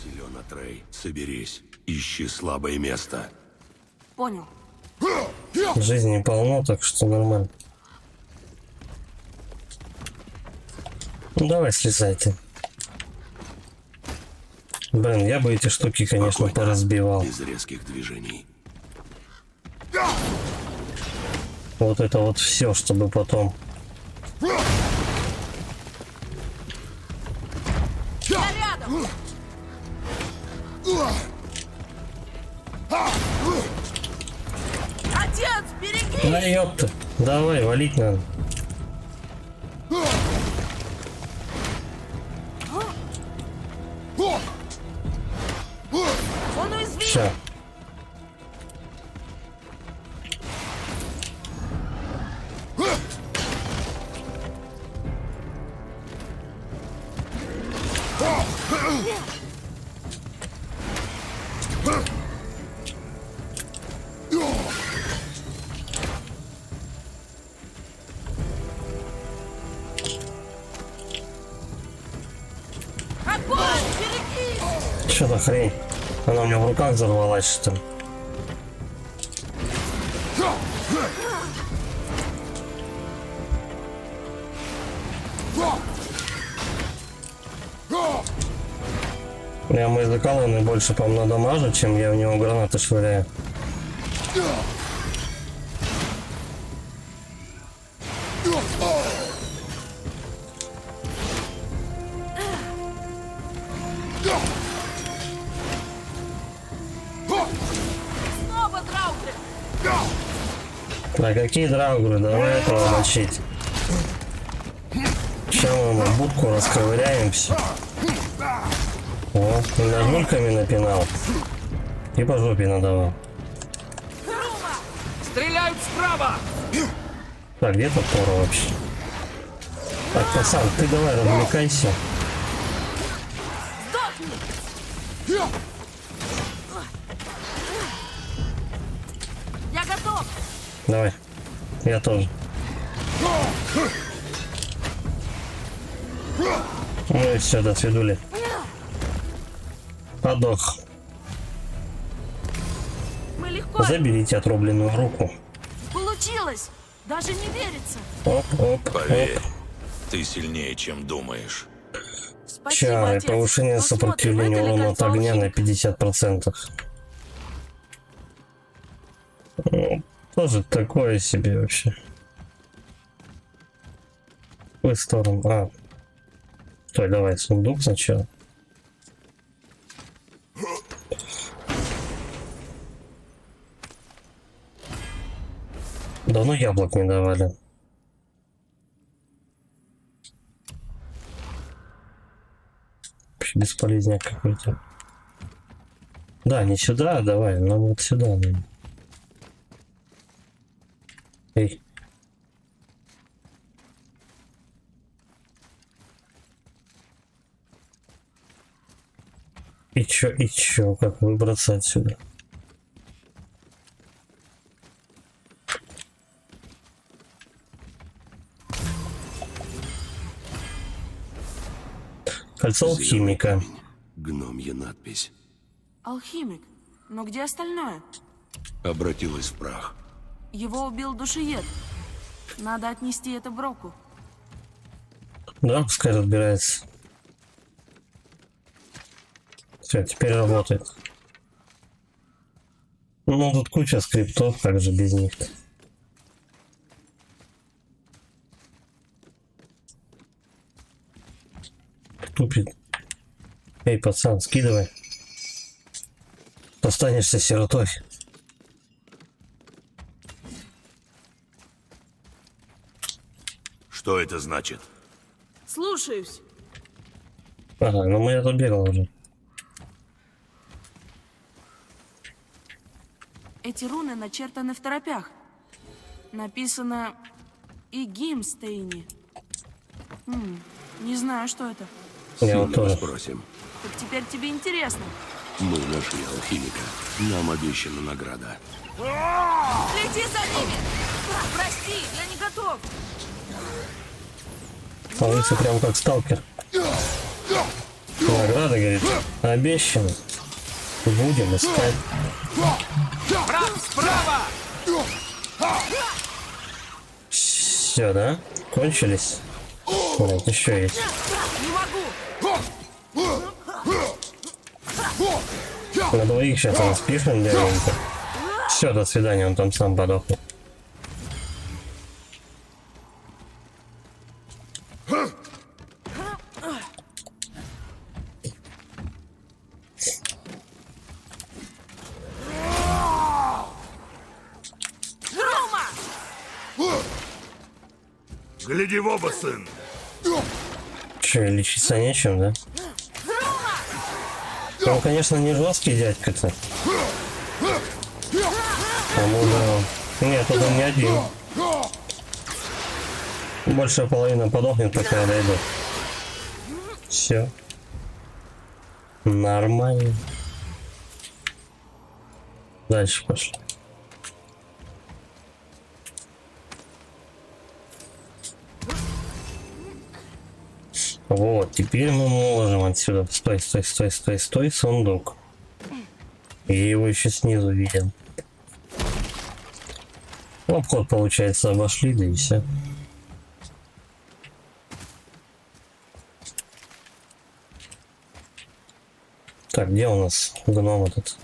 Силёна, Трей, соберись. Ищи слабое место. Понял. Жизни полно, так что нормально. Ну давай, слезайте. Блин, я бы эти штуки, конечно, Спокойно, поразбивал. без резких движений. Вот это вот все, чтобы потом. Я рядом! Отец, береги! Да ёпта, давай, валить надо. Он уязвим! Все. Огонь! Берегись! Что за хрень? Она у меня в руках взорвалась, что ли? Я мой заколонный больше, по-моему, надамажу, чем я в него гранаты швыряю. Снова драугры! А какие драугры? Давай этого мочить. Сейчас мы ему будку расковыряемся. Вот, и ножульками напинал. И по жопе надавал. Стреляют справа! Так, где топора вообще? Так, пацан, ты давай развлекайся. Я готов! Давай. Я тоже. Ну и все, до свидули. Подох. Мы легко... Заберите отрубленную руку. Получилось! Даже не верится! Оп, оп, Поверь, оп. ты сильнее, чем думаешь. Спасибо, Чары. отец. Повышение Посмотрим, сопротивления это ли урона от кольцо огня на алхимика. 50%. Ну, тоже такое себе вообще. В какую сторону? А. Стой, давай сундук сначала. Давно яблок не давали. Вообще бесполезняк какой-то. Да, не сюда, давай, нам вот сюда. Наверное. Эй. И чё, как выбраться отсюда? Кольцо Зелёный алхимика. камень. Гномья надпись. Алхимик. Но где остальное? Обратилась в прах. Его убил душиед. Надо отнести это Броку. Да, пускай разбирается. Все, теперь работает. Ну, тут куча скриптов, как же без них-то. тупит. Эй, пацан, скидывай. Останешься сиротой. Что это значит? Слушаюсь. Ага, ну я тут бегал уже. Эти руны начертаны в торопях. Написано «И Гимстейни». Не знаю, что это. Я вот Сильно тоже. спросим. Так теперь тебе интересно. Мы нашли алхимика. Нам обещана награда. Лети за ними! Прости, я не готов. Становится прям как сталкер. Награда, говорит, обещана. Будем искать. Справа! Все, да? Кончились? Нет, еще есть. Не могу. На двоих сейчас распишем легенько. Все, до свидания, он там сам подохнет. Гляди в оба, сын. Че, лечиться нечем, да? Он, конечно, не жесткий дядька-то. Тому да. Нет, тут он не один. Большая половина подохнет, пока я дойду. Все. Нормально. Дальше пошли. Вот, теперь мы можем отсюда. Стой, стой, стой, стой, стой, сундук. И его еще снизу видим. Обход, получается, обошли, да и все. Так, где у нас гном этот,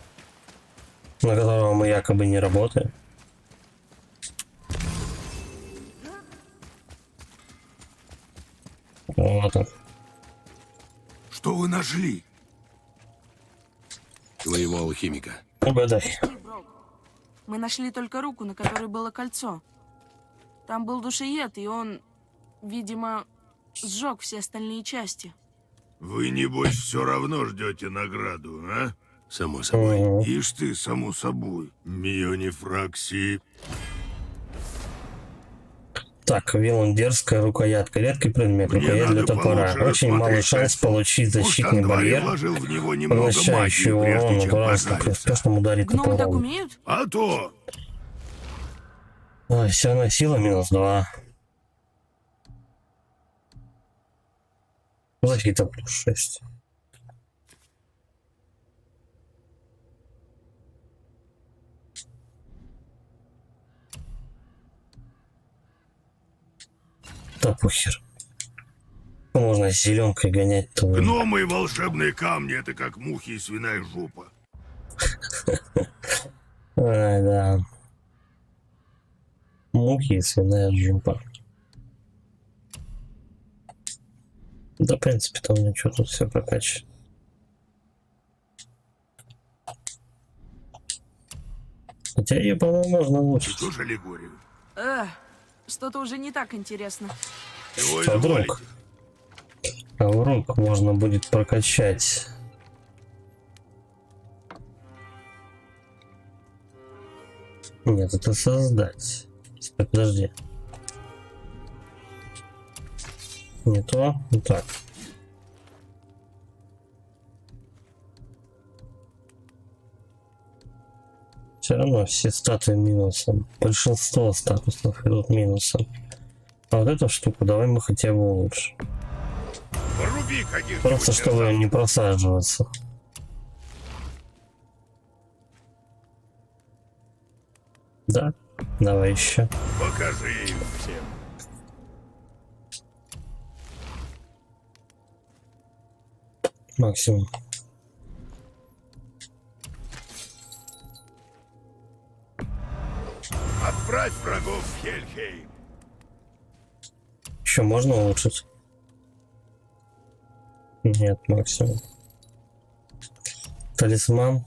на которого мы якобы не работаем? Вот он. Что вы нашли? Твоего алхимика. Угадай. Мы нашли только руку, на которой было кольцо. Там был душеед, и он, видимо, сжег все остальные части. Вы, небось, все равно ждете награду, а? Само собой. Ишь ты, само собой. Мионифракси. Так, вилан дерзкая рукоятка, редкий предмет, Мне рукоять для надо топора. получше Очень малый рассмотреть шанс кольцо. получить защитный Может, барьер, вложил в него немного поглощающий магии, прежде урон, чем натурально при позариться. успешном ударе Гномы так топором. умеют? А то! Все равно сила -2. Защита +6. Да похер. Можно зеленкой гонять то. Гномы и волшебные камни — это как мухи и свиная жопа. Ай, да. Мухи и свиная жопа. Да, в принципе, там ничего, тут все прокачано. Хотя ее, по-моему, можно улучшить. Что же аллегорию? Что-то уже не так интересно. Чего А вдруг? изволите? А вдруг можно будет прокачать. Нет, это создать. Стой, подожди. Не то, не так. Все равно все статы минусом. Большинство статусов идут минусом. А вот эту штуку давай мы хотя бы улучшим. Поруби каких-нибудь Просто чтобы мерзавцев. не просаживаться. Да, давай еще. Покажи им всем. Максимум. Отправь врагов в Хельхейм. Еще можно улучшить. Нет, максимум. Талисман.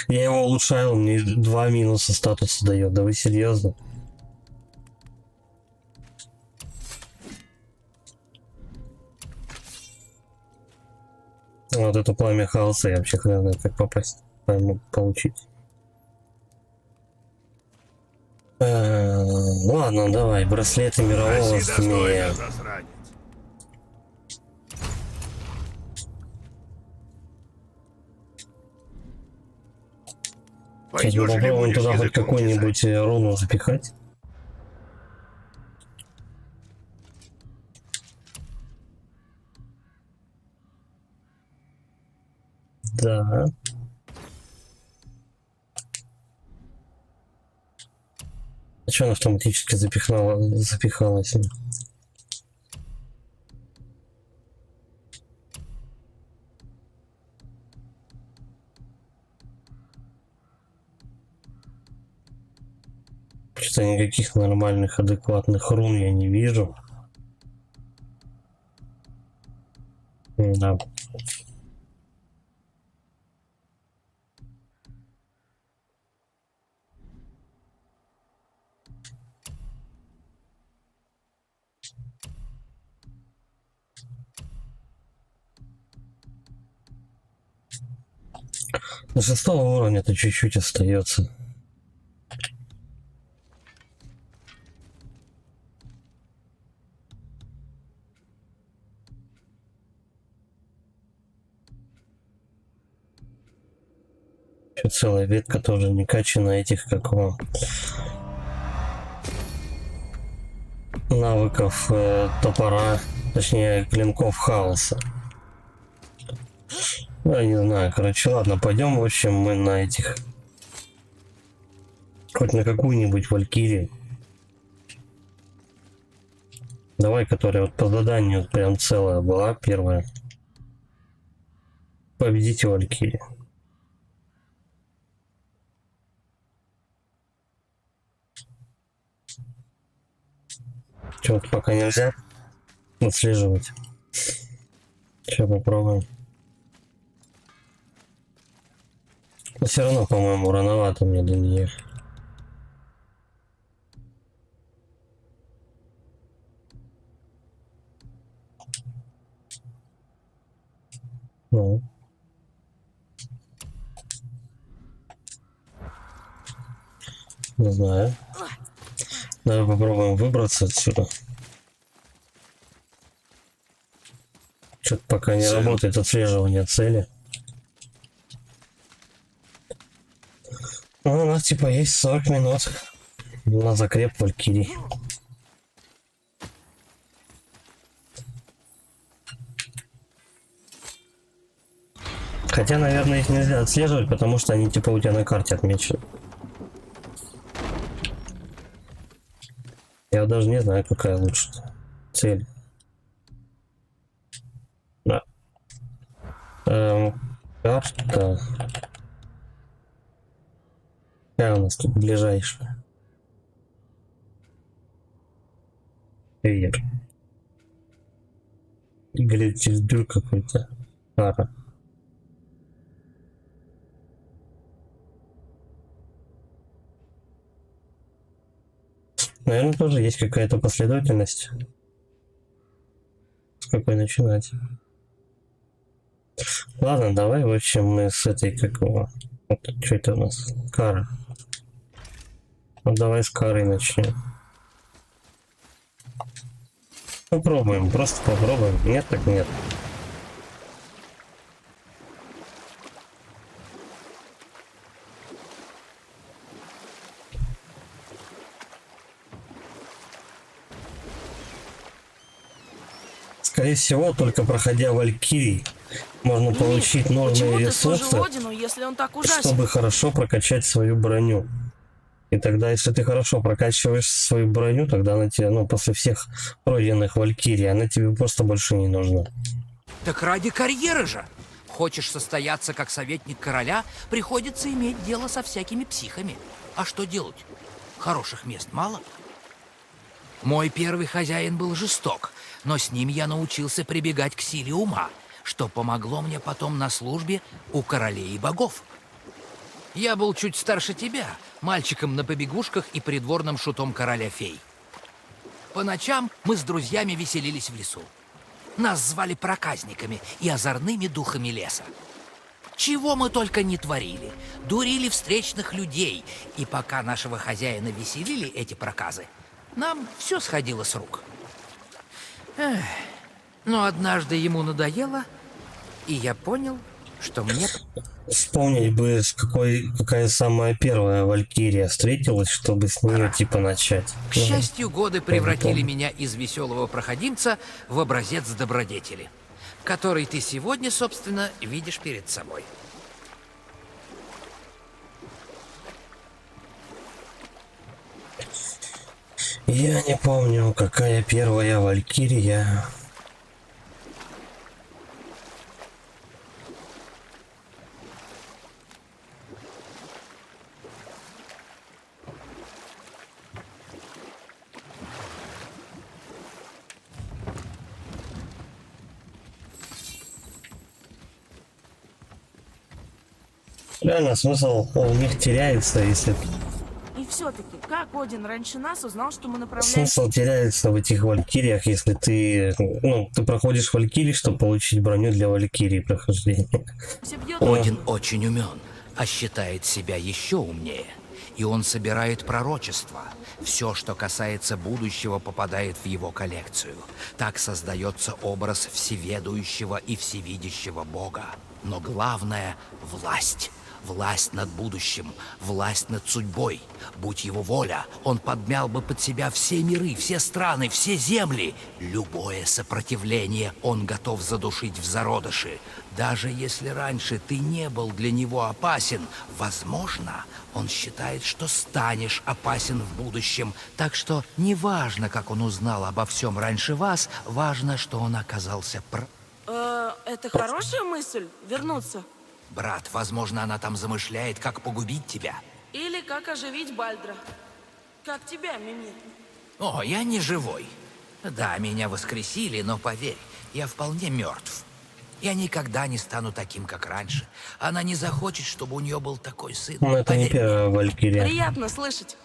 Я его улучшаю, он мне 2 минуса статуса дает. Да вы серьезно? Вот это пламя хаоса я вообще хрен знает, как попасть, получить. Ладно, давай, браслеты мирового Проси змея. достойно, засранец. Сейчас мы Пойдешь или попробуем будешь туда хоть языком какую-нибудь руну запихать. Да. А что она автоматически запихалась? Что никаких нормальных, адекватных рун я не вижу. Да. До 6-го уровня-то чуть-чуть остается. Еще целая ветка тоже не качана этих, как вам, навыков топора, точнее клинков хаоса. Я не знаю, короче, ладно, пойдем, в общем, мы на этих, хоть на какую-нибудь валькирию. Давай, которая вот по заданию прям целая была, первая. Победите валькирию. Чего-то пока нельзя отслеживать. Сейчас попробуем. Но все равно, по-моему, рановато мне до нее. Ну. Не знаю. Давай попробуем выбраться отсюда. Что-то пока не работает отслеживание цели. Ну, у нас типа есть 40 минут на закреп валькирий. Хотя, наверное, их нельзя отслеживать, потому что они типа у тебя на карте отмечены. Я даже не знаю, какая лучше цель. Да. Карта. Какая у нас тут ближайшая? Эйр. Грильтильдюр какой-то. Пара. Наверное, тоже есть какая-то последовательность, с какой начинать. Ладно, давай, в общем, мы с этой, какого... Вот, что это у нас? Кара. Ну, давай с Карой начнем. Попробуем, просто попробуем. Нет, так нет. Скорее всего, только проходя валькирий, можно получить нужные Почему ты ресурсы, служил Одину, если он так ужасен? чтобы хорошо прокачать свою броню. И тогда, если ты хорошо прокачиваешь свою броню, тогда она тебе, ну, после всех пройденных валькирий, она тебе просто больше не нужна. Так ради карьеры же. Хочешь состояться как советник короля, приходится иметь дело со всякими психами. А что делать? Хороших мест мало. Мой первый хозяин был жесток, но с ним я научился прибегать к силе ума, что помогло мне потом на службе у королей и богов. Я был чуть старше тебя, мальчиком на побегушках и придворным шутом короля фей. По ночам мы с друзьями веселились в лесу. Нас звали проказниками и озорными духами леса. Чего мы только не творили. Дурили встречных людей. И пока нашего хозяина веселили эти проказы, нам все сходило с рук. Эх. Но однажды ему надоело, и я понял, что мне... Вспомнить бы, какая самая первая валькирия встретилась, чтобы с нее типа начать. К счастью, годы превратили меня из веселого проходимца в образец добродетели, который ты сегодня, собственно, видишь перед собой. Я не помню, какая первая валькирия. Реально смысл в них теряется, если... И все-таки, как Один раньше нас узнал, что мы направляемся... Смысл теряется в этих валькириях, если ты... Ну, ты проходишь валькирии, чтобы получить броню для валькирии прохождения. Один очень умен, а считает себя еще умнее. И он собирает пророчества. Все, что касается будущего, попадает в его коллекцию. Так создается образ всеведущего и всевидящего Бога. Но главное — власть. Власть над будущим, власть над судьбой. Будь его воля, он подмял бы под себя все миры, все страны, все земли. Любое сопротивление он готов задушить в зародыши. Даже если раньше ты не был для него опасен, возможно, он считает, что станешь опасен в будущем. Так что неважно, как он узнал обо всем раньше вас, важно, что он оказался Это хорошая мысль — вернуться. Брат, возможно, она там замышляет, как погубить тебя. Или как оживить Бальдра. Как тебя, Мимир. О, я не живой. Да, меня воскресили, но поверь, я вполне мертв. Я никогда не стану таким, как раньше. Она не захочет, чтобы у нее был такой сын. Ну, это не первая валькирия. Приятно слышать.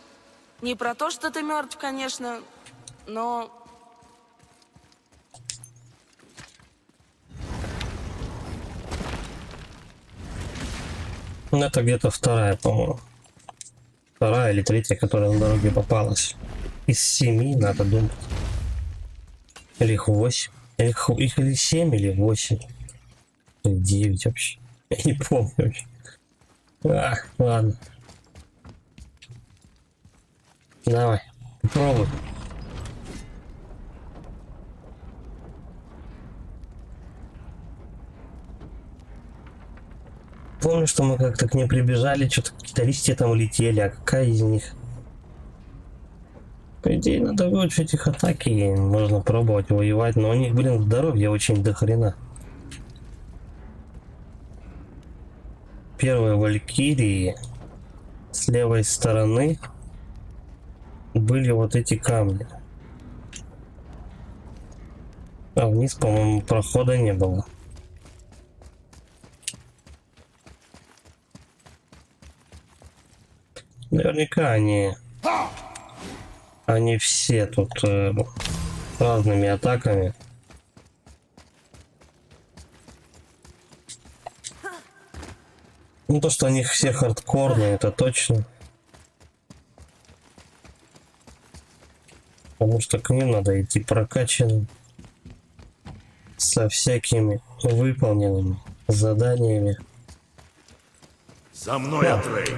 Не про то, что ты мертв, конечно, но... Ну, это где-то вторая, по-моему. Вторая или третья, которая на дороге попалась. Из 7, надо думать. Или их 8. Их или 7, или 8. Или 9 вообще. Я не помню вообще. Ладно. Давай, попробуй. Помню, что мы как-то к ней прибежали, что-то какие-то листья там летели, а какая из них? По идее, надо выучить их атаки, и можно пробовать воевать, но у них, блин, здоровье очень дохрена. Первые валькирии с левой стороны были вот эти камни. А вниз, по-моему, прохода не было. Наверняка они все тут разными атаками. Ну то, что они все хардкорные, это точно. Потому что к ним надо идти прокачанным. Со всякими выполненными заданиями. За мной, Атрей.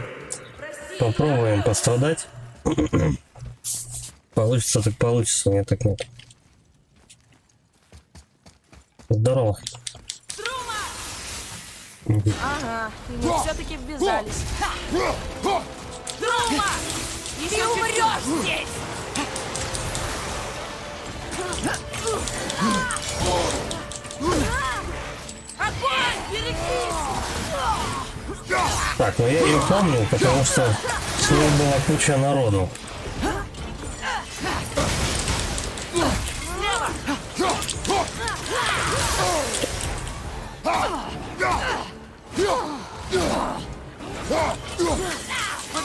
Попробуем пострадать. Получится так получится, нет так нет. Здорово. Ага, и мы все-таки ввязались. Трума! Ты умрешь здесь! Огонь! Берегись! Так, ну я ее помню, потому что с ней была куча народу.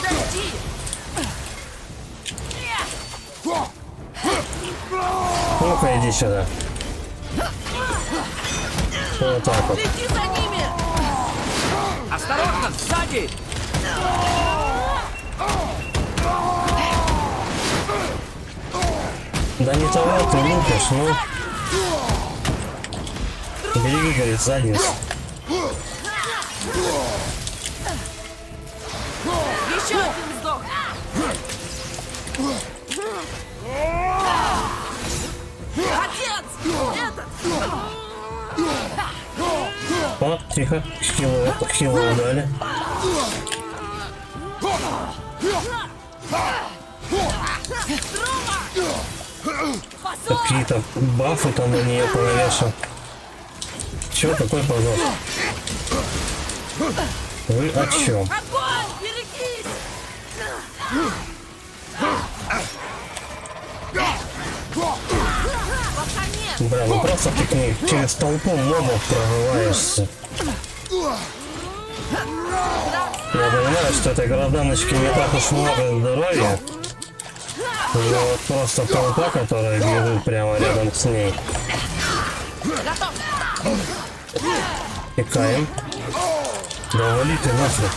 Подожди! Ну-ка, иди сюда. Вот так вот. Лети за ними! Осторожно, сзади! Да не того ты лупишь, ну. Береги, говорит, задницу. Еще один сдох! Отец! Этот! О, тихо. Хило дали. Какие-то бафы там на нее повешал. Чё такой позор? Вы о чем? Огонь! Берегись! Пока нет! Бля, ну просто ты к ней через толпу мобов прорываешься. Я понимаю, что этой гражданочке не так уж много здоровья. Но вот просто толпа, которая бежит прямо рядом с ней. Пикаем. Да вали ты нафиг.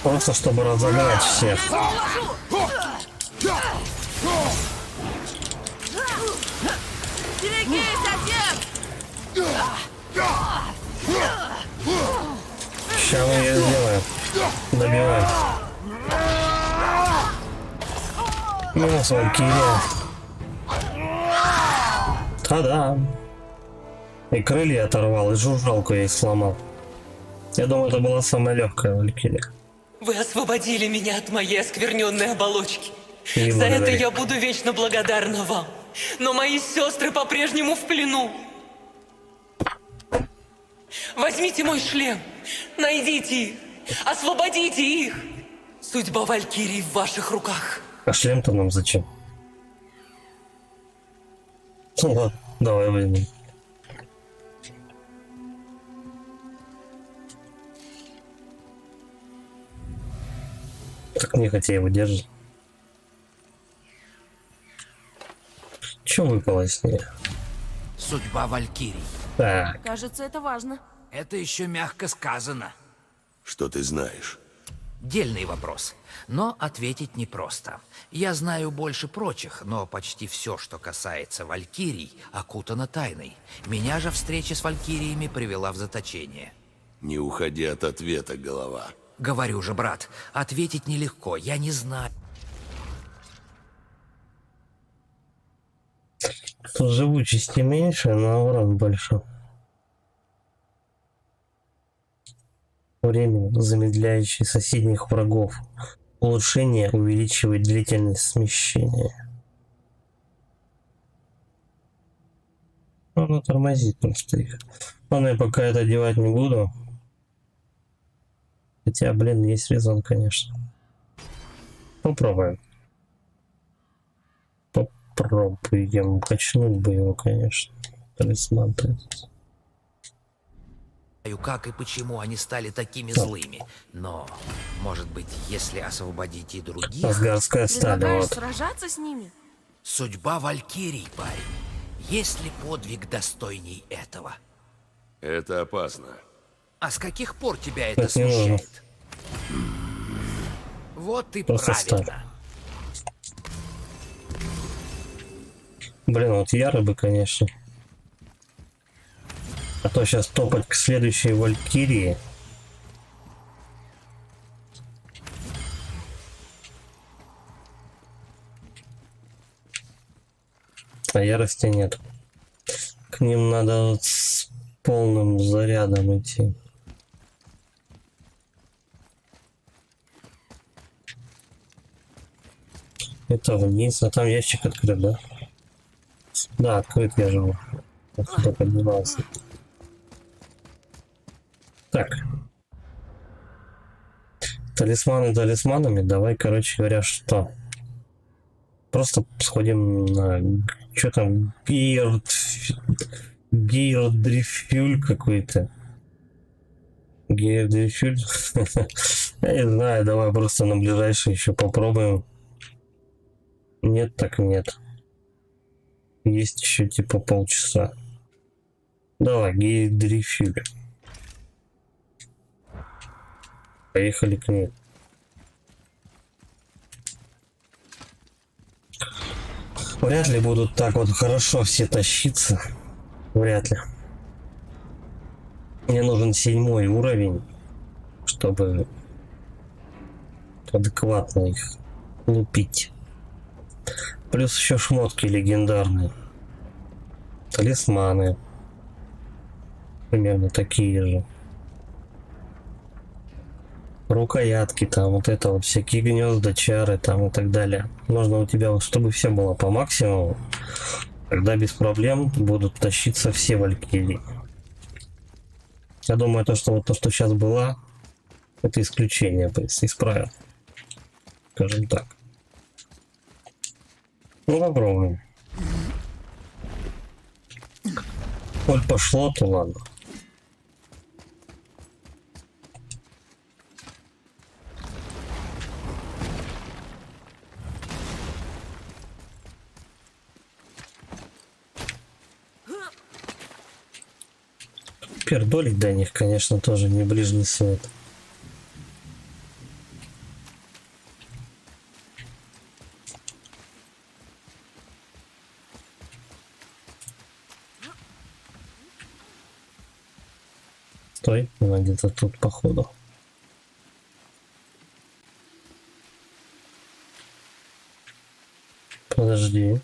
Просто чтобы разогнать всех. Берегись, отец! Сейчас мы ее сделаем. Добиваем. Минус Валькирия. Та-да. И крылья оторвал, и жужжалку ей сломал. Я думаю, это была самая легкая Валькирия. Вы освободили меня от моей оскверненной оболочки. Не За это благодари. я буду вечно благодарна вам. Но мои сестры по-прежнему в плену. Возьмите мой шлем, найдите их, освободите их. Судьба Валькирии в ваших руках. А шлем-то нам зачем? Ну ладно, давай возьмем. Так нехотя его держи. Че выпало с ней? Судьба Валькирий. Так, Кажется, это важно. Это еще мягко сказано. Что ты знаешь? Дельный вопрос, но ответить непросто. Я знаю больше прочих, но почти все, что касается Валькирий, окутано тайной. Меня же встреча с Валькириями привела в заточение. Не уходи от ответа, голова. Говорю же, брат, ответить нелегко, я не знаю. тут живучести меньше, но урон больше. Время, замедляющее соседних врагов. Улучшение увеличивает длительность смещения. Оно тормозит просто их. Ладно, я пока это делать не буду. Хотя, блин, есть резон, конечно. Попробуем. Попробуем. Качнуть бы его, конечно. Талисман этот. Знаю, как и почему они стали такими злыми. Но, может быть, если освободить и других... Асгардская сталь, Предлагаешь вот. сражаться с ними? Судьба Валькирий, парень. Есть ли подвиг достойней этого? Это опасно. А с каких пор тебя это Это не нужно. смущает? Вот и Просто правильно. Блин, вот яры бы, конечно. А то сейчас топать к следующей Валькирии. А ярости нет. К ним надо вот с полным зарядом идти. Это вниз, а там ящик открыт, да? Да, открыт, я живу. Отсюда поднимался. Так. Талисманы талисманами. Давай, короче говоря, что? Просто сходим на... Что там? Гейрдрифюль какой-то. Гейрдрифюль. Я не знаю, давай просто на ближайший еще попробуем. Нет, так нет. Есть еще типа полчаса. Давай, гейрдрифюль. Поехали к ней. Вряд ли будут так вот хорошо все тащиться. Вряд ли. Мне нужен 7-й уровень, чтобы адекватно их лупить. Плюс еще шмотки легендарные. Талисманы. Примерно такие же. Рукоятки там, вот это вот всякие гнезда, чары там и так далее. Нужно у тебя, вот, чтобы все было по максимуму. Тогда без проблем будут тащиться все валькирии. Я думаю, то, что сейчас было, это исключение из правил. Скажем так. Ну, попробуем. Коль пошло, то ладно. Пердолить до них, конечно, тоже не ближний свет. Стой, она где-то тут походу. Подожди.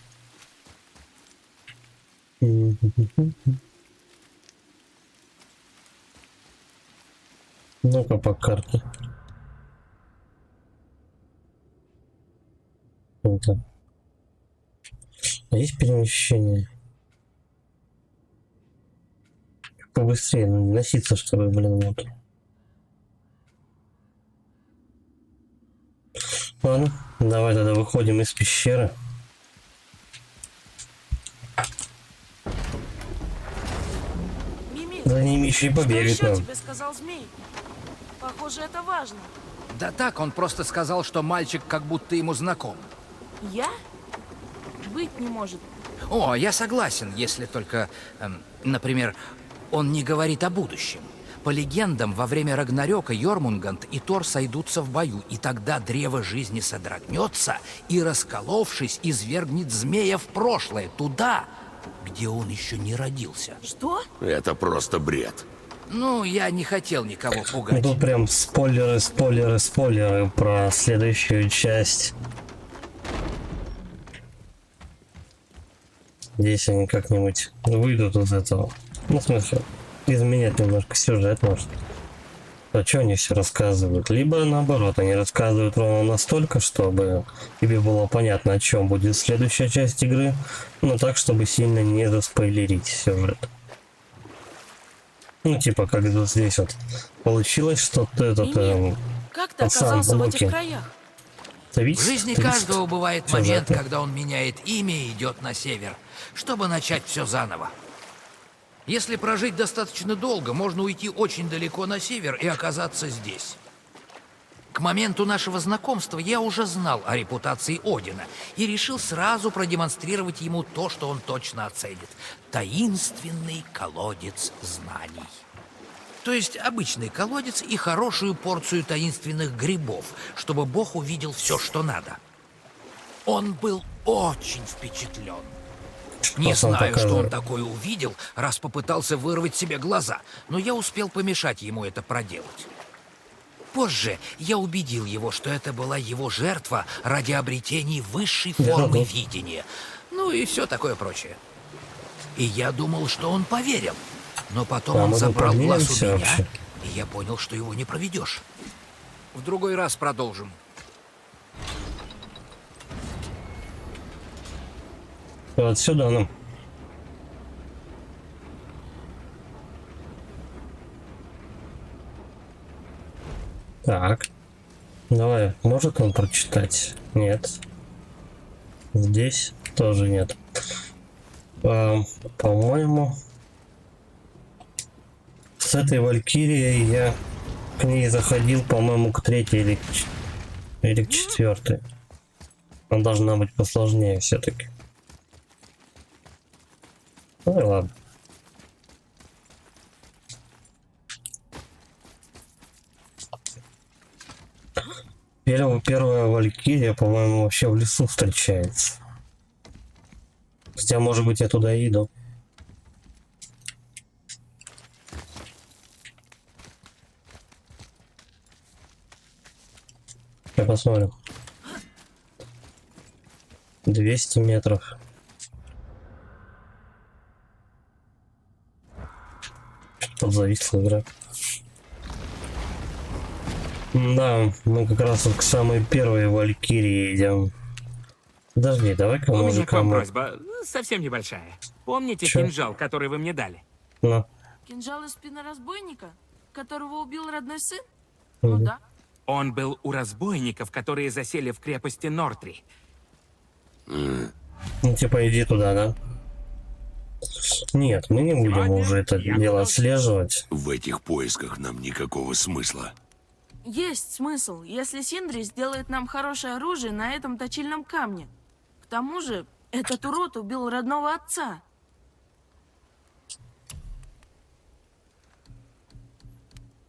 Ну-ка по карте. Это. Есть перемещение? Побыстрее носиться, чтобы, блин, вот. Ладно, давай тогда выходим из пещеры. Мими, За ними еще и побегать что еще нам. тебе сказал змей? Похоже, это важно. Да так, он просто сказал, что мальчик как будто ему знаком. Я? Быть не может. О, я согласен, если только, например, он не говорит о будущем. По легендам, во время Рагнарёка Йормунганд и Тор сойдутся в бою, и тогда древо жизни содрогнется и, расколовшись, извергнет змея в прошлое, туда, где он еще не родился. Что? Это просто бред. Ну, я не хотел никого Ну, пугать. тут прям спойлеры про следующую часть. Здесь они как-нибудь выйдут из этого. Ну, в смысле, изменять немножко сюжет, может. А что они все рассказывают? Либо наоборот, они рассказывают ровно настолько, чтобы тебе было понятно, о чем будет следующая часть игры, но так, чтобы сильно не заспойлерить сюжет. Ну, типа, как вот здесь вот получилось, что этот Как ты пацан оказался в Локи. этих краях? В жизни каждого бывает момент, сюжетно. когда он меняет имя и идет на север, чтобы начать все заново. Если прожить достаточно долго, можно уйти очень далеко на север и оказаться здесь. К моменту нашего знакомства я уже знал о репутации Одина и решил сразу продемонстрировать ему то, что он точно оценит. Таинственный колодец знаний. То есть обычный колодец и хорошую порцию таинственных грибов, чтобы Бог увидел все, что надо. Он был очень впечатлен. Не Пацан знаю, что он показывает. такое увидел, раз попытался вырвать себе глаза, но я успел помешать ему это проделать. Позже я убедил его, что это была его жертва ради обретения высшей формы видения. Ну и все такое прочее. И я думал, что он поверил. Но потом А он мы тут забрал глаз у поднимемся меня, вообще? и я понял, что его не проведешь. В другой раз продолжим. Вот сюда нам. Так. Давай, может он прочитать? Нет. Здесь тоже нет. По-моему, С этой Валькирией я к ней заходил, по-моему, к третьей или к четвертой. Она должна быть посложнее все-таки. Ну и ладно. Первая Валькирия, по-моему, вообще в лесу встречается. Хотя, может быть, я туда и иду. Я посмотрю. 200 метров. Что-то зависла игра. Да, мы как раз вот к самой первой Валькирии идем. Подожди, давай-ка У меня мужик. к вам просьба, совсем небольшая. Помните Чё? кинжал, который вы мне дали? Ну, Кинжал из спины разбойника, которого убил родной сын? Ну да. Он был у разбойников, которые засели в крепости Нортри. ну, типа, иди туда, да? Нет, мы не будем Сегодня уже это я дело буду- отслеживать. В этих поисках нам никакого смысла. Есть смысл, если Синдри сделает нам хорошее оружие на этом точильном камне. К тому же, этот урод убил родного отца.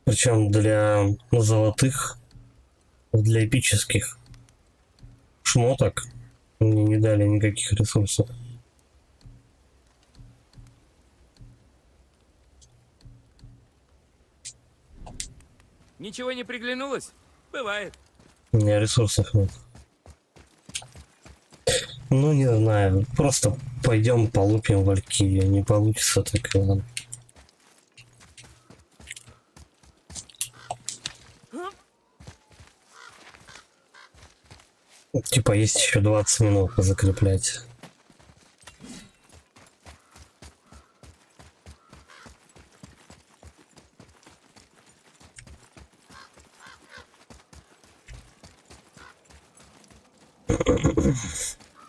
Причем для золотых, для эпических шмоток мне не дали никаких ресурсов. Ничего не приглянулось? Бывает. У меня ресурсов нет. Ну, не знаю. Просто пойдем полупим Валькирию. Не получится, так и ладно. Типа есть еще 20 минут закреплять.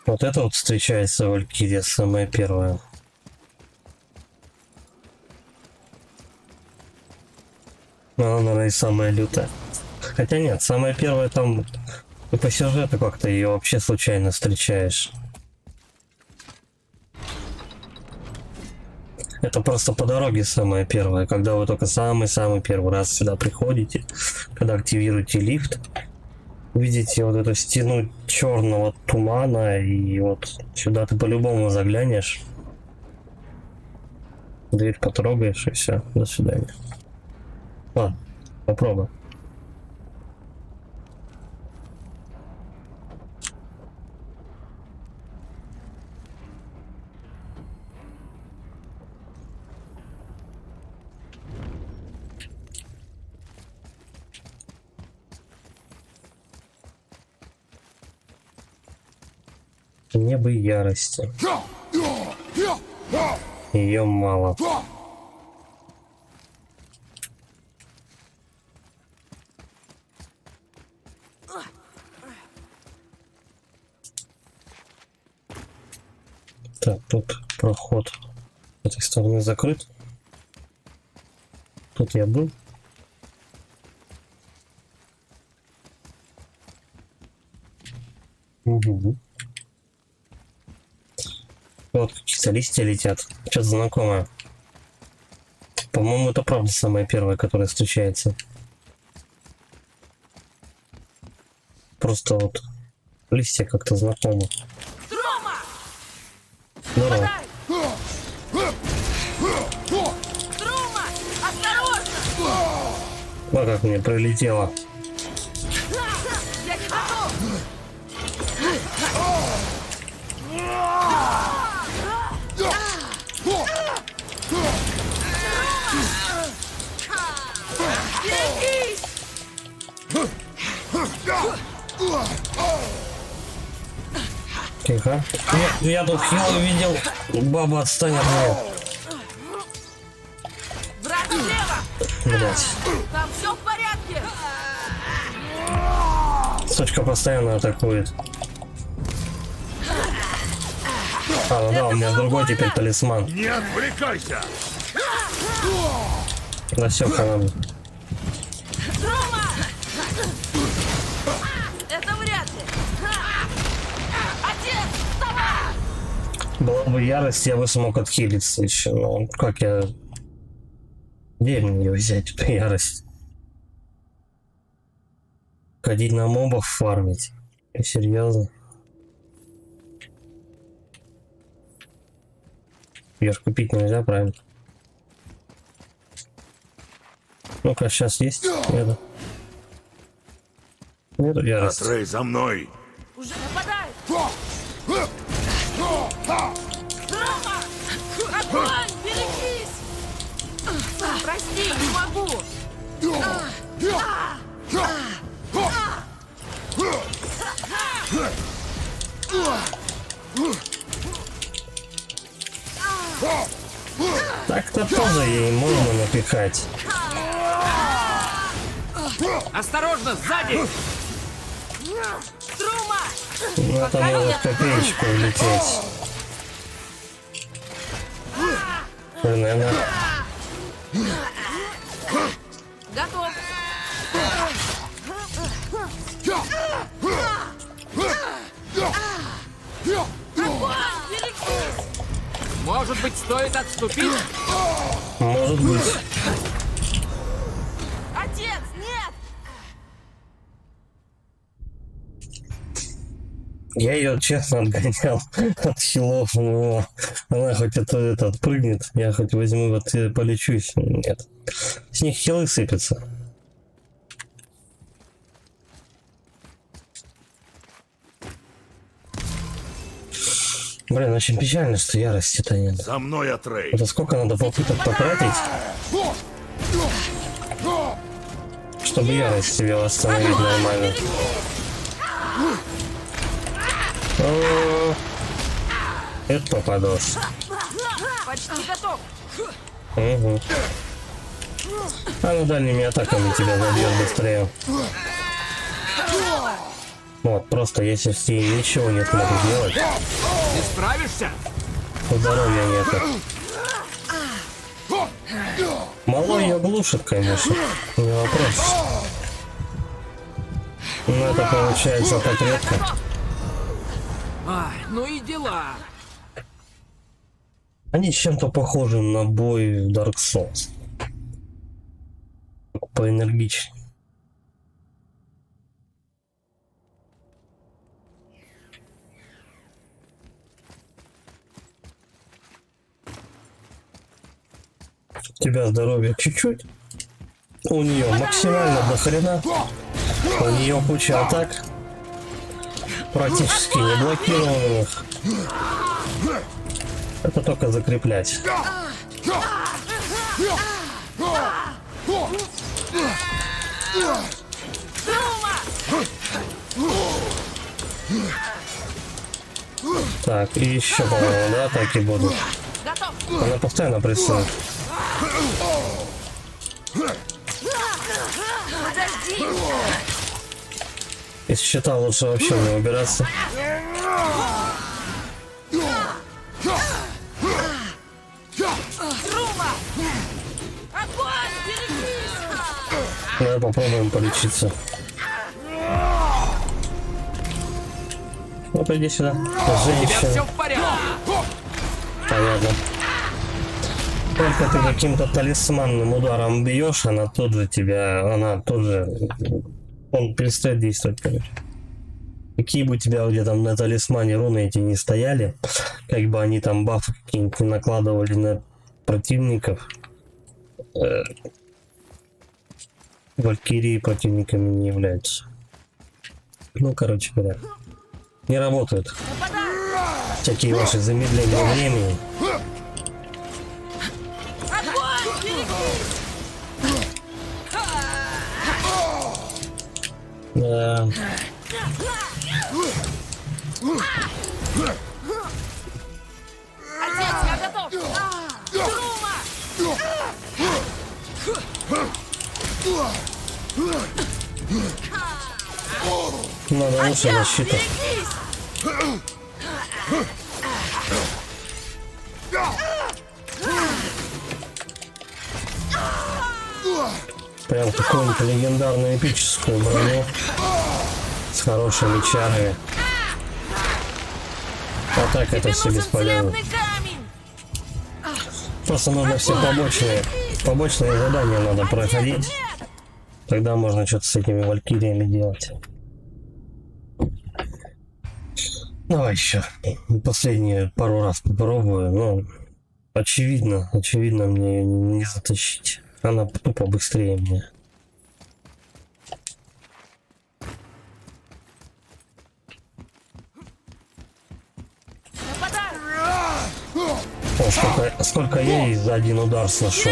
Вот это вот встречается Валькирия, самая первая. Она, наверное, и самая лютая. Хотя нет, самая первая там и по сюжету как-то ее вообще случайно встречаешь. Это просто по дороге самая первая, когда вы только самый-самый первый раз сюда приходите, когда активируете лифт, видите вот эту стену черного тумана, и вот сюда ты по-любому заглянешь, дверь потрогаешь, и все, до свидания. Ладно, попробуй. Небо ярости. Ее мало. Так, тут проход с этой стороны закрыт. Тут я был. Угу. Вот какие-то листья летят. Что-то знакомое. По-моему, это правда самая первая, которая встречается. Просто вот листья как-то знакомы. Здорово. Трума! Осторожно! Вот как мне прилетело. Я не готов! Берегись! Тихо. Я тут хило видел. Баба, отстань от меня. Брат, слева! Блять. Там все в порядке! Сучка постоянно атакует. А, ну да, у меня другой теперь талисман. Не отвлекайся! Насёка нам. Это вряд ли. Отец, вставай! Была бы ярость, я бы смог отхилиться еще. Но как я... Где мне ее взять, эту ярость? Ходить на мобов фармить? И серьезно? Ее ж купить нельзя, правильно? Ну-ка, сейчас есть? Нету. Нету ярости. Атрей, за мной! Уже нападает! Огонь, берегись! Прости, не могу! Так-то тоже ей можно напихать. Осторожно, сзади! Трума! Ну, это может в копеечку улететь. Наверное. Готов! Огонь, берегись! Может быть, стоит отступить? Может быть. Отец, нет! Я ее честно отгонял от хилов, но она хоть это отпрыгнет, я хоть возьму вот и полечусь. Нет. С них хилы сыпятся. Блин, очень печально, что ярости-то нет. За мной, Атрей! Это сколько надо попыток потратить, чтобы ярость себе восстановить нормально. О, это попадешь. Почти готов! Угу. А ну дальними атаками тебя забьет быстрее. Вот, просто если с ней ничего не смогу сделать, Ты справишься? здоровья нету. Мало ее глушит, конечно, не вопрос. Но это получается так редко. Ай, ну и дела. Они чем-то похожи на бой в Dark Souls. Поэнергичнее. У тебя здоровье чуть-чуть. У нее максимально до хрена. У нее куча атак. Практически не блокированных. Это только закреплять. Так, и еще, по-моему, да, атаки будут. Она постоянно прессует. Из щита лучше вообще не убираться. Давай попробуем полечиться. Ну, приди сюда. Женщина. Понятно. Только ты каким-то талисманным ударом бьешь, она тут же тебя, он перестает действовать, короче. Какие бы у тебя где там на талисмане руны эти не стояли, как бы они там бафы какие-нибудь накладывали на противников, валькирии противниками не являются. Ну, короче говоря, не работают всякие ваши замедления времени. Да. Отец, я готов! Трума! Надо лучше защита. Прям какую-нибудь легендарную эпическую броню с хорошими чарами. А так это все бесполезно. Просто нужно все побочные задания надо проходить. Тогда можно что-то с этими валькириями делать. Давай еще последние пару раз попробую, но очевидно мне ее не затащить. Она тупо быстрее меня. О, сколько я ей за один удар сношу.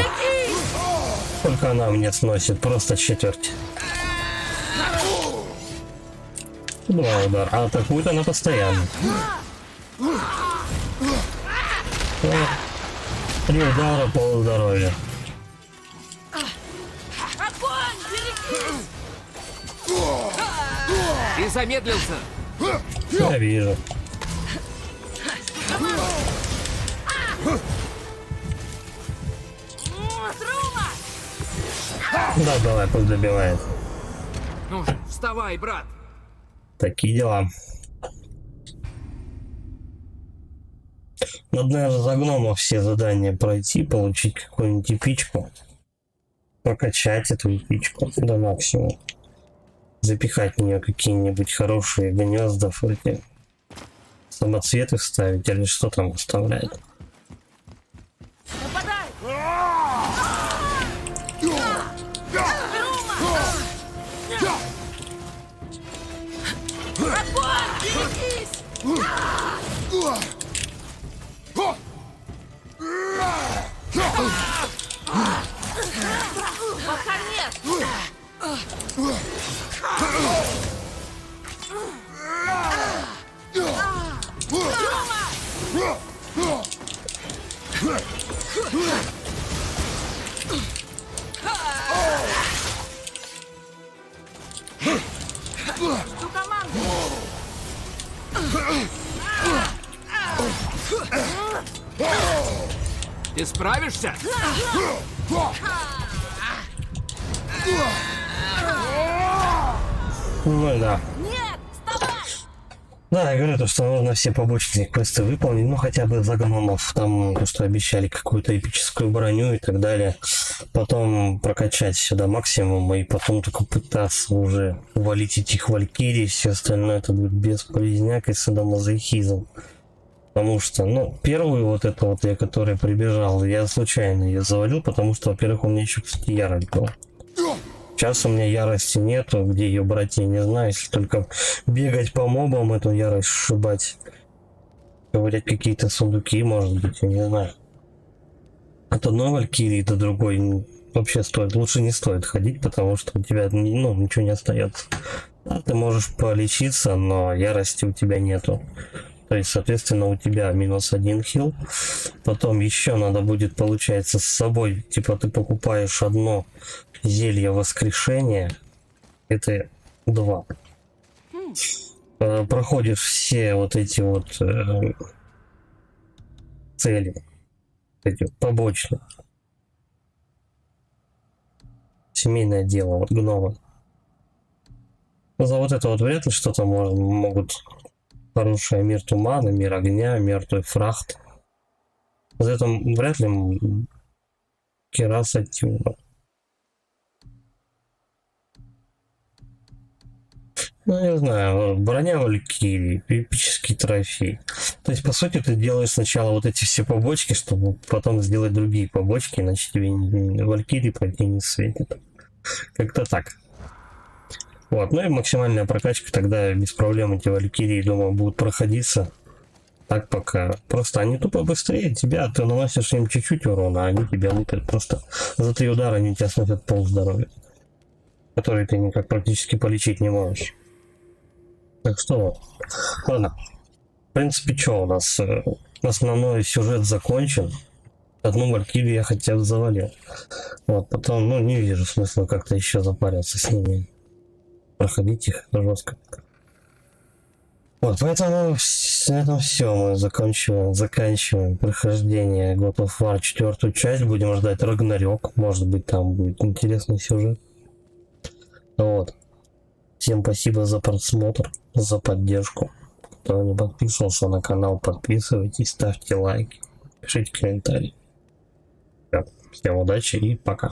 Сколько она мне сносит, просто четверть. Два удара, а атакует она постоянно. Три удара, полздоровья. Ты замедлился. Я вижу. Да, давай, пусть добивает. Ну же, вставай, брат. Такие дела. Надо, наверное, за гномов все задания пройти, получить какую-нибудь эпичку. Прокачать эту эпичку до максимума. Запихать в нее какие-нибудь хорошие гнезда, эти самоцветы вставить или что там вставляет. Ты справишься? Ну да. Да, я говорю, то, что нужно все побочные квесты выполнить, ну хотя бы за гномов, там, то, что обещали какую-то эпическую броню и так далее. Потом прокачать сюда максимум, и потом только пытаться уже валить этих валькирий, все остальное это будет бесполезняк и садомазохизм. Потому что, ну, первую вот эту вот я, которая прибежал, я случайно ее завалил, потому что, во-первых, у меня еще, кстати, ярость была. Сейчас у меня ярости нету, где ее брать я не знаю, если только бегать по мобам, эту ярость сшибать. Ковырять какие-то сундуки, может быть, я не знаю. От одной валькирии до другой вообще лучше не стоит ходить, потому что у тебя, ну, ничего не остается. Да, ты можешь полечиться, но ярости у тебя нету. То есть, соответственно, у тебя -1 хил. Потом еще надо будет, получается, с собой, типа, ты покупаешь одно зелье воскрешения. Это 2. Проходишь все вот эти вот цели. Эти побочные. Семейное дело, вот гнома. За вот это вот вряд ли что-то могут. Хорошая мир тумана, мир огня, мертвый фрахт. За это вряд ли Кераса Тюна. Ну, не знаю, броня валькирии, эпический трофей. То есть, по сути, ты делаешь сначала вот эти все побочки, чтобы потом сделать другие побочки, иначе тебе валькирии пройти не светит. Как-то так. Вот, ну и максимальная прокачка, тогда без проблем эти валькирии, думаю, будут проходиться. Так пока. Просто они тупо быстрее тебя, ты наносишь им чуть-чуть урона, а они тебя лупят. Просто за 3 удара они тебя сносят полздоровья, которые ты никак практически полечить не можешь. Так что вот. Ладно. В принципе, что у нас? Основной сюжет закончен. Одну валькирию я хотя бы завалил. Вот, потом, ну, не вижу смысла как-то еще запариться с ними. Проходить их жестко. Вот, поэтому на этом все. Мы заканчиваем прохождение God of War 4 часть. Будем ждать Рагнарёк. Может быть, там будет интересный сюжет. Вот. Всем спасибо за просмотр, за поддержку. Кто не подписывался на канал, подписывайтесь, ставьте лайки, пишите комментарии. Всем удачи и пока.